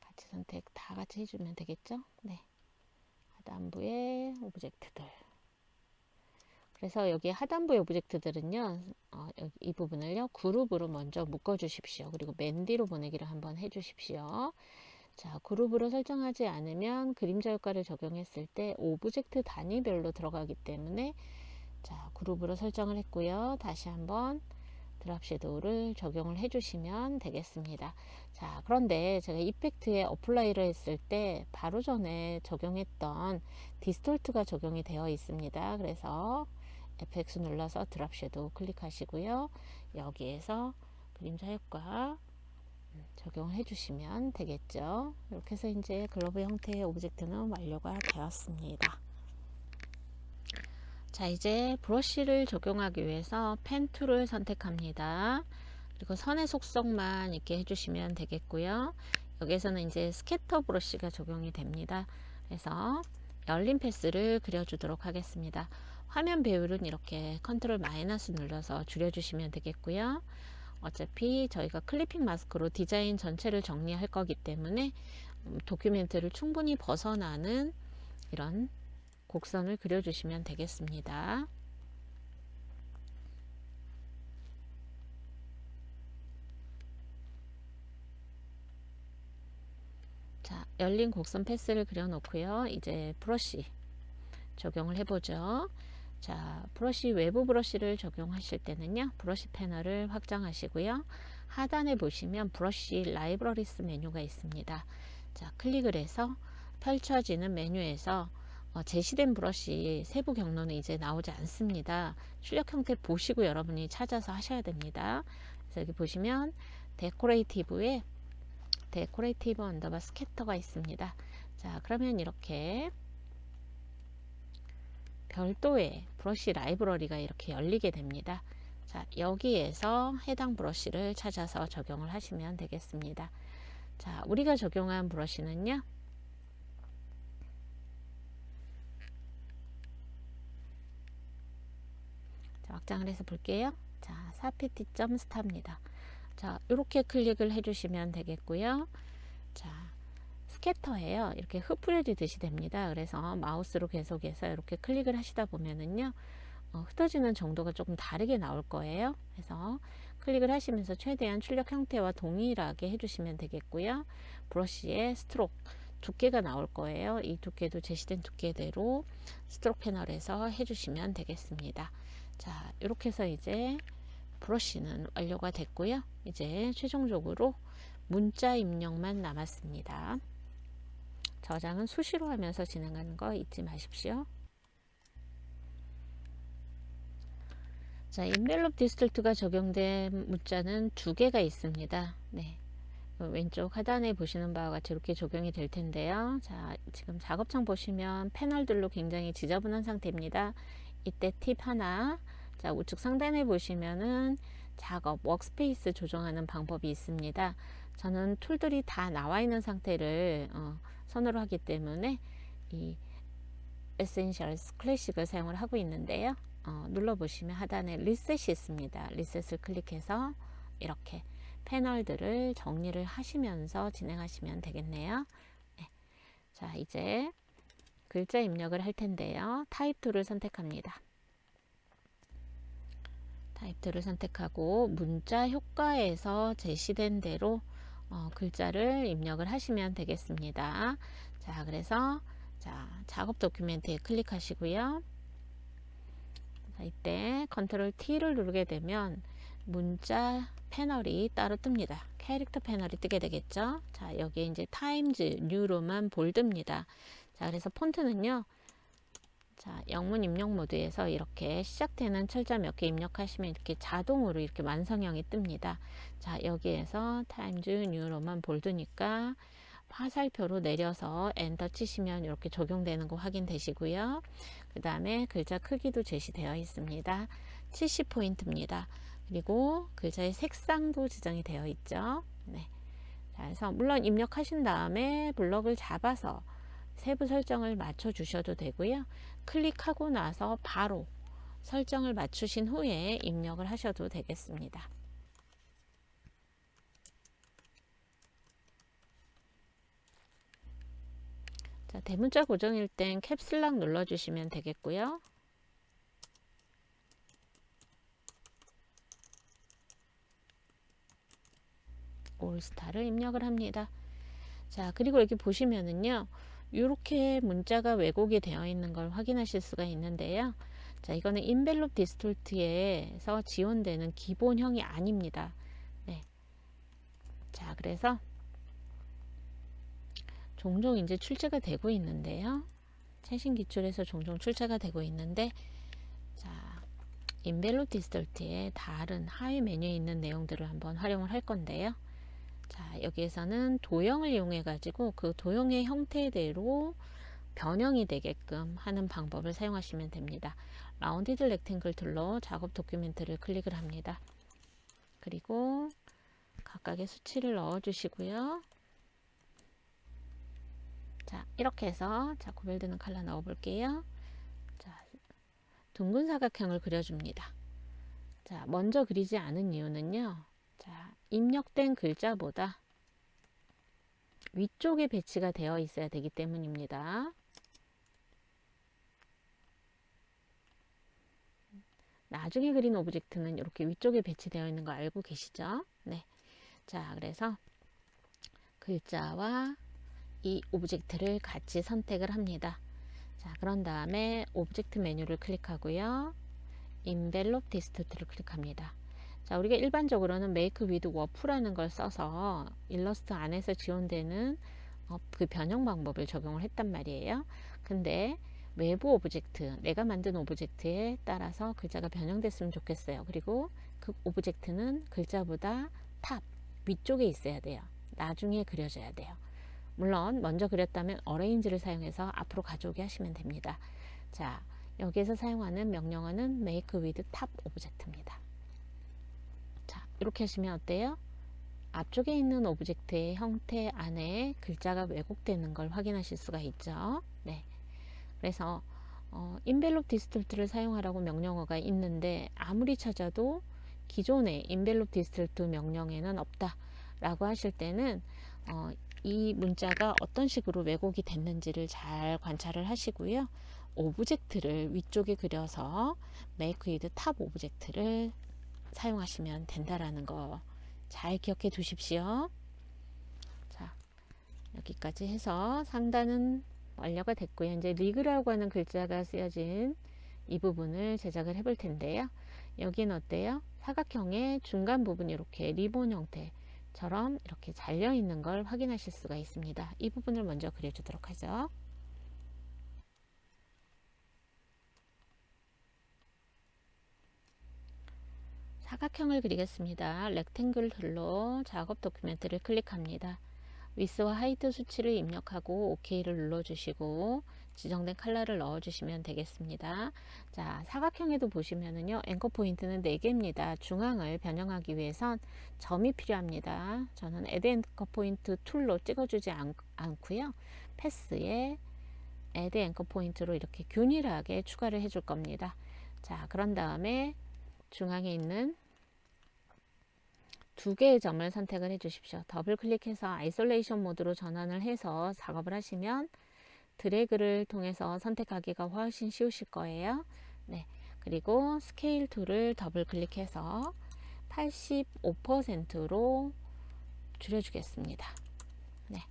같이 선택 다 같이 해주면 되겠죠? 네, 하단부의 오브젝트들. 그래서 여기 하단부의 오브젝트들은요, 여기 이 부분을요, 그룹으로 먼저 묶어 주십시오. 그리고 맨 뒤로 보내기를 한번 해 주십시오. 자, 그룹으로 설정하지 않으면 그림자 효과를 적용했을 때 오브젝트 단위별로 들어가기 때문에, 자, 그룹으로 설정을 했고요. 다시 한번 드랍 섀도우를 적용을 해 주시면 되겠습니다. 자, 그런데 제가 이펙트에 어플라이를 했을 때 바로 전에 적용했던 디스톨트가 적용이 되어 있습니다. 그래서 FX 눌러서 드랍 섀도우 클릭하시고요. 여기에서 그림자 효과 적용을 해주시면 되겠죠. 이렇게 해서 이제 글로브 형태의 오브젝트는 완료가 되었습니다. 자, 이제 브러쉬를 적용하기 위해서 펜 툴을 선택합니다. 그리고 선의 속성만 이렇게 해주시면 되겠고요. 여기에서는 이제 스캐터 브러쉬가 적용이 됩니다. 그래서 열린 패스를 그려주도록 하겠습니다. 화면 배율은 이렇게 컨트롤 마이너스 눌러서 줄여주시면 되겠고요. 어차피 저희가 클리핑 마스크로 디자인 전체를 정리할 거기 때문에 도큐멘트를 충분히 벗어나는 이런 곡선을 그려주시면 되겠습니다. 자, 열린 곡선 패스를 그려 놓고요. 이제 브러쉬 적용을 해보죠. 자, 브러쉬 외부 브러쉬를 적용하실 때는요, 브러쉬 패널을 확장하시고요. 하단에 보시면 브러쉬 라이브러리스 메뉴가 있습니다. 자, 클릭을 해서 펼쳐지는 메뉴에서 제시된 브러쉬 세부 경로는 이제 나오지 않습니다. 출력 형태 보시고 여러분이 찾아서 하셔야 됩니다. 그래서 여기 보시면 데코레이티브에 데코레이티브 언더바 스캐터가 있습니다. 자, 그러면 이렇게 별도의 브러쉬 라이브러리가 이렇게 열리게 됩니다. 자, 여기에서 해당 브러쉬를 찾아서 적용을 하시면 되겠습니다. 자, 우리가 적용한 브러쉬는요, 자, 확장을 해서 볼게요. 자, 사피티.스타입니다. 자, 이렇게 클릭을 해주시면 되겠고요. 자, 스캐터예요. 이렇게 흩뿌려지듯이 됩니다. 그래서 마우스로 계속해서 이렇게 클릭을 하시다 보면은요, 흩어지는 정도가 조금 다르게 나올 거예요. 그래서 클릭을 하시면서 최대한 출력 형태와 동일하게 해주시면 되겠고요. 브러쉬의 스트로크 두께가 나올 거예요. 이 두께도 제시된 두께대로 스트로크 패널에서 해주시면 되겠습니다. 자, 이렇게 해서 이제 브러쉬는 완료가 됐고요. 이제 최종적으로 문자 입력만 남았습니다. 저장은 수시로 하면서 진행하는 거 잊지 마십시오. 자, 인벨롭 디스톨트가 적용된 문자는 두 개가 있습니다. 네. 왼쪽 하단에 보시는 바와 같이 이렇게 적용이 될 텐데요. 자, 지금 작업창 보시면 패널들로 굉장히 지저분한 상태입니다. 이때 팁 하나. 자, 우측 상단에 보시면은 작업 워크스페이스 조정하는 방법이 있습니다. 저는 툴들이 다 나와 있는 상태를 선호를 하기 때문에 이 에센셜스 클래식을 사용을 하고 있는데요. 눌러보시면 하단에 리셋이 있습니다. 리셋을 클릭해서 이렇게 패널들을 정리를 하시면서 진행하시면 되겠네요. 네. 자, 이제 글자 입력을 할 텐데요. 타입 툴을 선택합니다. 타입 툴을 선택하고 문자 효과에서 제시된 대로 글자를 입력을 하시면 되겠습니다. 자, 그래서 작업 도큐멘트에 클릭하시고요. 자, 이때 컨트롤 T를 누르게 되면 문자 패널이 따로 뜹니다. 캐릭터 패널이 뜨게 되겠죠. 자, 여기에 이제 타임즈 뉴로만 볼드입니다. 자, 그래서 폰트는요. 자, 영문 입력 모드에서 이렇게 시작되는 철자 몇 개 입력하시면 이렇게 자동으로 이렇게 완성형이 뜹니다. 자, 여기에서 타임즈 뉴로만 볼드니까 화살표로 내려서 엔터 치시면 이렇게 적용되는 거 확인되시고요. 그 다음에 글자 크기도 제시되어 있습니다. 70포인트입니다. 그리고 글자의 색상도 지정이 되어 있죠. 네. 자, 그래서 물론 입력하신 다음에 블럭을 잡아서 세부 설정을 맞춰 주셔도 되고요. 클릭하고 나서 바로 설정을 맞추신 후에 입력을 하셔도 되겠습니다. 자, 대문자 고정일 땐 캡슬락 눌러주시면 되겠고요. 올스타를 입력을 합니다. 자, 그리고 여기 보시면은요, 이렇게 문자가 왜곡이 되어 있는 걸 확인하실 수가 있는데요. 자, 이거는 인벨롭 디스톨트에서 지원되는 기본형이 아닙니다. 네. 자, 그래서 종종 이제 출제가 되고 있는데요. 최신 기출에서 종종 출제가 되고 있는데, 자, 인벨롭 디스톨트의 다른 하위 메뉴에 있는 내용들을 한번 활용을 할 건데요. 자, 여기에서는 도형을 이용해 가지고 그 도형의 형태대로 변형이 되게끔 하는 방법을 사용하시면 됩니다. 라운디드 렉탱글 툴로 작업 도큐멘트를 클릭을 합니다. 그리고 각각의 수치를 넣어 주시고요. 자, 이렇게 해서 구별되는 컬러 넣어 볼게요. 자, 둥근 사각형을 그려줍니다. 자, 먼저 그리지 않은 이유는요. 자, 입력된 글자보다 위쪽에 배치가 되어 있어야 되기 때문입니다. 나중에 그린 오브젝트는 이렇게 위쪽에 배치되어 있는 거 알고 계시죠? 네. 자, 그래서 글자와 이 오브젝트를 같이 선택을 합니다. 자, 그런 다음에 오브젝트 메뉴를 클릭하고요. 인벨롭 디스톨트를 클릭합니다. 자, 우리가 일반적으로는 make with warp라는 걸 써서 일러스트 안에서 지원되는 그 변형 방법을 적용을 했단 말이에요. 근데 외부 오브젝트, 내가 만든 오브젝트에 따라서 글자가 변형됐으면 좋겠어요. 그리고 그 오브젝트는 글자보다 탑, 위쪽에 있어야 돼요. 나중에 그려져야 돼요. 물론 먼저 그렸다면 어레인지를 사용해서 앞으로 가져오게 하시면 됩니다. 자, 여기에서 사용하는 명령어는 make with top 오브젝트입니다. 자, 이렇게 하시면 어때요? 앞쪽에 있는 오브젝트의 형태 안에 글자가 왜곡되는 걸 확인하실 수가 있죠. 네. 그래서 인벨롭 디스톨트를 사용하라고 명령어가 있는데 아무리 찾아도 기존의 인벨롭 디스톨트 명령에는 없다 라고 하실 때는 이 문자가 어떤 식으로 왜곡이 됐는지를 잘 관찰을 하시고요. 오브젝트를 위쪽에 그려서 make with top 오브젝트를 사용하시면 된다라는 거 잘 기억해 두십시오. 자, 여기까지 해서 상단은 완료가 됐고요. 이제 리그라고 하는 글자가 쓰여진 이 부분을 제작을 해볼 텐데요. 여기는 어때요? 사각형의 중간 부분이 이렇게 리본 형태처럼 이렇게 잘려 있는 걸 확인하실 수가 있습니다. 이 부분을 먼저 그려주도록 하죠. 사각형을 그리겠습니다. 렉탱글 툴로 작업 도큐멘트를 클릭합니다. 위스와 하이트 수치를 입력하고 OK를 눌러주시고 지정된 컬러를 넣어주시면 되겠습니다. 자, 사각형에도 보시면은요, 앵커 포인트는 4개입니다. 중앙을 변형하기 위해선 점이 필요합니다. 저는 Add 앵커 포인트 툴로 찍어주지 않고요. 패스에 Add 앵커 포인트로 이렇게 균일하게 추가를 해줄 겁니다. 자, 그런 다음에 중앙에 있는 2개의 점을 선택을 해 주십시오. 더블 클릭해서 아이솔레이션 모드로 전환을 해서 작업을 하시면 드래그를 통해서 선택하기가 훨씬 쉬우실 거예요. 네. 그리고 스케일 툴을 더블 클릭해서 85%로 줄여주겠습니다. 네.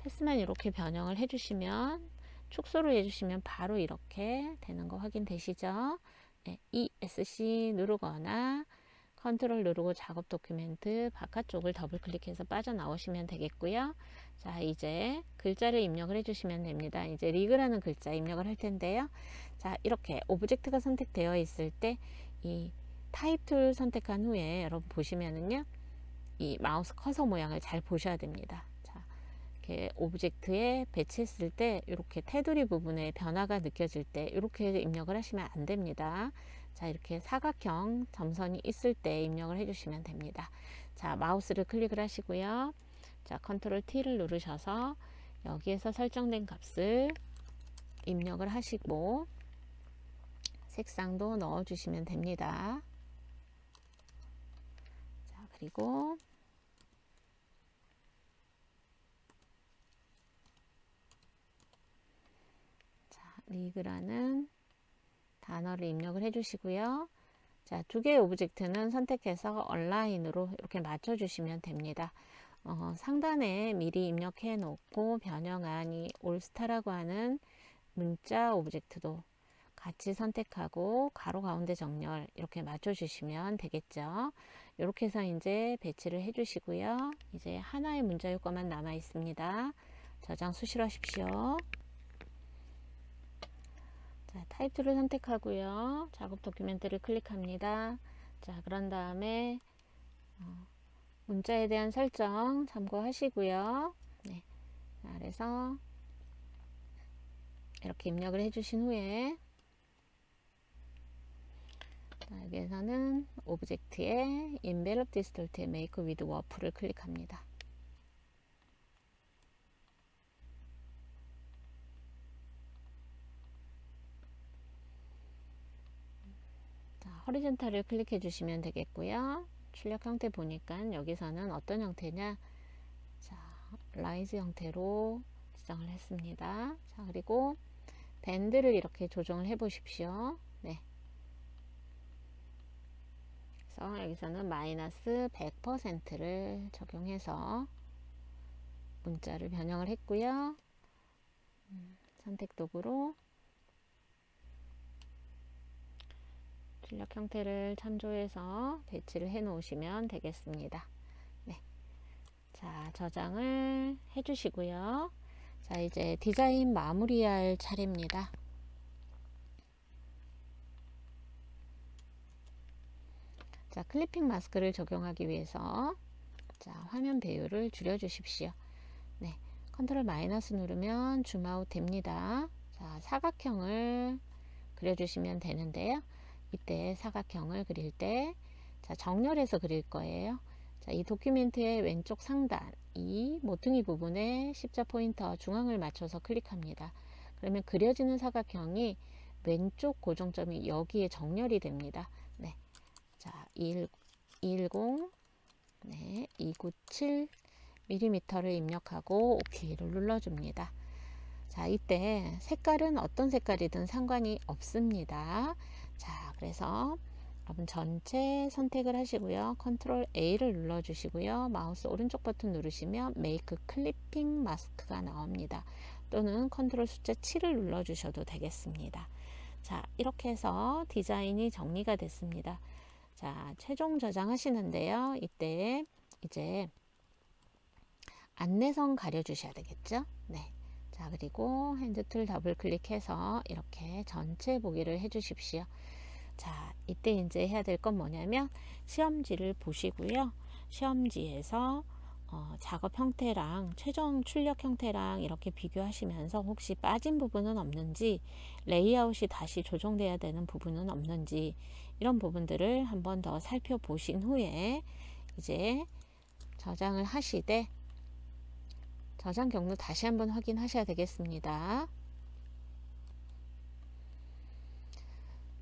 패스만 이렇게 변형을 해주시면, 축소를 해주시면 바로 이렇게 되는 거 확인되시죠? 네. ESC 누르거나 컨트롤 누르고 작업 도큐멘트 바깥쪽을 더블 클릭해서 빠져나오시면 되겠고요. 자, 이제 글자를 입력을 해주시면 됩니다. 이제 리그라는 글자 입력을 할 텐데요. 자, 이렇게 오브젝트가 선택되어 있을 때 이 타입 툴 선택한 후에 여러분 보시면은요, 이 마우스 커서 모양을 잘 보셔야 됩니다. 자, 이렇게 오브젝트에 배치했을 때 이렇게 테두리 부분에 변화가 느껴질 때 이렇게 입력을 하시면 안 됩니다. 자, 이렇게 사각형 점선이 있을 때 입력을 해주시면 됩니다. 자, 마우스를 클릭을 하시고요. 자, 컨트롤 T를 누르셔서 여기에서 설정된 값을 입력을 하시고 색상도 넣어주시면 됩니다. 자, 그리고 리그라는 단어를 입력을 해주시고요. 자, 2개의 오브젝트는 선택해서 얼라인으로 이렇게 맞춰주시면 됩니다. 상단에 미리 입력해 놓고 변형한 이 올스타라고 하는 문자 오브젝트도 같이 선택하고 가로 가운데 정렬 이렇게 맞춰주시면 되겠죠. 이렇게 해서 이제 배치를 해주시고요. 이제 하나의 문자 효과만 남아 있습니다. 저장 수시하십시오. 자, 타입 툴을 선택하고요. 작업 도큐멘트를 클릭합니다. 자, 그런 다음에 문자에 대한 설정 참고하시고요. 네, 그래서 이렇게 입력을 해주신 후에 자, 여기에서는 오브젝트에 Envelop Distort에 Make with Warp를 클릭합니다. 호리존탈을 클릭해 주시면 되겠고요. 출력 형태 보니까 여기서는 어떤 형태냐, 자, 라이즈 형태로 지정을 했습니다. 자, 그리고 밴드를 이렇게 조정을 해 보십시오. 네. 그래서 여기서는 마이너스 100%를 적용해서 문자를 변형을 했고요. 선택 도구로 출력 형태를 참조해서 배치를 해 놓으시면 되겠습니다. 네. 자, 저장을 해 주시고요. 자, 이제 디자인 마무리할 차례입니다. 자, 클리핑 마스크를 적용하기 위해서 자, 화면 배율을 줄여 주십시오. 네. 컨트롤 마이너스 누르면 줌아웃 됩니다. 자, 사각형을 그려주시면 되는데요. 이때 사각형을 그릴 때 자, 정렬해서 그릴 거예요. 자, 이 도큐멘트의 왼쪽 상단 이 모퉁이 부분에 십자 포인터 중앙을 맞춰서 클릭합니다. 그러면 그려지는 사각형이 왼쪽 고정점이 여기에 정렬이 됩니다. 네. 자, 210 네, 297 mm를 입력하고 OK를 눌러줍니다. 자, 이때 색깔은 어떤 색깔이든 상관이 없습니다. 자, 그래서 여러분 전체 선택을 하시고요. 컨트롤 A를 눌러주시고요. 마우스 오른쪽 버튼 누르시면 메이크 클리핑 마스크가 나옵니다. 또는 컨트롤 숫자 7을 눌러주셔도 되겠습니다. 자, 이렇게 해서 디자인이 정리가 됐습니다. 자, 최종 저장하시는데요. 이때 이제 안내선 가려주셔야 되겠죠? 네. 자, 그리고 핸드 툴 더블 클릭해서 이렇게 전체 보기를 해 주십시오. 자, 이때 이제 해야 될 건 뭐냐면 시험지를 보시고요. 시험지에서 작업 형태랑 최종 출력 형태랑 이렇게 비교하시면서 혹시 빠진 부분은 없는지, 레이아웃이 다시 조정돼야 되는 부분은 없는지, 이런 부분들을 한번 더 살펴보신 후에 이제 저장을 하시되, 저장 경로 다시 한번 확인하셔야 되겠습니다.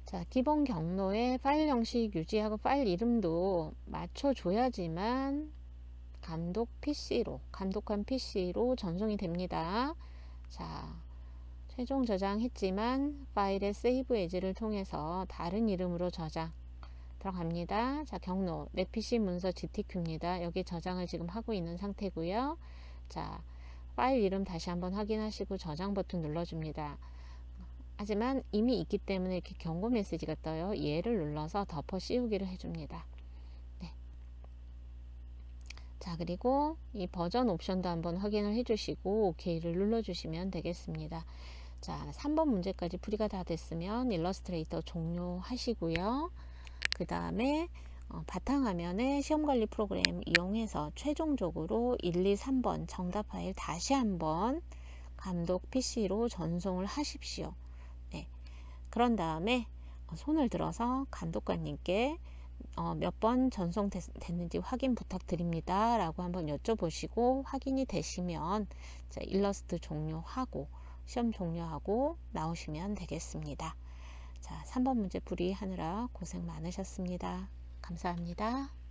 자, 기본 경로에 파일 형식 유지하고 파일 이름도 맞춰줘야지만 감독한 PC로 전송이 됩니다. 자, 최종 저장했지만 파일의 세이브 에즈를 통해서 다른 이름으로 저장 들어갑니다. 자, 경로 내 PC 문서 GTQ입니다. 여기 저장을 지금 하고 있는 상태고요. 자, 파일 이름 다시 한번 확인하시고 저장 버튼 눌러줍니다. 하지만 이미 있기 때문에 이렇게 경고 메시지가 떠요. 얘를 눌러서 덮어 씌우기를 해줍니다. 네. 자, 그리고 이 버전 옵션도 한번 확인을 해주시고 OK를 눌러주시면 되겠습니다. 자, 3번 문제까지 풀이가 다 됐으면 일러스트레이터 종료하시고요. 그 다음에 바탕화면에 시험관리 프로그램 이용해서 최종적으로 1, 2, 3번 정답 파일 다시 한번 감독 PC로 전송을 하십시오. 네. 그런 다음에 손을 들어서 감독관님께 몇 번 전송됐는지 확인 부탁드립니다 라고 한번 여쭤보시고 확인이 되시면 일러스트 종료하고 시험 종료하고 나오시면 되겠습니다. 자, 3번 문제 풀이 하느라 고생 많으셨습니다. 감사합니다.